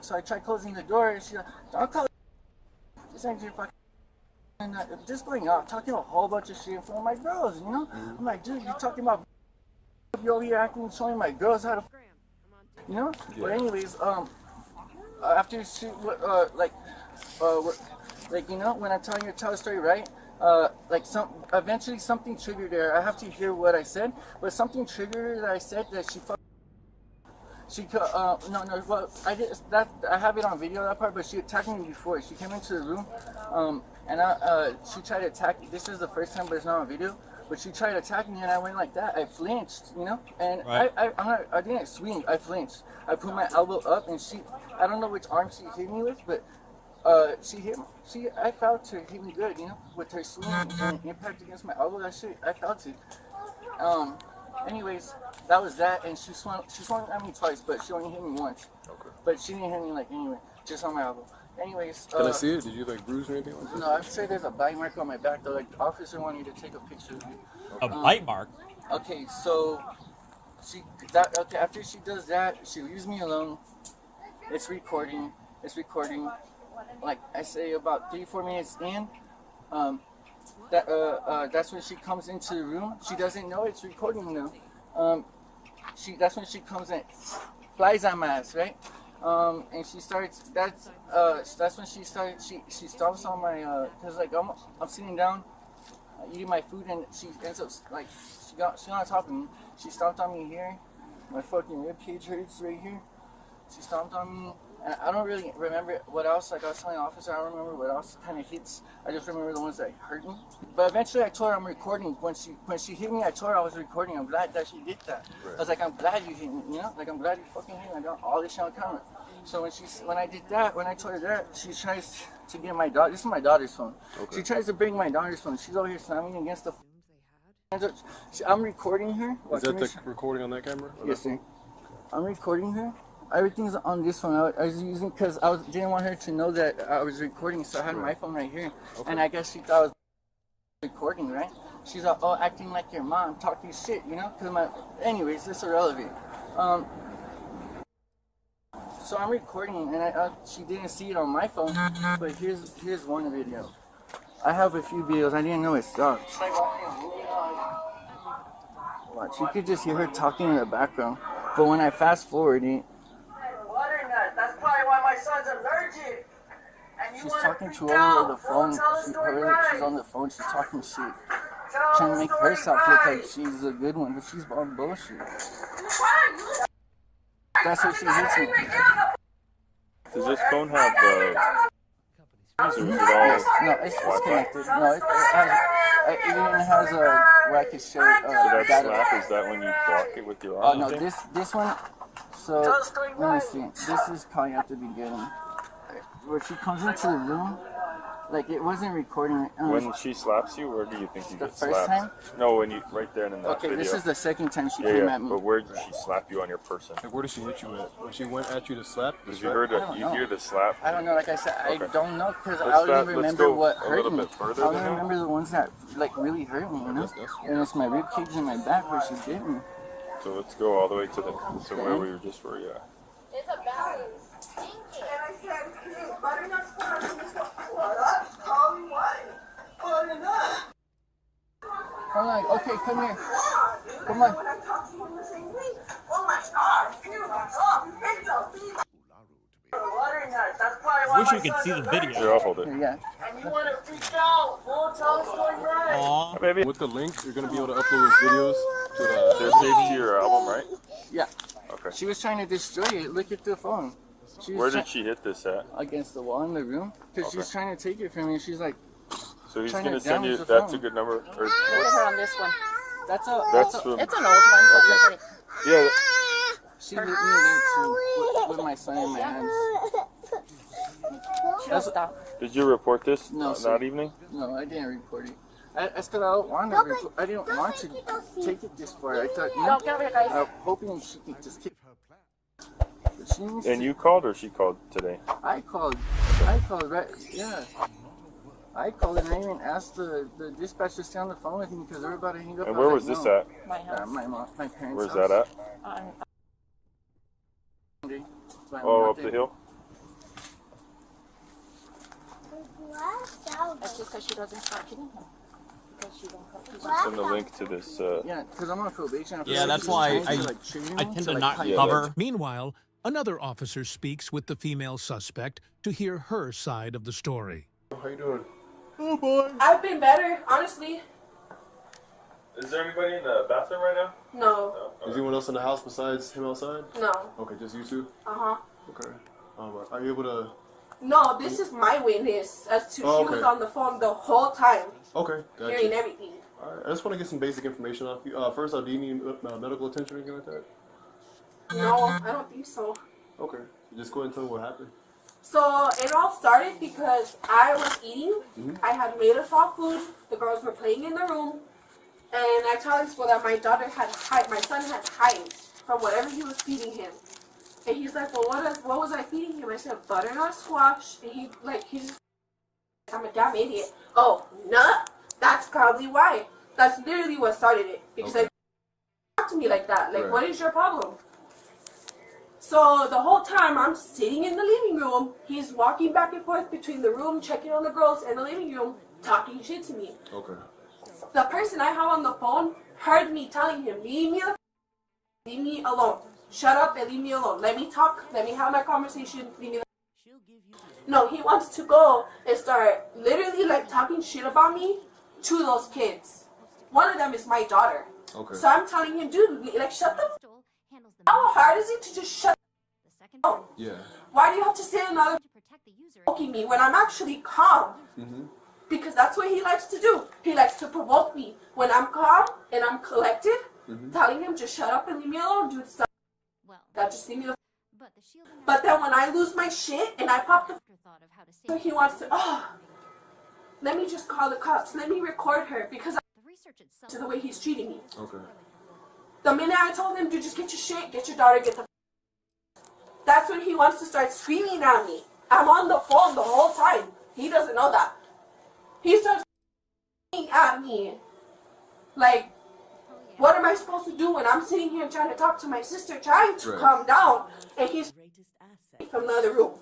so I tried closing the door, and she's like, don't call this ain't your fucking and just going off, talking a whole bunch of shit in front of my girls, you know? Mm-hmm. I'm like, dude, you're talking about you over here acting showing my girls how to you know? Yeah. But anyways, after she like you know, when I'm telling you to tell the story right, like eventually something triggered her. I have to hear what I said, but something triggered her that I said that well, I did that. I have it on video, that part, but she attacked me before. She came into the room, and she tried to attack. This is the first time, but it's not on video. But she tried to attack me, and I went like that. I flinched, you know, and right. I didn't swing. I flinched. I put my elbow up, and I don't know which arm she hit me with, but I felt her hit me good, you know, with her swing and impact against my elbow. That shit, I felt it. Anyways, that was that, and she swung at me twice, but she only hit me once. Okay. But she didn't hit me like anyway, just on my elbow. Anyways. Can I see it? Did you like bruise or anything like that? No, I'm sure there's a bite mark on my back though. Like the officer wanted me to take a picture of it. A bite mark? Okay, so after she does that, she leaves me alone. It's recording. Like I say, about 3-4 minutes in, that's when she comes into the room. She doesn't know it's recording now. That's when she comes in, flies on my ass, right? And she starts. That's when she started. She stomps on my cause like I'm sitting down, eating my food, and she ends up like she's on top of me. She stomped on me here. My fucking rib cage hurts right here. She stomped on me. And I don't really remember what else. Like I was telling the officer, I don't remember what else kind of hits. I just remember the ones that hurt me. But eventually, I told her I'm recording. When she hit me, I told her I was recording. I'm glad that she did that. Right. I was like, I'm glad you hit me. You know, like I'm glad you fucking hit me. I got all this shit on camera. So when I did that, when I told her that, she tries to get my daughter. This is my daughter's phone. Okay. She tries to bring my daughter's phone. She's over here slamming against the. I'm recording her. Is that the recording on that camera? Yes, sir. I'm recording her. Everything's on this phone. I was using because didn't want her to know that I was recording, so I had my phone right here. Okay. And I guess she thought I was recording, right? She's like, oh, acting like your mom, talking shit, you know? Anyways, it's irrelevant. So I'm recording, and she didn't see it on my phone, but here's one video. I have a few videos. I didn't know it sucked. Watch, you could just hear her talking in the background, but when I fast forward it. That's probably why my son's allergic. She's talking to her over the phone. She's on the phone. She's talking shit. Trying to make herself look like she's a good one, but she's on bullshit. That's what she hits me. Does this phone have Yes. No, it's connected. No, it even has where I can show. So that slap, is that when you block it with your arm? Oh no, this one. So let me see. This is probably at the beginning, where she comes into the room. Like, it wasn't recording. When she slaps you, where do you think you get slapped? The first time? No, when you right there in that okay, video. This is the second time she came at me. But where did she slap you on your person? Like, where did she hit you at? When she went at you to slap? Because you hear the slap. I don't know. Like I said, Okay. I don't know because I don't even remember what hurt me. I don't than remember the ones that like really hurt me, you know. And it's my rib cage and my back where she bit me. So let's go all the way to where we were just were. Yeah. It's a balance. I'm like, okay, come here. Come on. Wish we could see the video. Here, I'll hold it. Yeah. And you want to freak out? We'll tell the story right. Aw, baby. With the link, you're gonna be able to upload those videos to the. They're saved to your album, right? Yeah. Okay. She was trying to destroy it. Look at the phone. Where did she hit this at? Against the wall in the room. Because she's trying to take it from me. She's like. So he's trying gonna to send you. damage the That's phone. a good number. Or, Look at her on this one. That's from, it's an old one, but look at it. Yeah. She hit me there too with my son in my hands. Did you report this? No, Not evening? No, I didn't report it. That's because I don't want to report. I didn't want to take it this far. I thought, you know, I was hoping she could just kick. And you called or she called today? I called. Right. Yeah. I called and I even asked the dispatcher to stay on the phone with me because they were about to hang up. And where was this at? My house. My parents' Where's house. that at? Oh, up the hill? That's just because she doesn't stop hitting him. Because she don't Send the link to this. Yeah, because I'm on probation. Yeah, that's why I tend to not cover. Meanwhile, another officer speaks with the female suspect to hear her side of the story. How you doing? Oh boy. I've been better, honestly. Is there anybody in the bathroom right now? No. Is anyone else in the house besides him outside? No. Okay, just you two? Uh-huh. Okay. Are you able to... No, this is my witness as to she was on the phone the whole time. Okay, gotcha. Hearing everything. Alright, I just want to get some basic information off you. First, do you need medical attention or anything like that? No, I don't think so. Okay. Just go ahead and tell me what happened. So it all started because I was eating. I had made us all food. The girls were playing in the room. And I told this that my daughter had my son had hives from whatever he was feeding him. And he's like, well, what was I feeding him? I said, butternut squash. And he's I'm a damn idiot. Oh, nut? That's probably why. That's literally what started it. Because they talk to me like that. Like, what is your problem? So the whole time I'm sitting in the living room, he's walking back and forth between the room, checking on the girls, and the living room, talking shit to me. Okay. The person I have on the phone heard me telling him, leave me alone. Shut up and leave me alone. Let me talk. Let me have my conversation. Leave me alone. No, he wants to go and start literally like talking shit about me to those kids. One of them is my daughter. Okay. So I'm telling him, dude, like shut the how hard is it to just shut up? Yeah. Why do you have to say another provoking me when I'm actually calm? Because that's what he likes to do. He likes to provoke me when I'm calm and I'm collected, telling him just shut up and leave me alone, dude. Stop. That just leave me the But then when I lose my shit and I pop the so he wants to let me just call the cops. Let me record her because to the way he's treating me. Okay. The minute I told him, dude, just get your shit, get your daughter, get the that's when he wants to start screaming at me. I'm on the phone the whole time. He doesn't know that. He starts screaming at me. Like, what am I supposed to do when I'm sitting here trying to talk to my sister, trying to calm down, and he's from the other room.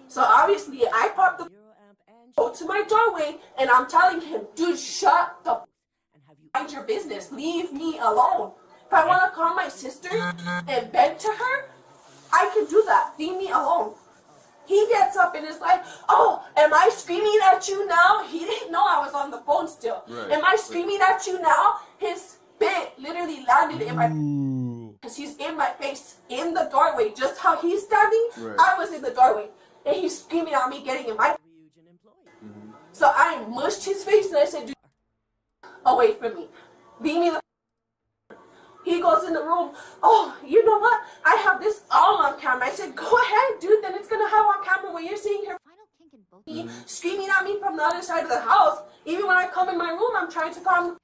So obviously, I pop the go to my doorway, and I'm telling him, dude, shut the mind your business. Leave me alone. If I want to call my sister and beg to her, I can do that. Leave me alone. He gets up and is like, oh, am I screaming at you now? He didn't know I was on the phone still. Am I screaming at you now? His spit literally landed in my because he's in my face in the doorway. Just how he's standing, I was in the doorway. And he's screaming at me, getting in my So I mushed his face and I said, dude, away from me. Leave me the He goes in the room, oh, you know what? I have this all on camera. I said, go ahead, dude, then it's going to have on camera when you're seeing her screaming at me from the other side of the house. Even when I come in my room, I'm trying to calm,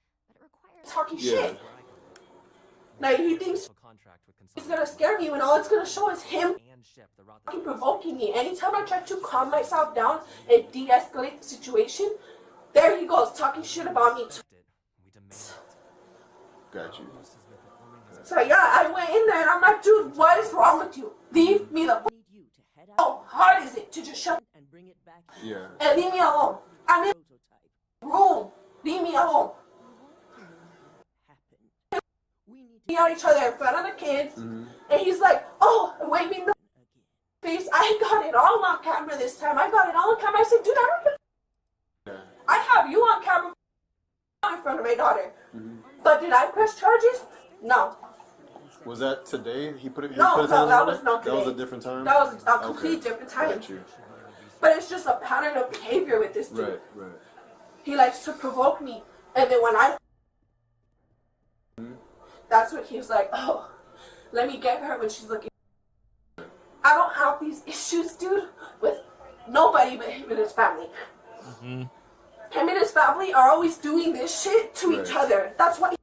talking shit. Like, he thinks he's gonna scare me when all it's gonna show is him fucking provoking me. Anytime I try to calm myself down and de-escalate the situation, there he goes, talking shit about me. Got you. So yeah, I went in there and I'm like, dude, what is wrong with you? Leave me the How hard is it to just shut and leave me alone? I'm in the room. Leave me alone. We at each other in front of the kids, and he's like, oh, waving the face. I got it all on camera this time. I got it all on camera. I said, dude, I don't give. I have you on camera in front of my daughter. But did I press charges? No. Was that today? He put it. No, that was not today. That was a different time. That was a complete different time. Got you. But it's just a pattern of behavior with this dude. Right. He likes to provoke me, and then when that's when he's like, oh, let me get her when she's looking. I don't have these issues, dude, with nobody but him and his family. Him and his family are always doing this shit to each other. That's why he's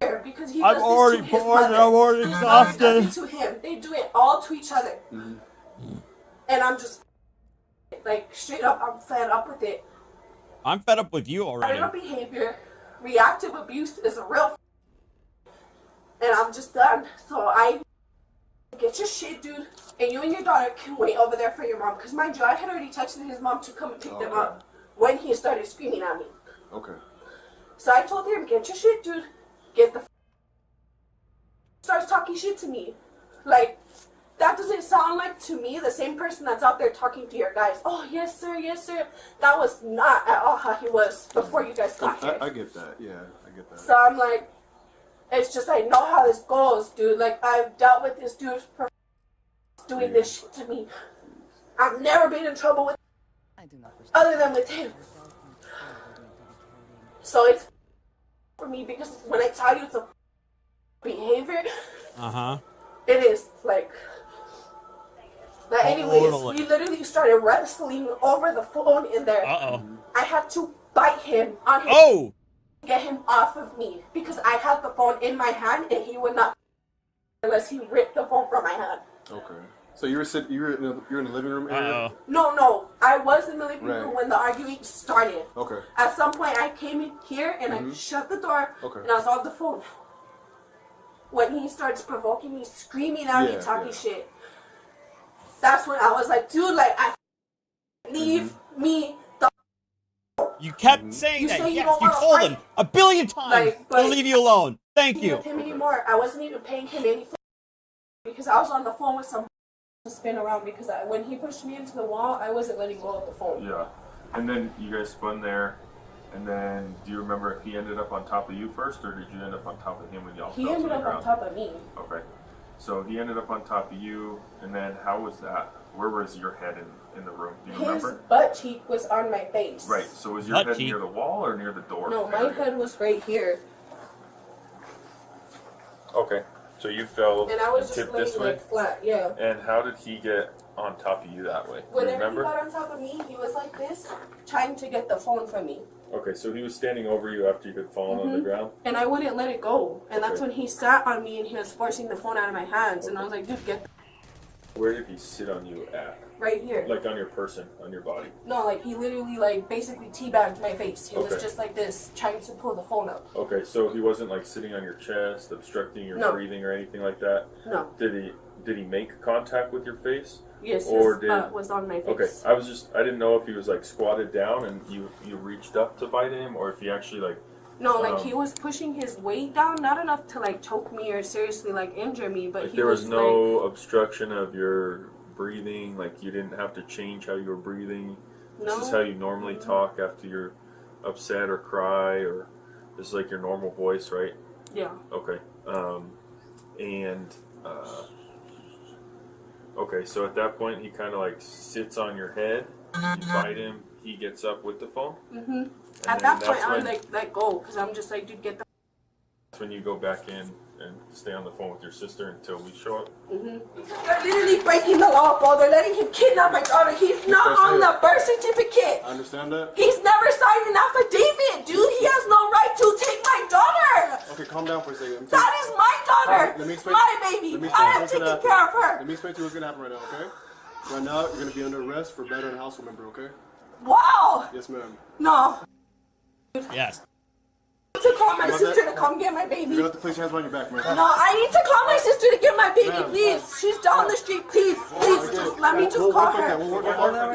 here, because he does this to his mother. I'm already exhausted. Does it to him. They do it all to each other. And I'm just, like, straight up, I'm fed up with it. I'm fed up with you already. Pattern of behavior, reactive abuse is a real and I'm just done. So I get your shit, dude, and you and your daughter can wait over there for your mom. Because mind you, I had already texted his mom to come and pick them up when he started screaming at me. Okay. So I told him, get your shit, dude. Get the starts talking shit to me. Like, that doesn't sound like, to me, the same person that's out there talking to your guys. Oh, yes, sir, yes, sir. That was not at all how he was before you guys got here. I get that, yeah, I get that. So I'm like, it's just, I know how this goes, dude. Like, I've dealt with this dude for doing this shit to me. I've never been in trouble with other than with him. So it's for me, because when I tell you it's a behavior, it is, like... But anyways, we literally started wrestling over the phone in there. I had to bite him on his get him off of me because I had the phone in my hand and he would not unless he ripped the phone from my hand. Okay. So you were in the living room area? No. I was in the living room when the arguing started. Okay. At some point I came in here and I shut the door and I was on the phone. When he starts provoking me, screaming at me, talking shit. That's when I was like, dude, like, leave me the You kept saying that. You told him a billion times to leave you alone. Thank you. With him anymore. I wasn't even paying him anything because I was on the phone with some to spin around because when he pushed me into the wall, I wasn't letting go of the phone. Yeah. And then you guys spun there, and then do you remember if he ended up on top of you first, or did you end up on top of him when y'all fell to the ground? He ended up on top of me. Okay. So he ended up on top of you, and then how was that? Where was your head in the room? Do you remember? His butt cheek was on my face. Right. So was your head near the wall or near the door? No, my head was right here. Okay. So you fell and I was just tipped laying this way? like flat, yeah. And how did he get on top of you that way? Do you Whenever remember? he got on top of me, he was like this, trying to get the phone from me. Okay, so he was standing over you after you had fallen on the ground? And I wouldn't let it go. And that's when he sat on me and he was forcing the phone out of my hands. And I was like, dude, get Where did he sit on you at? right here. Like on your person, on your body? No, like he literally like basically teabagged my face. He was just like this, trying to pull the phone up. Okay, so he wasn't like sitting on your chest, obstructing your breathing or anything like that? No. Did he make contact with your face? Yes, or his butt was on my face. Okay, I didn't know if he was like squatted down and you reached up to bite him, or if he actually like... No, like he was pushing his weight down, not enough to like choke me or seriously like injure me, but like he there was no like, obstruction of your breathing, like you didn't have to change how you were breathing. No. This is how you normally talk after you're upset or cry, or this is like your normal voice, right? Yeah. Okay. Okay, so at that point he kind of like sits on your head, you bite him, he gets up with the phone. At that point I was like, let go, because I'm just like, dude, get the... That's when you go back in and stay on the phone with your sister until we show up? They're literally breaking the law, bro. They're letting him kidnap my daughter. He's not on the birth certificate. I understand that. He's never signed an affidavit, dude. He has no right to take my daughter. Okay, calm down for a second. That is my daughter. Let me explain. My baby. I am taking care of her. Let me explain to you what's gonna happen right now, okay? Right now, you're gonna be under arrest for battering a household member, okay? Wow. Yes, ma'am. No. Yes. I need to call my sister to come get my baby. You have to place your hands behind your back, man. No, I need to call my sister to get my baby, Ma'am. please. She's down the street, please. Please, just let me just call her.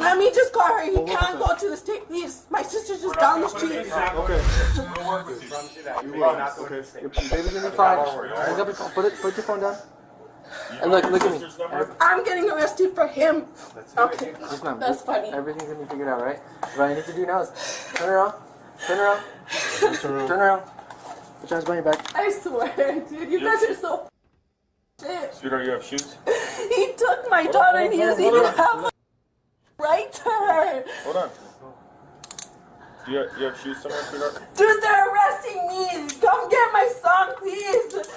Let me just call her. He can't go to the state, please. My sister's just down the street. Okay. You will. Okay. Your baby's gonna be fine. Pick up your phone. Put your phone down. And look at me. I'm getting arrested for him. Okay. Yes, ma'am. That's funny. Everything's gonna be figured out, right? What I need to do now is turn around. Turn around. Turn around. Put your hands behind your back. I swear, dude, you guys are so shit. Sweetheart, you have shoes? He took my daughter and he doesn't even have a right to her. Hold on. You have shoes somewhere, sweetheart? Dude, they're arresting me. Come get my son, please.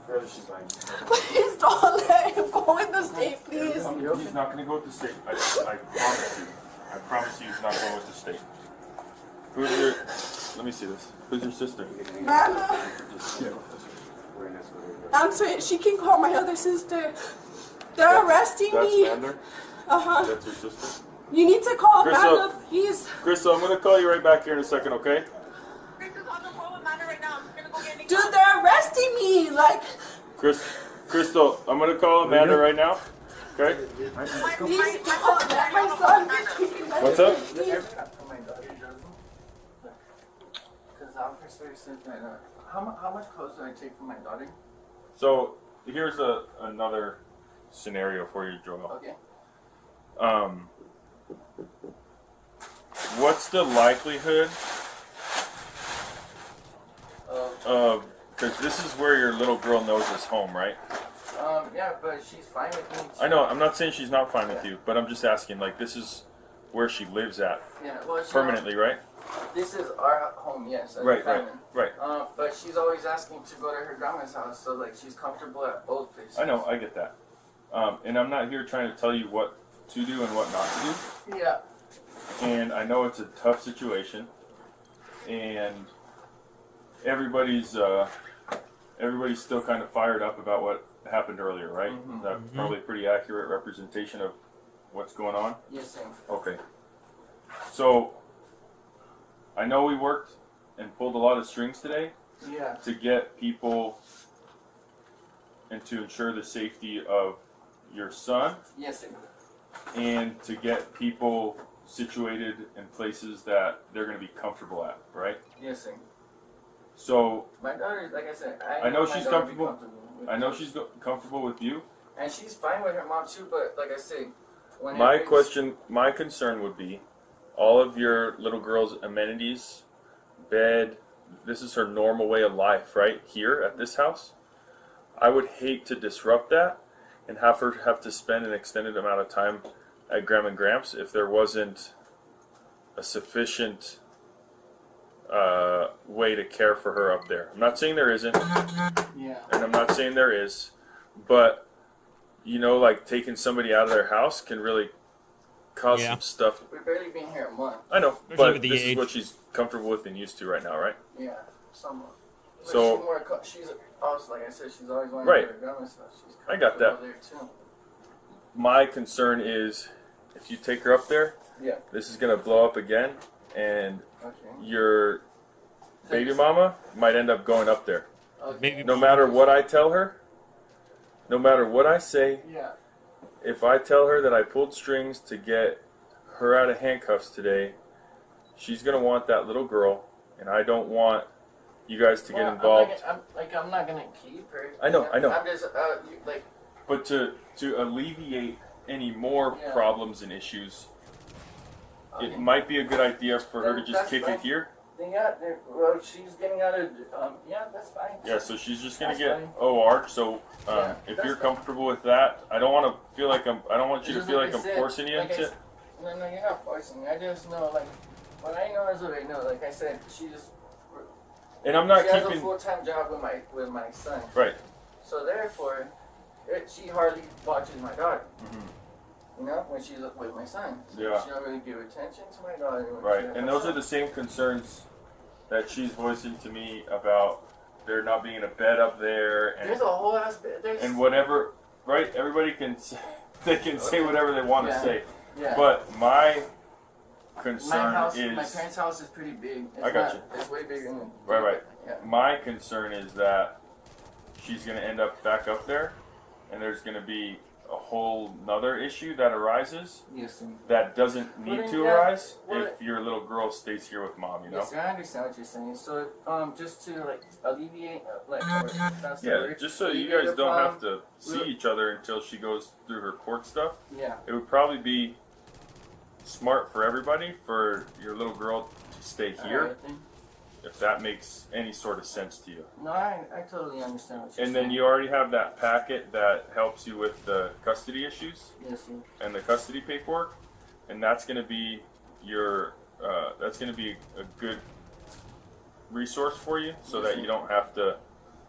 Please don't let him go in the state, please. He's not going to go with the state. I promise you. I promise you he's not going with the state. Who's your... Let me see this. Who's your sister? Mama. I'm sorry, she can call my other sister. They're arresting me. That's Vander? Uh-huh. That's your sister? You need to call Crystal. Mama, please. Crystal, I'm going to call you right back here in a second, okay? Dude, they're arresting me. Like, Crystal, I'm going to call Amanda right now. Okay? please don't let my son get taken by What's the up? state, please. Because the officer said that, how much clothes do I take from my daughter? So, here's another scenario for you, Joel. Okay. What's the likelihood of, because this is where your little girl knows is home, right? Yeah, but she's fine with me too. I know, I'm not saying she's not fine with you, but I'm just asking, like, this is where she lives at. Yeah, well, permanently, right? This is our home, yes. as a Right, family. right. But she's always asking to go to her grandma's house, so like she's comfortable at both places. I know, I get that. And I'm not here trying to tell you what to do and what not to do. Yeah. And I know it's a tough situation, and everybody's still kind of fired up about what happened earlier, right? Mm-hmm. That's probably a pretty accurate representation of what's going on. Yes, sir. Okay. So I know we worked and pulled a lot of strings today. Yeah. To get people and to ensure the safety of your son. Yes, sir. And to get people situated in places that they're going to be comfortable at, right? Yes, sir. So My daughter, like I said, I know my she's daughter be comfortable. I know she's comfortable with you. And she's fine with her mom too, but like I said, when My concern would be all of your little girl's amenities, bed, this is her normal way of life, right? Here at this house. I would hate to disrupt that and have her have to spend an extended amount of time at Grandma and Gramps if there wasn't a sufficient way to care for her up there. I'm not saying there isn't, yeah, and I'm not saying there is, but you know, like taking somebody out of their house can really cause some stuff. We've barely been here a month. I know, Especially but with the this age. is what she's comfortable with and used to right now, right? Yeah, somewhat. But So she's also, like I said, she's always wanting Right. to go to grandma's house. She's I got that. comfortable there too. My concern is if you take her up there, Yeah. this is gonna blow up again, and Okay. your baby mama might end up going up there. Okay. No matter what I tell her, no matter what I say, Yeah. if I tell her that I pulled strings to get her out of handcuffs today, she's gonna want that little girl, and I don't want you guys to get involved. I'm not gonna keep her. I know. I'm just like. But to alleviate any more Yeah. problems and issues, it might be a good idea for her to just That's kick fine. it here. Then well, she's getting out of. Yeah, that's fine. Yeah, so she's just gonna That's get fine. OR. So Yeah, if that's you're fine. comfortable with that, I don't want to feel like I don't want you to Just feel like like I'm I said, forcing you like I into. s- No, you're not forcing me. I just know, like, what I know is what I know. Like I said, she's And I'm not she has keeping a full-time job with my son. Right. So therefore, she hardly watches my daughter. Mm-hmm. You know, when she's with my son. So Yeah. she don't really give attention to my daughter. Right. And those are the same concerns that she's voicing to me about there not being a bed up there. And, there's a whole ass bed. And whatever, right? Everybody can say, they can say whatever they want to say. Yeah. But my concern my is... parents' house is pretty big. I got you. It's way bigger than... Right. Yeah. My concern is that she's going to end up back up there, and there's going to be a whole nother issue that arises that doesn't need to arise if your little girl stays here with mom, you know? Yes, I understand what you're saying. So, just to, like, alleviate, just so you guys don't have to see each other until she goes through her court stuff. Yeah. It would probably be smart for everybody for your little girl to stay here, if that makes any sort of sense to you. No, I totally understand what you're saying. And then you already have that packet that helps you with the custody issues. Yes, sir. And the custody paperwork, and that's going to be your that's going to be a good resource for you, so that you don't have to,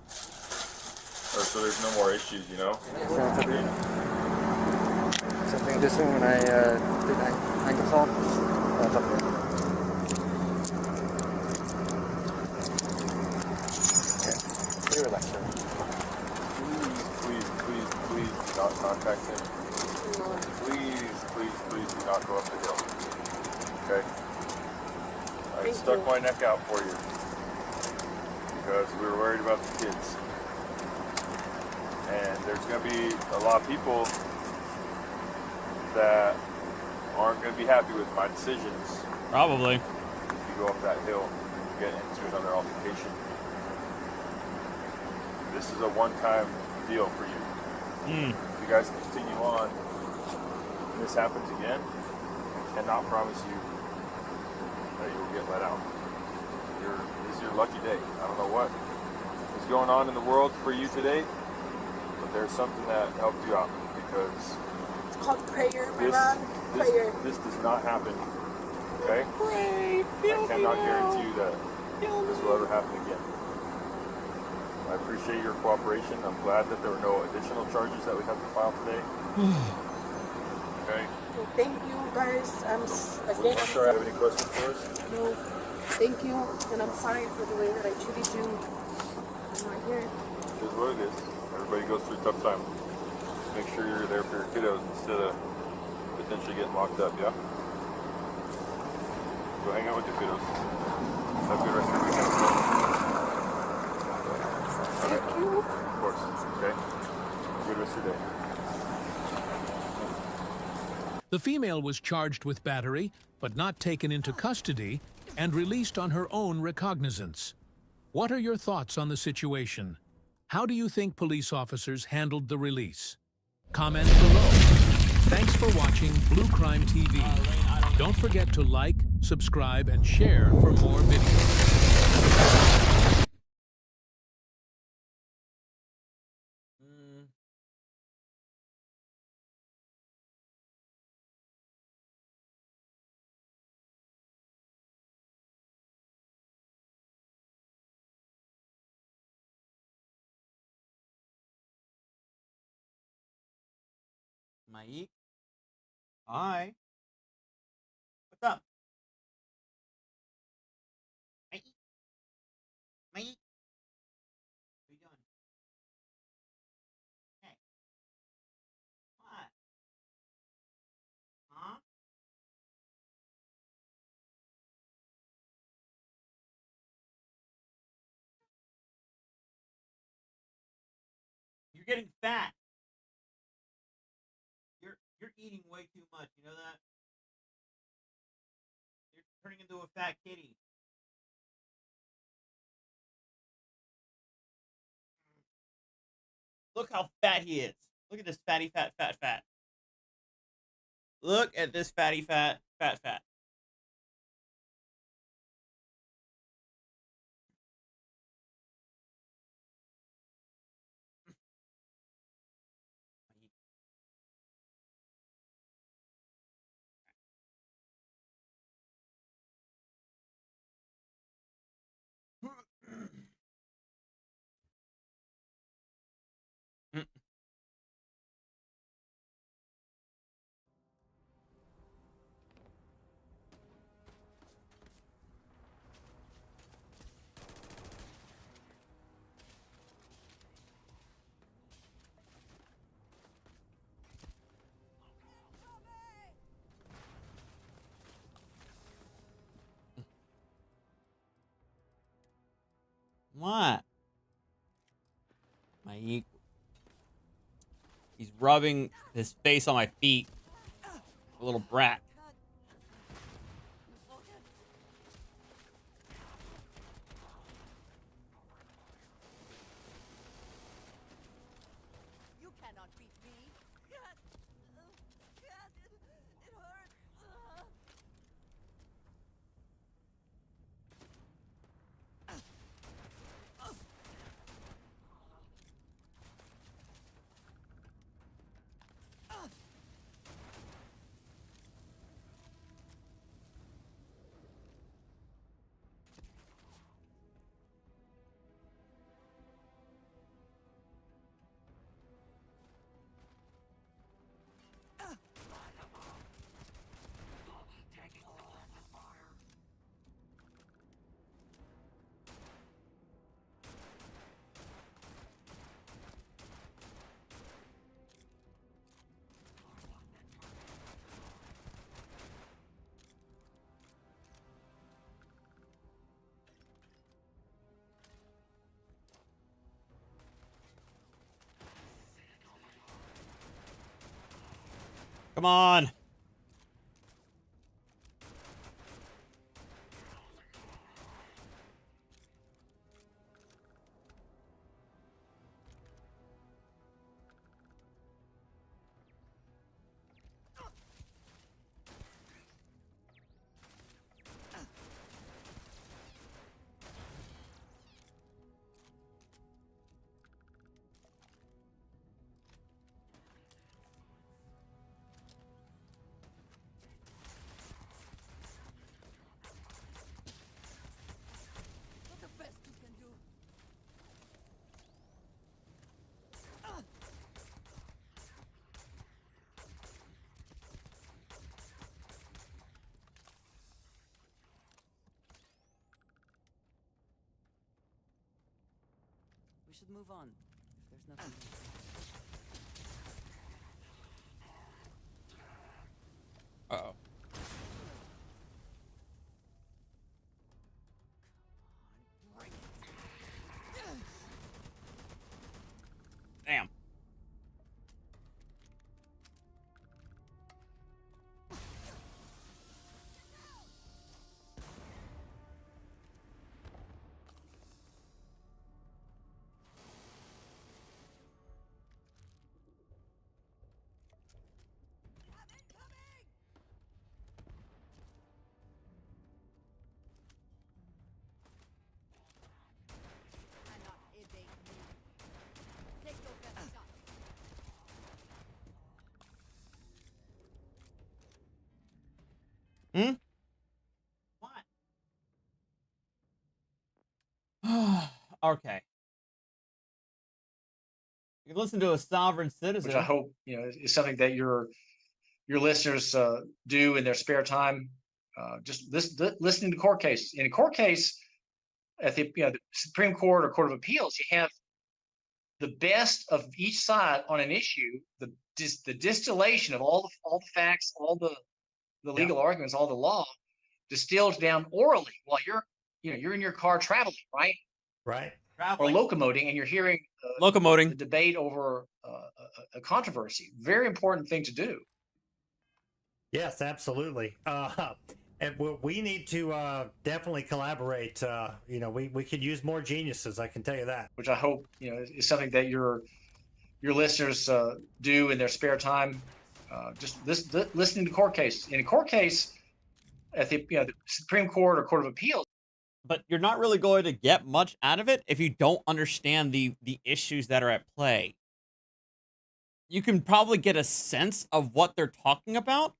or so there's no more issues, you know. Something this thing when I did ankle solve. That's up there. Okay, relax, sir. Please do not contact him. Please do not go up the hill. Okay? I stuck my neck out for you because we were worried about the kids. And there's going to be a lot of people that aren't going to be happy with my decisions. Probably. If you go up that hill and get into another altercation. This is a one-time deal for you. If you guys continue on and this happens again, I cannot promise you that you will get let out. This is your lucky day. I don't know what is going on in the world for you today, but there's something that helped you out, because it's called prayer, my man. Prayer. This does not happen, okay? Pray. I cannot guarantee you that this will ever happen again. I appreciate your cooperation. I'm glad that there were no additional charges that we have to file today. Okay. Well, thank you, guys. I'm I'm not sure I have any questions for us. No, thank you, and I'm sorry for the way that I treated you. I'm not here. It is what it is. Everybody goes through a tough time. Just make sure you're there for your kiddos instead of potentially getting locked up, yeah? Go hang out with your kiddos. Have a good rest of your weekend. Thank you. Of course, okay? Good rest of your day. The female was charged with battery, but not taken into custody and released on her own recognizance. What are your thoughts on the situation? How do you think police officers handled the release? Comment below. Thanks for watching Blue Crime TV. Don't forget to like, subscribe, and share for more videos. Mike? Hi. What's up? Mike? Mike? What are you doing? Hey. What? Huh? You're getting fat. You're eating way too much, you know that? You're turning into a fat kitty. Look how fat he is. Look at this fatty fat. Look at this fatty fat. What? My equal. He's rubbing his face on my feet. A little brat. You cannot beat me. It hurts. Come on. Not the best you can do. We should move on. If there's nothing. Uh-oh. Damn. Cannot evade me. Take your best shot. Hmm? What? Okay. You can listen to a sovereign citizen. Which I hope is something that your listeners do in their spare time. Just listening to court cases. In a court case, at the Supreme Court or Court of Appeals, you have the best of each side on an issue, the distillation of all the facts, all the legal arguments, all the law, distilled down orally while you're in your car traveling, right? Right. Or locomoting, and you're hearing locomoting the debate over a controversy. Very important thing to do. Yes, absolutely. And we need to definitely collaborate. We could use more geniuses. I can tell you that. Which I hope is something that your listeners do in their spare time. Just listening to court cases. In a court case, at the Supreme Court or Court of Appeals. But you're not really going to get much out of it if you don't understand the issues that are at play. You can probably get a sense of what they're talking about,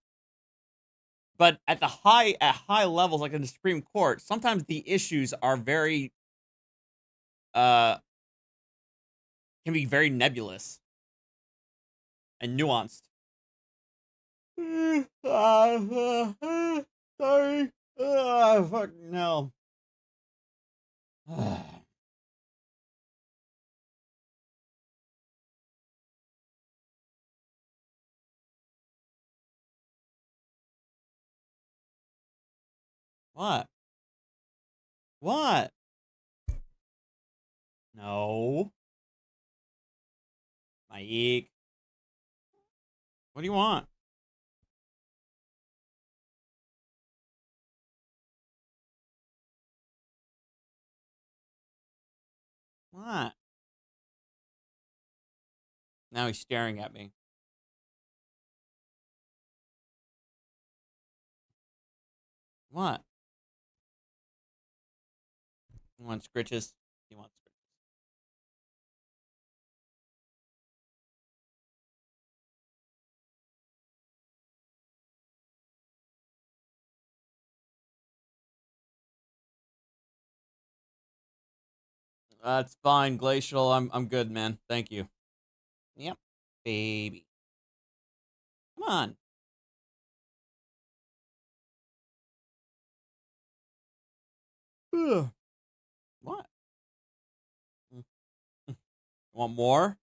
but at high levels, like in the Supreme Court, sometimes the issues are very can be very nebulous and nuanced. Sorry. Fuck no. What? What? No. Mike. What do you want? What? Now he's staring at me. What? You want scritches? You want scritches? That's fine, Glacial. I'm good, man. Thank you. Yep, baby. Come on. Ugh. What? Want more?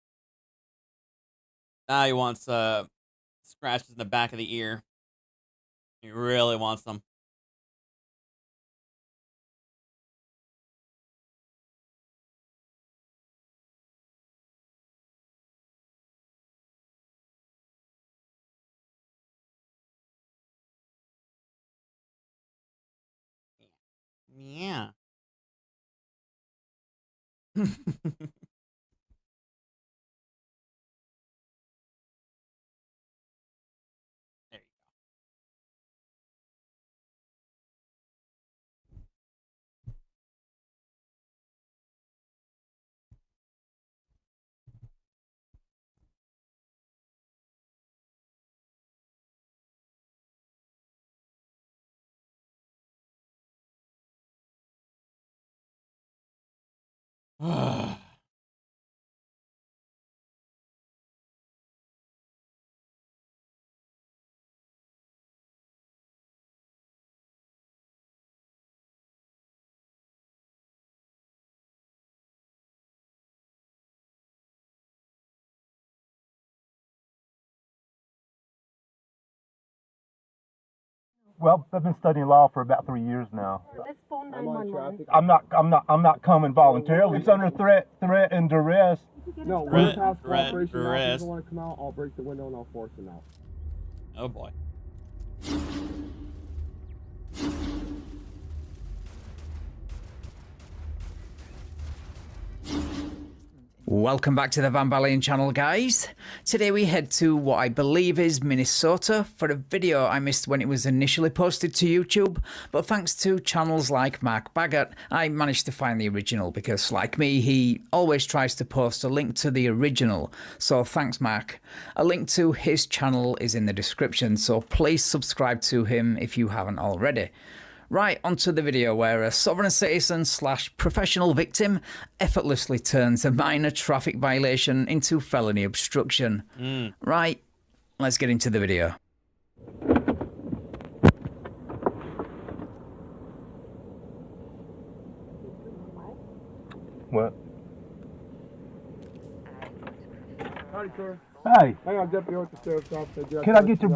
Now he wants scratches in the back of the ear. He really wants them. Yeah. There you go. Well, I've been studying law for about 3 years now. Let's phone 911. I'm not coming voluntarily. It's under threat and duress. No, Threat, we're past threat, cooperation. Now, if duress. you want to come out, I'll break the window and I'll force him out. Oh boy. Welcome back to the Van Balen channel, guys. Today we head to what I believe is Minnesota for a video I missed when it was initially posted to YouTube, but thanks to channels like Mark Baggett, I managed to find the original because, like me, he always tries to post a link to the original, so thanks Mark. A link to his channel is in the description, so please subscribe to him if you haven't already. Right, onto the video where a sovereign citizen / professional victim effortlessly turns a minor traffic violation into felony obstruction. Right, let's get into the video. What? Howdy, sir. Hi. Hang on, Deputy with the Sheriff's Office. Can I get your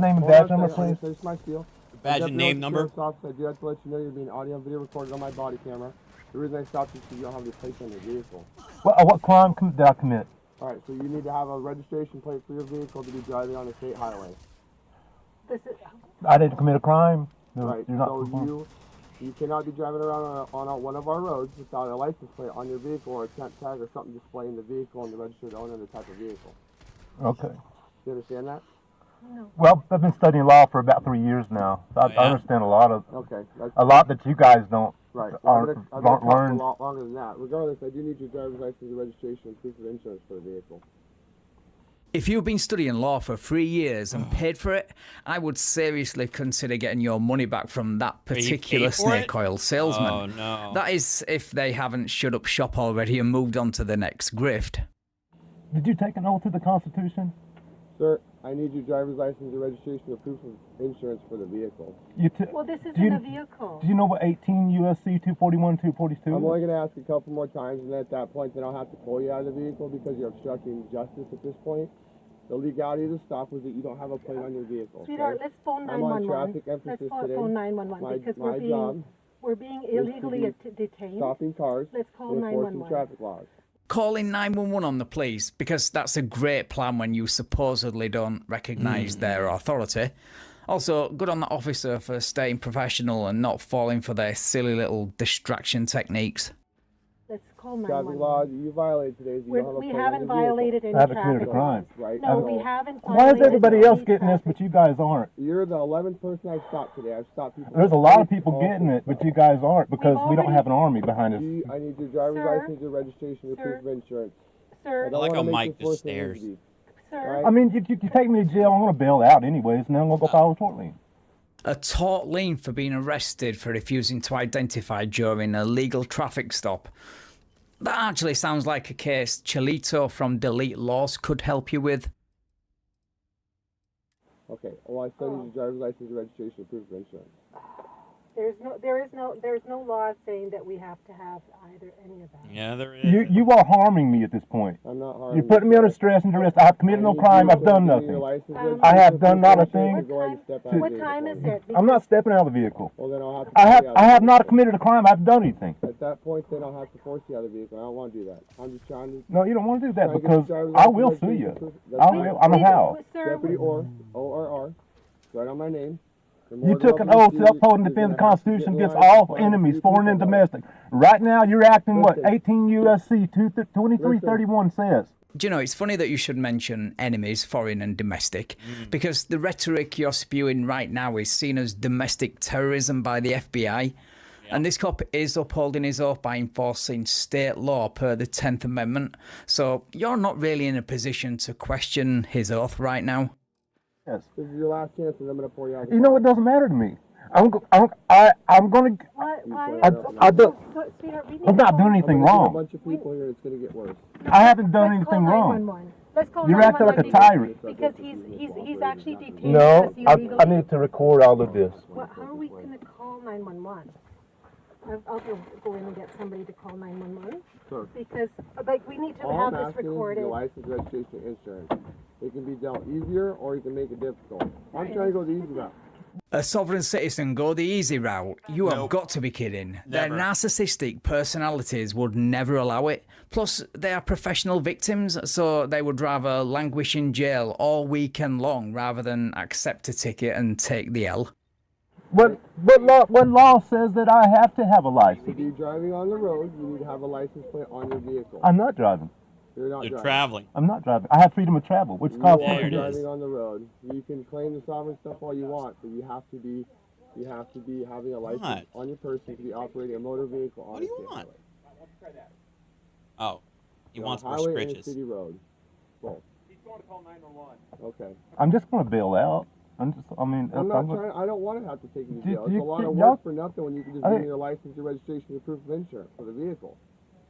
name and badge number, please? It's my steal. Badge and name number? Sheriff's Office, I do have to let you know you're being audio and video recorded on my body camera. The reason I stopped you is because you don't have the plate on your vehicle. What crime did I commit? Alright, so you need to have a registration plate for your vehicle to be driving on a state highway. I didn't commit a crime. No, Right, you're not so you cannot be driving around on one of our roads without a license plate on your vehicle or a temp tag or something displaying the vehicle and the registered owner and the type of vehicle. Okay. You understand that? No. Well, I've been studying law for about 3 years now. So I understand a lot that you guys don't Right. aren't learned. A lot longer than that. Regardless, I do need your driver's license, your registration, and proof of insurance for the vehicle. If you've been studying law for 3 years and paid for it, I would seriously consider getting your money back from that particular snake oil salesman. Oh, no. That is, if they haven't shut up shop already and moved on to the next grift. Did you take an oath to the Constitution? Sir, I need your driver's license, your registration, and proof of insurance for the vehicle. Well, this isn't a vehicle. Do you know what 18 U.S.C. 241, 242? I'm only going to ask a couple more times, and at that point, then I'll have to pull you out of the vehicle because you're obstructing justice at this point. The legality of the stop was that you don't have a plate on your vehicle. Sweetheart, okay? let's phone 911. I'm on traffic emphasis Let's today. phone 911 because we're being... We're being illegally detained. Stopping cars. Let's call and enforcing 911. traffic laws. Calling 911 on the police, because that's a great plan when you supposedly don't recognise their authority. Also, good on the officer for staying professional and not falling for their silly little distraction techniques. Let's call Traffic 911. laws you violated today. We haven't violated any I haven't traffic committed a crime. laws. Right? No, we haven't Why is violated everybody any else getting this, traffic. but you guys aren't? You're the 11th person I've stopped today. I've stopped people. There's a lot of people getting it, but you guys aren't because we don't already- have an army behind us. I need your driver's Sir? license, your registration, your proof of insurance. Sir? don't I like wanna how make Mike this worse just than it needs stares. to be. Sir? I mean, you take me to jail, I'm going to bail out anyways, and then I'm going to go file a tort lien. A tort lien for being arrested for refusing to identify during a legal traffic stop. That actually sounds like a case Cholito from Delete Laws could help you with. Okay. Well, I still need your driver's license, your registration, your proof of insurance. There's no law saying that we have to have either any of that. Yeah, there is. You are harming me at this point. I'm not harming You're putting me under stress and duress. I have committed no crime. I've done nothing. I have done not a thing. What time is it? I'm not stepping out of the vehicle. Well, then I'll have to I have not committed a crime. I haven't done anything. At that point, then I'll have to force you out of the vehicle. I don't want to do that. I'm just trying to. No, you don't want to do that trying to get because your driver's I license, will sue registration, you. proof- I that's will. fine. I know how. Deputy ORR. Right on my name. You took an oath to uphold and defend the Constitution against all enemies, foreign and domestic. Right now, you're acting what 18 U.S.C. 2331 says. Do you know, it's funny that you should mention enemies, foreign and domestic, because the rhetoric you're spewing right now is seen as domestic terrorism by the FBI. And this cop is upholding his oath by enforcing state law per the 10th Amendment. So you're not really in a position to question his oath right now. Yes. This is your last chance, and I'm going to pour you out. You know, it doesn't matter to me. I'm going to. I'm not doing anything A wrong. bunch of people here, it's going to get worse. I haven't done anything wrong. Let's call You're acting like a 911 tyrant. because he's actually detained. No, because he illegally- I need to record all of this. Well, how are we going to call 911? I'll go in and get somebody to call 911 Sure. because, like, we need to All have I'm this asking is recorded. your license, registration, insurance. It can be dealt easier, or you can make it difficult. I'm trying to go the easy route. A sovereign citizen go the easy route? You have Nope. got to be kidding. Their Never. narcissistic personalities would never allow it. Plus, they are professional victims, so they would rather languish in jail all weekend long rather than accept a ticket and take the L. What law says that I have to have a license? If you're driving on the road, you need to have a license plate on your vehicle. I'm not driving. You're not You're driving. traveling. I'm not driving. I have freedom of travel, which is called You There are it is. driving on the road. You can claim the sovereign stuff all you want, but you have to be having a license What? on your person to be operating a motor vehicle on What do you a state want? highway. Oh, he On a wants more highway and a scritches. city road. Both. He's going to call 911. Okay. I'm just going to bail out. I mean, I'm not trying. I don't want to have to take you to jail. It's a lot of work for nothing when you can just give me your license, your registration, your proof of insurance for the vehicle.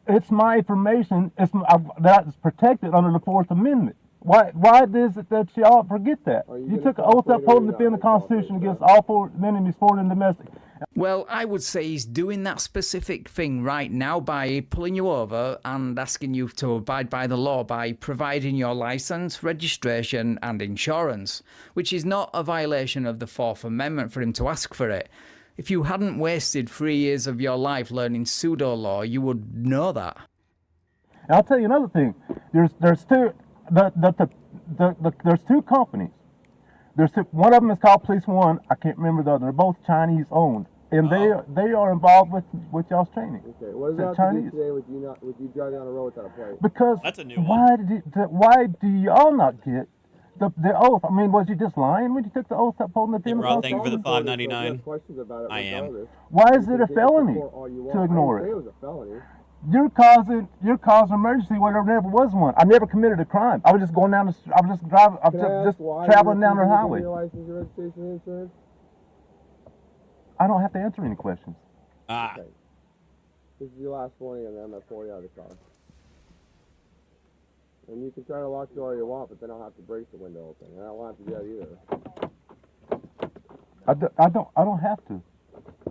It's my information. That's protected under the Fourth Amendment. Why is it that y'all forget that? You took an oath to uphold and defend the Constitution against all enemies, foreign and domestic. Well, I would say he's doing that specific thing right now by pulling you over and asking you to abide by the law by providing your license, registration and insurance, which is not a violation of the Fourth Amendment for him to ask for it. If you hadn't wasted 3 years of your life learning pseudo law, you would know that. And I'll tell you another thing. There's two companies. One of them is called Police One. I can't remember the other. They're both Chinese owned, and they are involved with y'all's training. Okay. What does that have to do today with you driving on the road without a plate? Because That's a new why do y'all not get the oath? I mean, was you just lying when you took the oath to uphold and defend the Rob, thank you for the Constitution? $5.99. I am. Why is it a felony to ignore I didn't say it it? was a felony. You're causing emergency where there never was one. I never committed a crime. I was just going down the I was just driving. I was just traveling down the highway. Your license, your registration, and insurance? I don't have to answer any questions. Okay. This is your last warning, and then I'm gonna pour you out of the car. And you can try to lock the door all you want, but then I'll have to break the window open, and I don't want to do that either. I don't have to.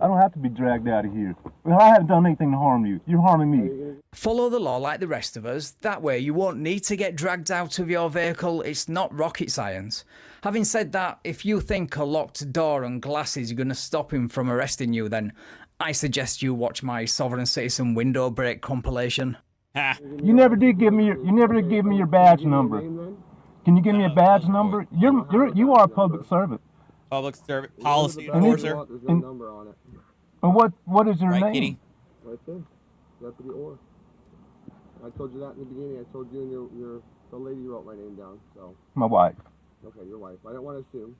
I don't have to be dragged out of here. Well, I haven't done anything to harm you. You're harming me. Follow the law like the rest of us. That way you won't need to get dragged out of your vehicle. It's not rocket science. Having said that, if you think a locked door and glasses are going to stop him from arresting you, then I suggest you watch my Sovereign Citizen window break compilation. You never did give me your badge number. Can you give me a badge number? You are a public servant. Public servant policy enforcer. And what is your right, name? Kitty? Right there. Deputy Orr. I told you that in the beginning. I told you and the lady wrote my name down. So. My wife. Okay, your wife. I don't want to assume.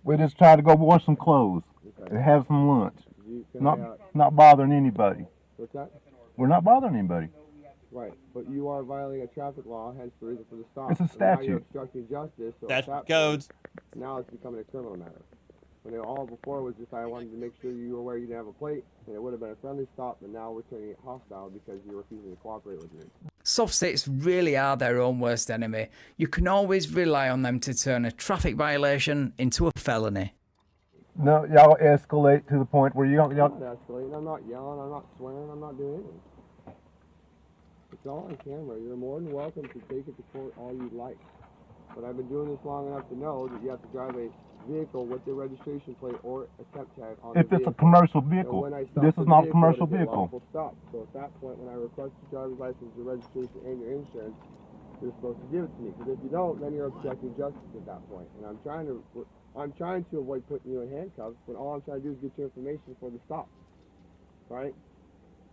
We just try to go wash some clothes and have some lunch. Not bothering anybody. What's that? We're not bothering anybody. Right, but you are violating a traffic law, hence the reason for the stop. It's a So now you're statute. obstructing justice. So Statute codes. Now it's becoming a criminal matter. When all before was just I wanted to make sure you were aware you didn't have a plate, and it would have been a friendly stop, and now we're turning it hostile because you're refusing to cooperate with me. Soft states really are their own worst enemy. You can always rely on them to turn a traffic violation into a felony. No, y'all escalate to the point where y'all. I'm not escalating. I'm not yelling. I'm not swearing. I'm not doing anything. It's all on camera. You're more than welcome to take it to court all you like. But I've been doing this long enough to know that you have to drive a vehicle with the registration plate or a temp tag on the If vehicle. it's a commercial vehicle, this is not a commercial vehicle. Stop. So at that point, when I request your driver's license, your registration, and your insurance, you're supposed to give it to me. Because if you don't, then you're obstructing justice at that point. And I'm trying to avoid putting you in handcuffs, but all I'm trying to do is get your information for the stop. Right?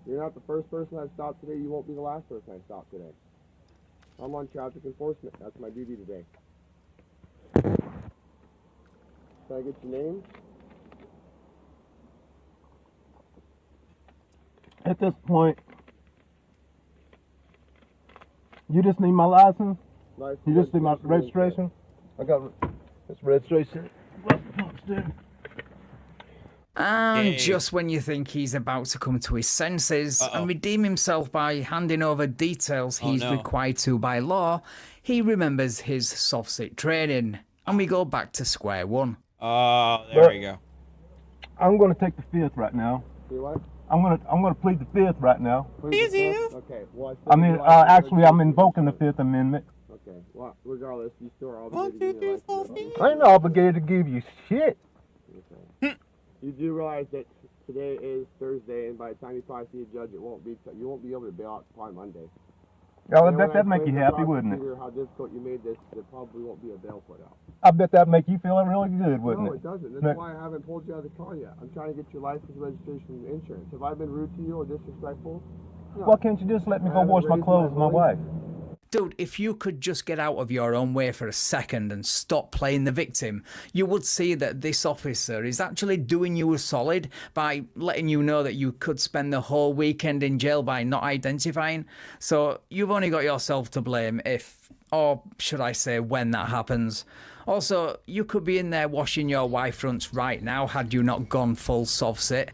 You're not the first person I've stopped today. You won't be the last person I stopped today. I'm on traffic enforcement. That's my duty today. Can I get your name? At this point, you just need my license? You just need my registration? I got this registration. And just when you think he's about to come to his senses and redeem himself by handing over details he's required to by law, he remembers his soft sit training, and we go back to square one. Oh, there we go. I'm going to take the fifth right now. You what? I'm going to plead the fifth right now. Okay. Well, Actually, I'm invoking the Fifth Amendment. Okay. Well, regardless, you still are obligated to give me a license. I ain't obligated to give you shit. Okay. You do realize that today is Thursday, and by the time you probably see a judge, you won't be able to bail out probably Monday. Yeah, I bet that'd make you happy, wouldn't it? How difficult you made this, there probably won't be a bail put out. I bet that'd make you feel really good, wouldn't No, it? it doesn't. That's why I haven't pulled you out of the car yet. I'm trying to get your license, registration, and insurance. Have I been rude to you or disrespectful? No. Why can't you just let me go wash my clothes with my wife? Dude, if you could just get out of your own way for a second and stop playing the victim, you would see that this officer is actually doing you a solid by letting you know that you could spend the whole weekend in jail by not identifying. So you've only got yourself to blame if, or should I say when that happens. Also, you could be in there washing your wife fronts right now had you not gone full soft sit.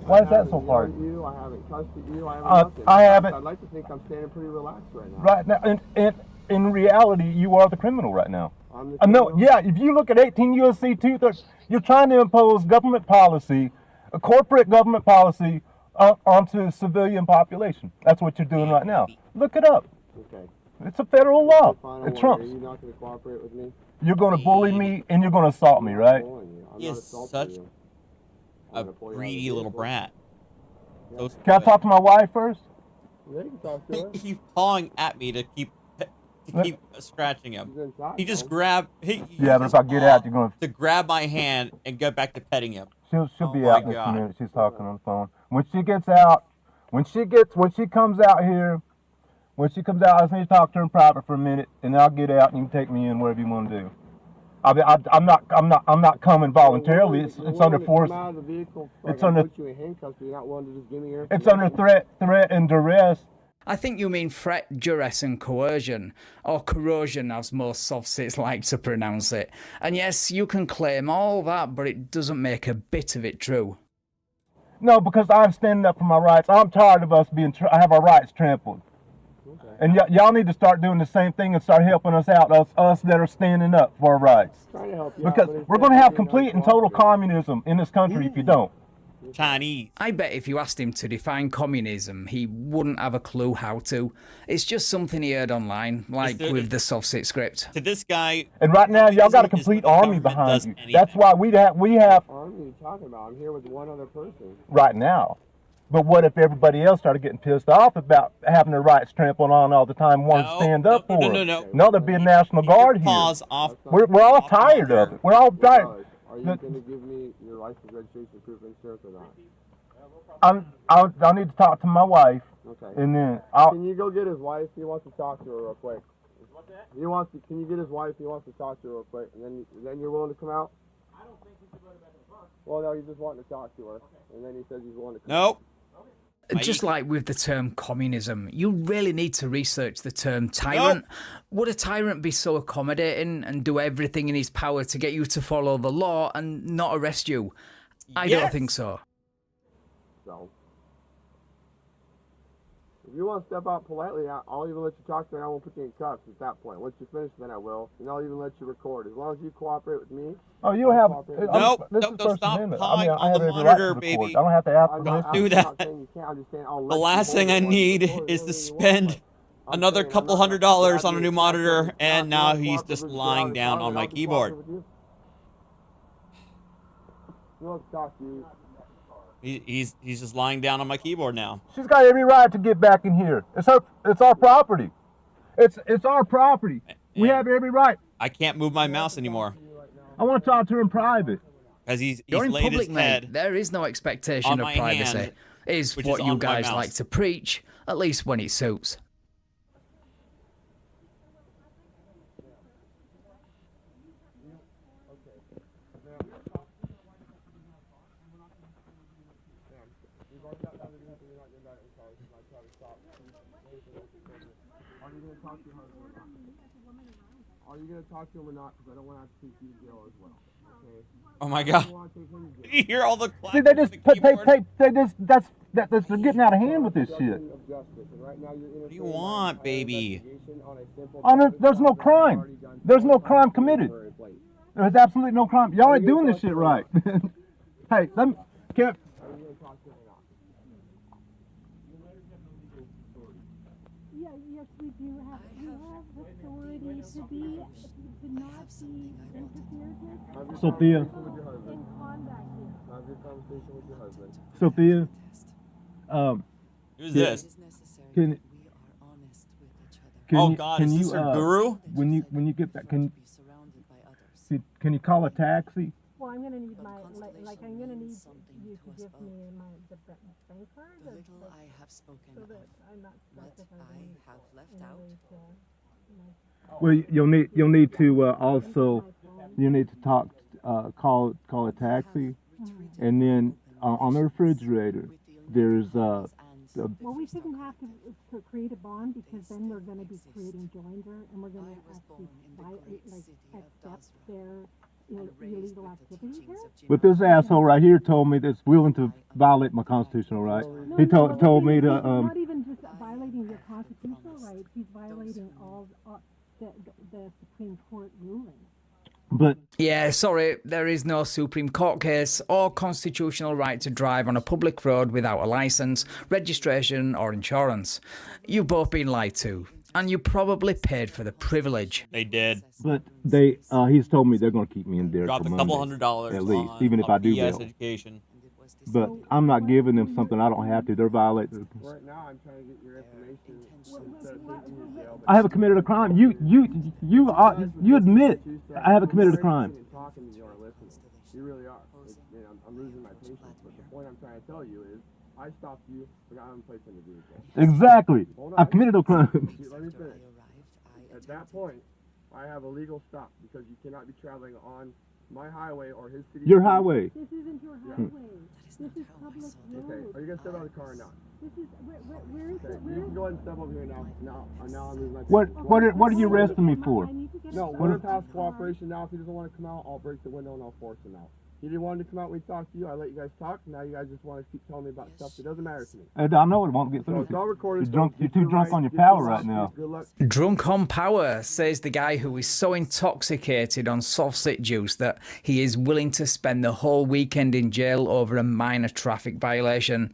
Why is that so hard? I haven't touched you. I haven't. I'd like to think I'm standing pretty relaxed right now. Right now, in reality, you are the criminal right now. No, yeah. If you look at 18 U.S.C. 230, you're trying to impose government policy, a corporate government policy, onto the civilian population. That's what you're doing right now. Look it up. Okay. It's a federal law. It trumps. Are you not going to cooperate with me? You're going to bully me and you're going to assault me, right? He is such a greedy little brat. Can I talk to my wife first? Yeah, you can talk to her. He's pawing at me to keep scratching him. He just grabbed. Yeah, but if I get out, you're going to grab my hand and go back to petting him. She'll be out in a minute. She's talking on the phone. When she gets out, when she comes out here, I just need to talk to her in private for a minute, and I'll get out and you can take me in wherever you want to do. I'm not coming voluntarily. It's under force. It's under. It's under threat and duress. I think you mean threat, duress, and coercion, or corrosion, as most soft sits like to pronounce it. And yes, you can claim all that, but it doesn't make a bit of it true. No, because I'm standing up for my rights. I'm tired of us I have our rights trampled. Okay. And y'all need to start doing the same thing and start helping us out, us that are standing up for our rights. Because we're going to have complete and total communism in this country if you don't. Chinese. I bet if you asked him to define communism, he wouldn't have a clue how to. It's just something he heard online, like with the soft sit script. To this guy, And right now, y'all got a complete army behind you. That's why we have Army, you talking about? I'm here with one other person. right now. But what if everybody else started getting pissed off about having their rights trampled on all the time, wanting to stand up for them? No, there'd be a National Guard here. Off. We're all tired of it. We're all tired. Are you going to give me your license, registration, proof, and insurance or not? I'll need to talk to my wife. Okay. And then Can you go get his wife? He wants to talk to her real quick. He wants to. Can you get his wife? He wants to talk to her real quick, and then you're willing to come out. I don't think he should go to bed. Well, no, he's just wanting to talk to her, and then he says he's willing to come out. Just like with the term communism, you really need to research the term tyrant. Would a tyrant be so accommodating and do everything in his power to get you to follow the law and not arrest you? I don't think so. So, if you want to step out politely, I'll even let you talk to her. I won't put you in cuffs at that point. Once you finish, then I will, and I'll even let you record. As long as you cooperate with me. Oh, you have. Nope, don't stop pawing on the monitor, baby. I don't have to ask permission. Don't do that. The last thing I need is to spend another couple $100 on a new monitor, and now he's just lying down on my keyboard. He's just lying down on my keyboard now. She's got every right to get back in here. It's our property. It's our property. We have every right. I can't move my mouse anymore. I want to talk to her in private. Because he's You're in laid public, his head mate. There is no expectation on of my privacy. hand, Is which what is you on my guys mouse. like to preach, at least when it suits. Are you going to talk to him or not? Because I don't want to have to take you to jail as well. Okay? Oh my God! You hear all the See, they just they're getting out of hand with this shit. What do you want, baby? There's no crime. There's no crime committed. There's absolutely no crime. Y'all ain't doing this shit right. Hey, Kev. Yes, we do have authority to not be interfered with. Sophia. In conduct here. Have your conversation with your husband. Sophia. Who's this? Can God, is this your guru? When you get back, can you call a taxi? Well, I'm gonna need I'm gonna need you to give me the bank card. Little I have spoken so that I'm not what I have left out. Well, you'll need to also talk, call a taxi, and then on the refrigerator there's well, we shouldn't have to create a bond because then we're going to be creating joinder and we're going to actually accept their illegal activity here. But this asshole right here told me that's willing to violate my constitutional right. He told me to. He's not even just violating your constitutional right. He's violating all the Supreme Court rulings. But yeah, sorry, there is no Supreme Court case or constitutional right to drive on a public road without a license, registration, or insurance. You've both been lied to, and you probably paid for the privilege. They did. But he's told me they're going to keep me in there Drop for a couple Monday, $100 at least, on, even if I do BS bail. education. But I'm not giving them something I don't have to. They're violating. Right now, I'm trying to get your information instead of taking you to jail. I haven't committed a crime. You admit I haven't committed a crime. Talking to you or listening. You really are. I'm losing my patience. But the point I'm trying to tell you is, I stopped you, but I haven't placed in the vehicle. Exactly. I've committed no crime. Let me finish. At that point, I have a legal stop because you cannot be traveling on my highway or his city. Your highway. This isn't your highway. This is public road. Okay. Are you gonna step out of the car or not? This is where is it? You can go ahead and step over here now. Now I'm losing my What are you arresting me for? No, we're past cooperation now. If he doesn't want to come out, I'll break the window and I'll force him out. He didn't want to come out when he talked to you. I let you guys talk. Now you guys just want to keep telling me about stuff that doesn't matter to me. I know it won't get through. So it's all recorded. You're too drunk on your power right now. Good luck. Drunk on power, says the guy who is so intoxicated on soft sit juice that he is willing to spend the whole weekend in jail over a minor traffic violation.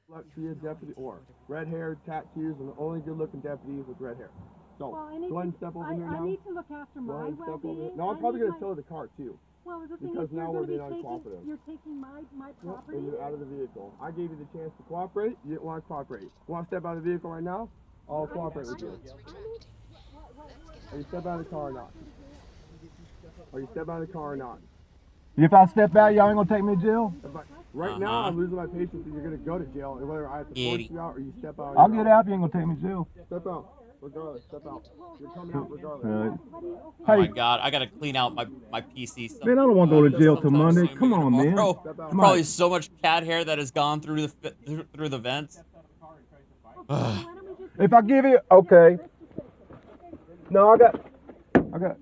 Good luck to you, Deputy Orr. Red hair, tattoos, and the only good-looking deputies with red hair. So, well, go ahead and step over here now. I need to look after my well-being. No, I'm probably going to tow the car, too. Well, the thing because is, now we're being uncooperative. You're taking my property. And you're out of the vehicle. I gave you the chance to cooperate. You didn't want to cooperate. You want to step out of the vehicle right now? I'll cooperate with you. Are you step out of the car or not? Are you step out of the car or not? If I step out, y'all ain't gonna take me to jail? Right now, I'm losing my patience and you're going to go to jail. And whether I have to force you out or you step out. I'll get out if you ain't gonna take me to jail. Step out. Regardless, step out. You're coming out regardless. Oh my god, I gotta clean out my PC. Man, I don't want to go to jail till Monday. Come on, man. Bro, there's probably so much cat hair that has gone through the vents. If I give you, okay. No, I got. Are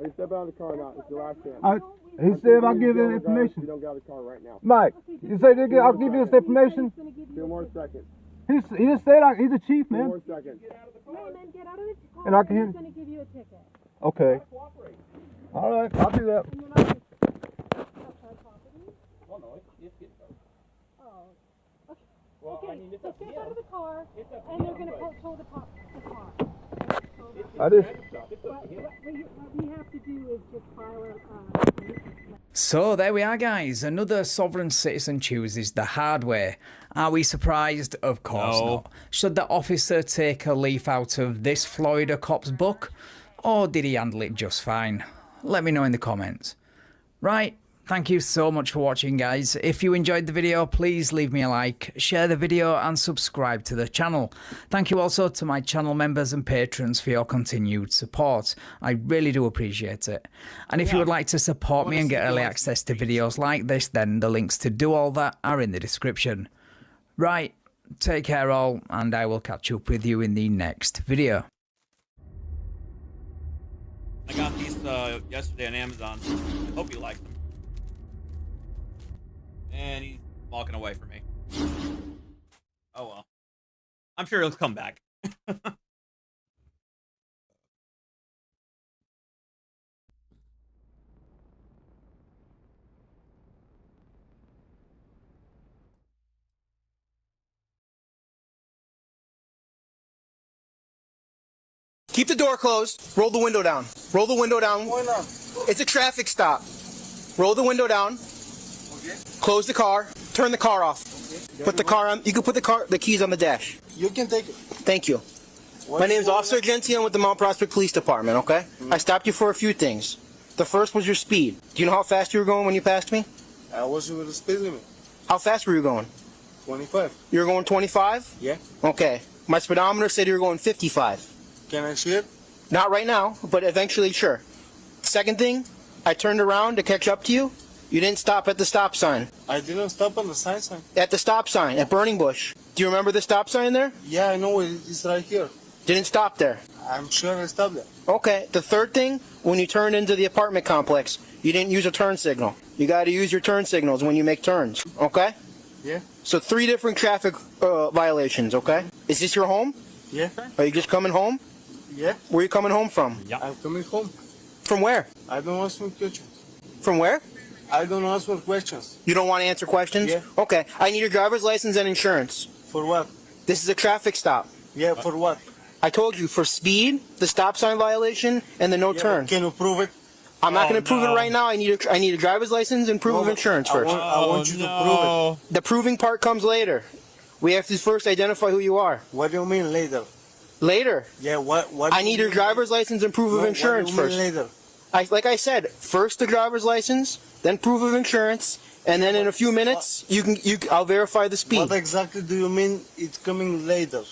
you step out of the car or not? It's your last chance. He said if I give you information. You don't get out of the car right now. Mike, you say I'll give you this information. 2 more seconds. He just said he's a chief, man. 2 more seconds. Get out of the car. And I can hear. He's going to give you a ticket. Okay. All right, I'll do that. Okay, so get out of the car, and they're going to tow the car. I just. What we have to do is just file a... So there we are, guys. Another sovereign citizen chooses the hard way. Are we surprised? Of course not. Should the officer take a leaf out of this Florida cop's book? Or did he handle it just fine? Let me know in the comments. Right, thank you so much for watching, guys. If you enjoyed the video, please leave me a like, share the video and subscribe to the channel. Thank you also to my channel members and patrons for your continued support. I really do appreciate it. And if you would like to support me and get early access to videos like this, then the links to do all that are in the description. Right, take care all, and I will catch up with you in the next video. I got these yesterday on Amazon. I hope you like them. And he's walking away from me. Oh well. I'm sure he'll come back. Keep the door closed. Roll the window down. Roll the window down. Why not? It's a traffic stop. Roll the window down. Okay. Close the car. Turn the car off. Okay. Put the car on. You can put the keys on the dash. You can take it. Thank you. My name is Officer Gentian with the Mount Prospect Police Department, okay? I stopped you for a few things. The first was your speed. Do you know how fast you were going when you passed me? I was with the speed limit. How fast were you going? 25. You were going 25? Yeah. Okay. My speedometer said you were going 55. Can I see it? Not right now, but eventually, sure. Second thing, I turned around to catch up to you. You didn't stop at the stop sign. I didn't stop on the sign. At the stop sign, at Burning Bush. Do you remember the stop sign there? Yeah, I know it's right here. Didn't stop there. I'm sure I stopped there. Okay, the third thing, when you turned into the apartment complex, you didn't use a turn signal. You got to use your turn signals when you make turns, okay? Yeah. So 3 different traffic violations, okay? Is this your home? Yeah. Are you just coming home? Yeah. Where are you coming home from? Yeah. I'm coming home. From where? I don't ask for questions. From where? I don't ask for questions. You don't want to answer questions? Yeah. Okay, I need your driver's license and insurance. For what? This is a traffic stop. Yeah, for what? I told you, for speed, the stop sign violation, and the no turn. Can you prove it? I'm not going to prove it right now. I need a driver's license and proof of insurance first. I want you to prove it. The proving part comes later. We have to first identify who you are. What do you mean later? Later? Yeah, what I need your driver's license and proof of insurance first. What do you mean later? Like I said, first the driver's license, then proof of insurance, and then in a few minutes, I'll verify the speed. What exactly do you mean it's coming later?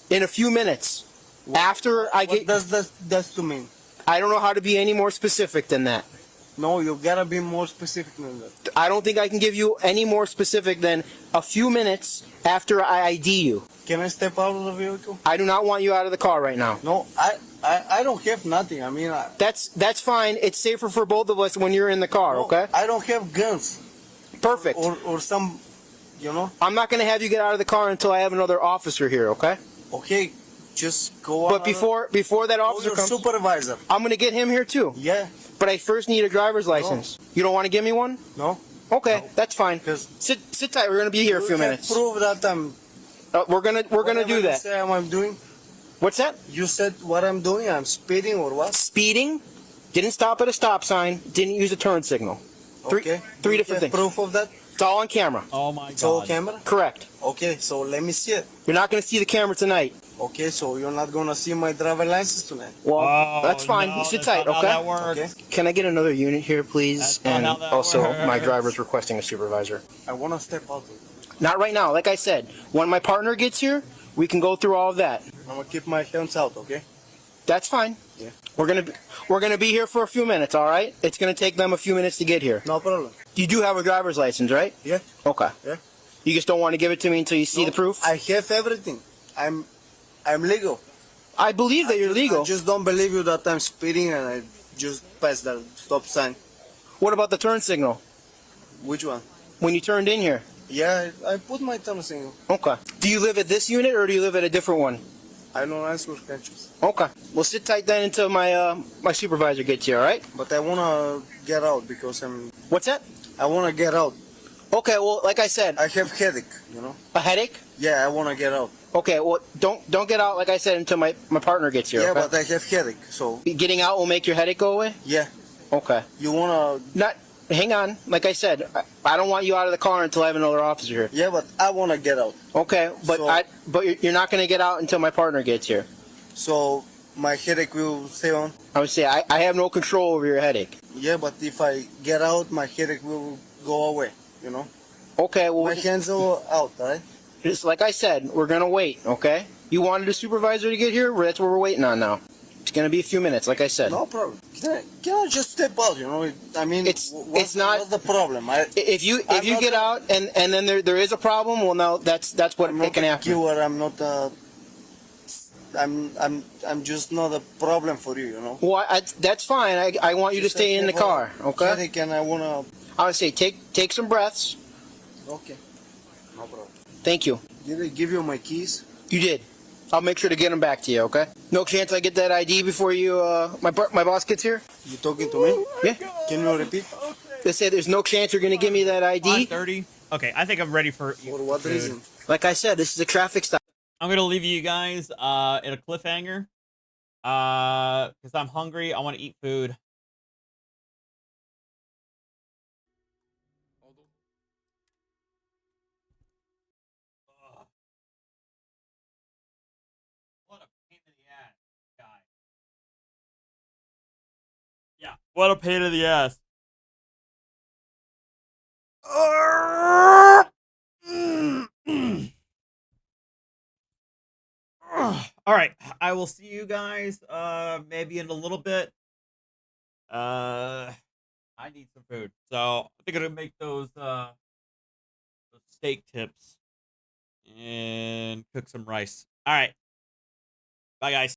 In a few minutes. After I get... What does that to mean? I don't know how to be any more specific than that. No, you gotta be more specific than that. I don't think I can give you any more specific than a few minutes after I ID you. Can I step out of the vehicle? I do not want you out of the car right now. No, I don't have nothing. I mean, that's fine. It's safer for both of us when you're in the car, no, okay? I don't have guns. Perfect. Or some, you know. I'm not going to have you get out of the car until I have another officer here, okay? Okay, just go on. But before that officer comes, supervisor. I'm going to get him here too. Yeah. But I first need a driver's license. No. You don't want to give me one? No. Okay, that's fine. Sit tight. We're going to be here a few minutes. Prove that I'm. We're gonna do that. You say I'm doing. What's that? You said what I'm doing. I'm speeding or what? Speeding. Didn't stop at a stop sign. Didn't use a turn signal. Okay. Three different things. Proof of that? It's all on camera. Oh my god. It's all camera? Correct. Okay, so let me see it. You're not going to see the camera tonight. Okay, so you're not going to see my driver license tonight. Well, that's fine. No, sit tight, okay? That works. Okay. Can I get another unit here, please? And also, my driver's requesting a supervisor. I want to step out. Not right now. Like I said, when my partner gets here, we can go through all of that. I'm going to keep my hands out, okay? That's fine. Yeah. We're gonna be here for a few minutes, all right? It's gonna take them a few minutes to get here. No problem. You do have a driver's license, right? Yeah. Okay. Yeah. You just don't want to give it to me until you see the proof? I have everything. I'm legal. I believe that you're legal. I just don't believe you that I'm speeding and I just passed the stop sign. What about the turn signal? Which one? When you turned in here. Yeah, I put my turn signal. Okay. Do you live at this unit or do you live at a different one? I don't answer questions. Okay. Well, sit tight then until my my supervisor gets here, all right? But I want to get out because I'm... What's that? I want to get out. Okay, well, like I said... I have headache, you know? A headache? Yeah, I want to get out. Okay, well, don't get out, like I said, until my partner gets here, Yeah, okay? but I have headache, so... Getting out will make your headache go away? Yeah. Okay. You want to... Hang on. Like I said, I don't want you out of the car until I have another officer here. Yeah, but I want to get out. Okay, but but you're not going to get out until my partner gets here. So my headache will stay on? I would say I have no control over your headache. Yeah, but if I get out, my headache will go away, you know? Okay, well... My hands are out, right? Just like I said, we're going to wait, okay? You wanted a supervisor to get here? That's what we're waiting on now. It's going to be a few minutes, like I said. No problem. Can I just step out, you know? I mean, it's not... What's the problem? If you get out and then there is a problem, well, no, that's what it can happen. I'm not I'm just not a problem for you, you know? Well, that's fine. I want you to stay in the car, okay? Headache and I want to... I would say take some breaths. Okay. No problem. Thank you. Did I give you my keys? You did. I'll make sure to get them back to you, okay? No chance I get that ID before you, my boss gets here? You talking to me? Yeah. Can you repeat? They say there's no chance you're going to give me that ID? 5:30. Okay, I think I'm ready for... For what reason? Like I said, this is a traffic stop. I'm going to leave you guys in a cliffhanger. Because I'm hungry. I want to eat food. What a pain in the ass, guy. Yeah, what a pain in the ass. All right, I will see you guys maybe in a little bit. I need some food, so I think I'm gonna make those steak tips and cook some rice. All right, bye guys.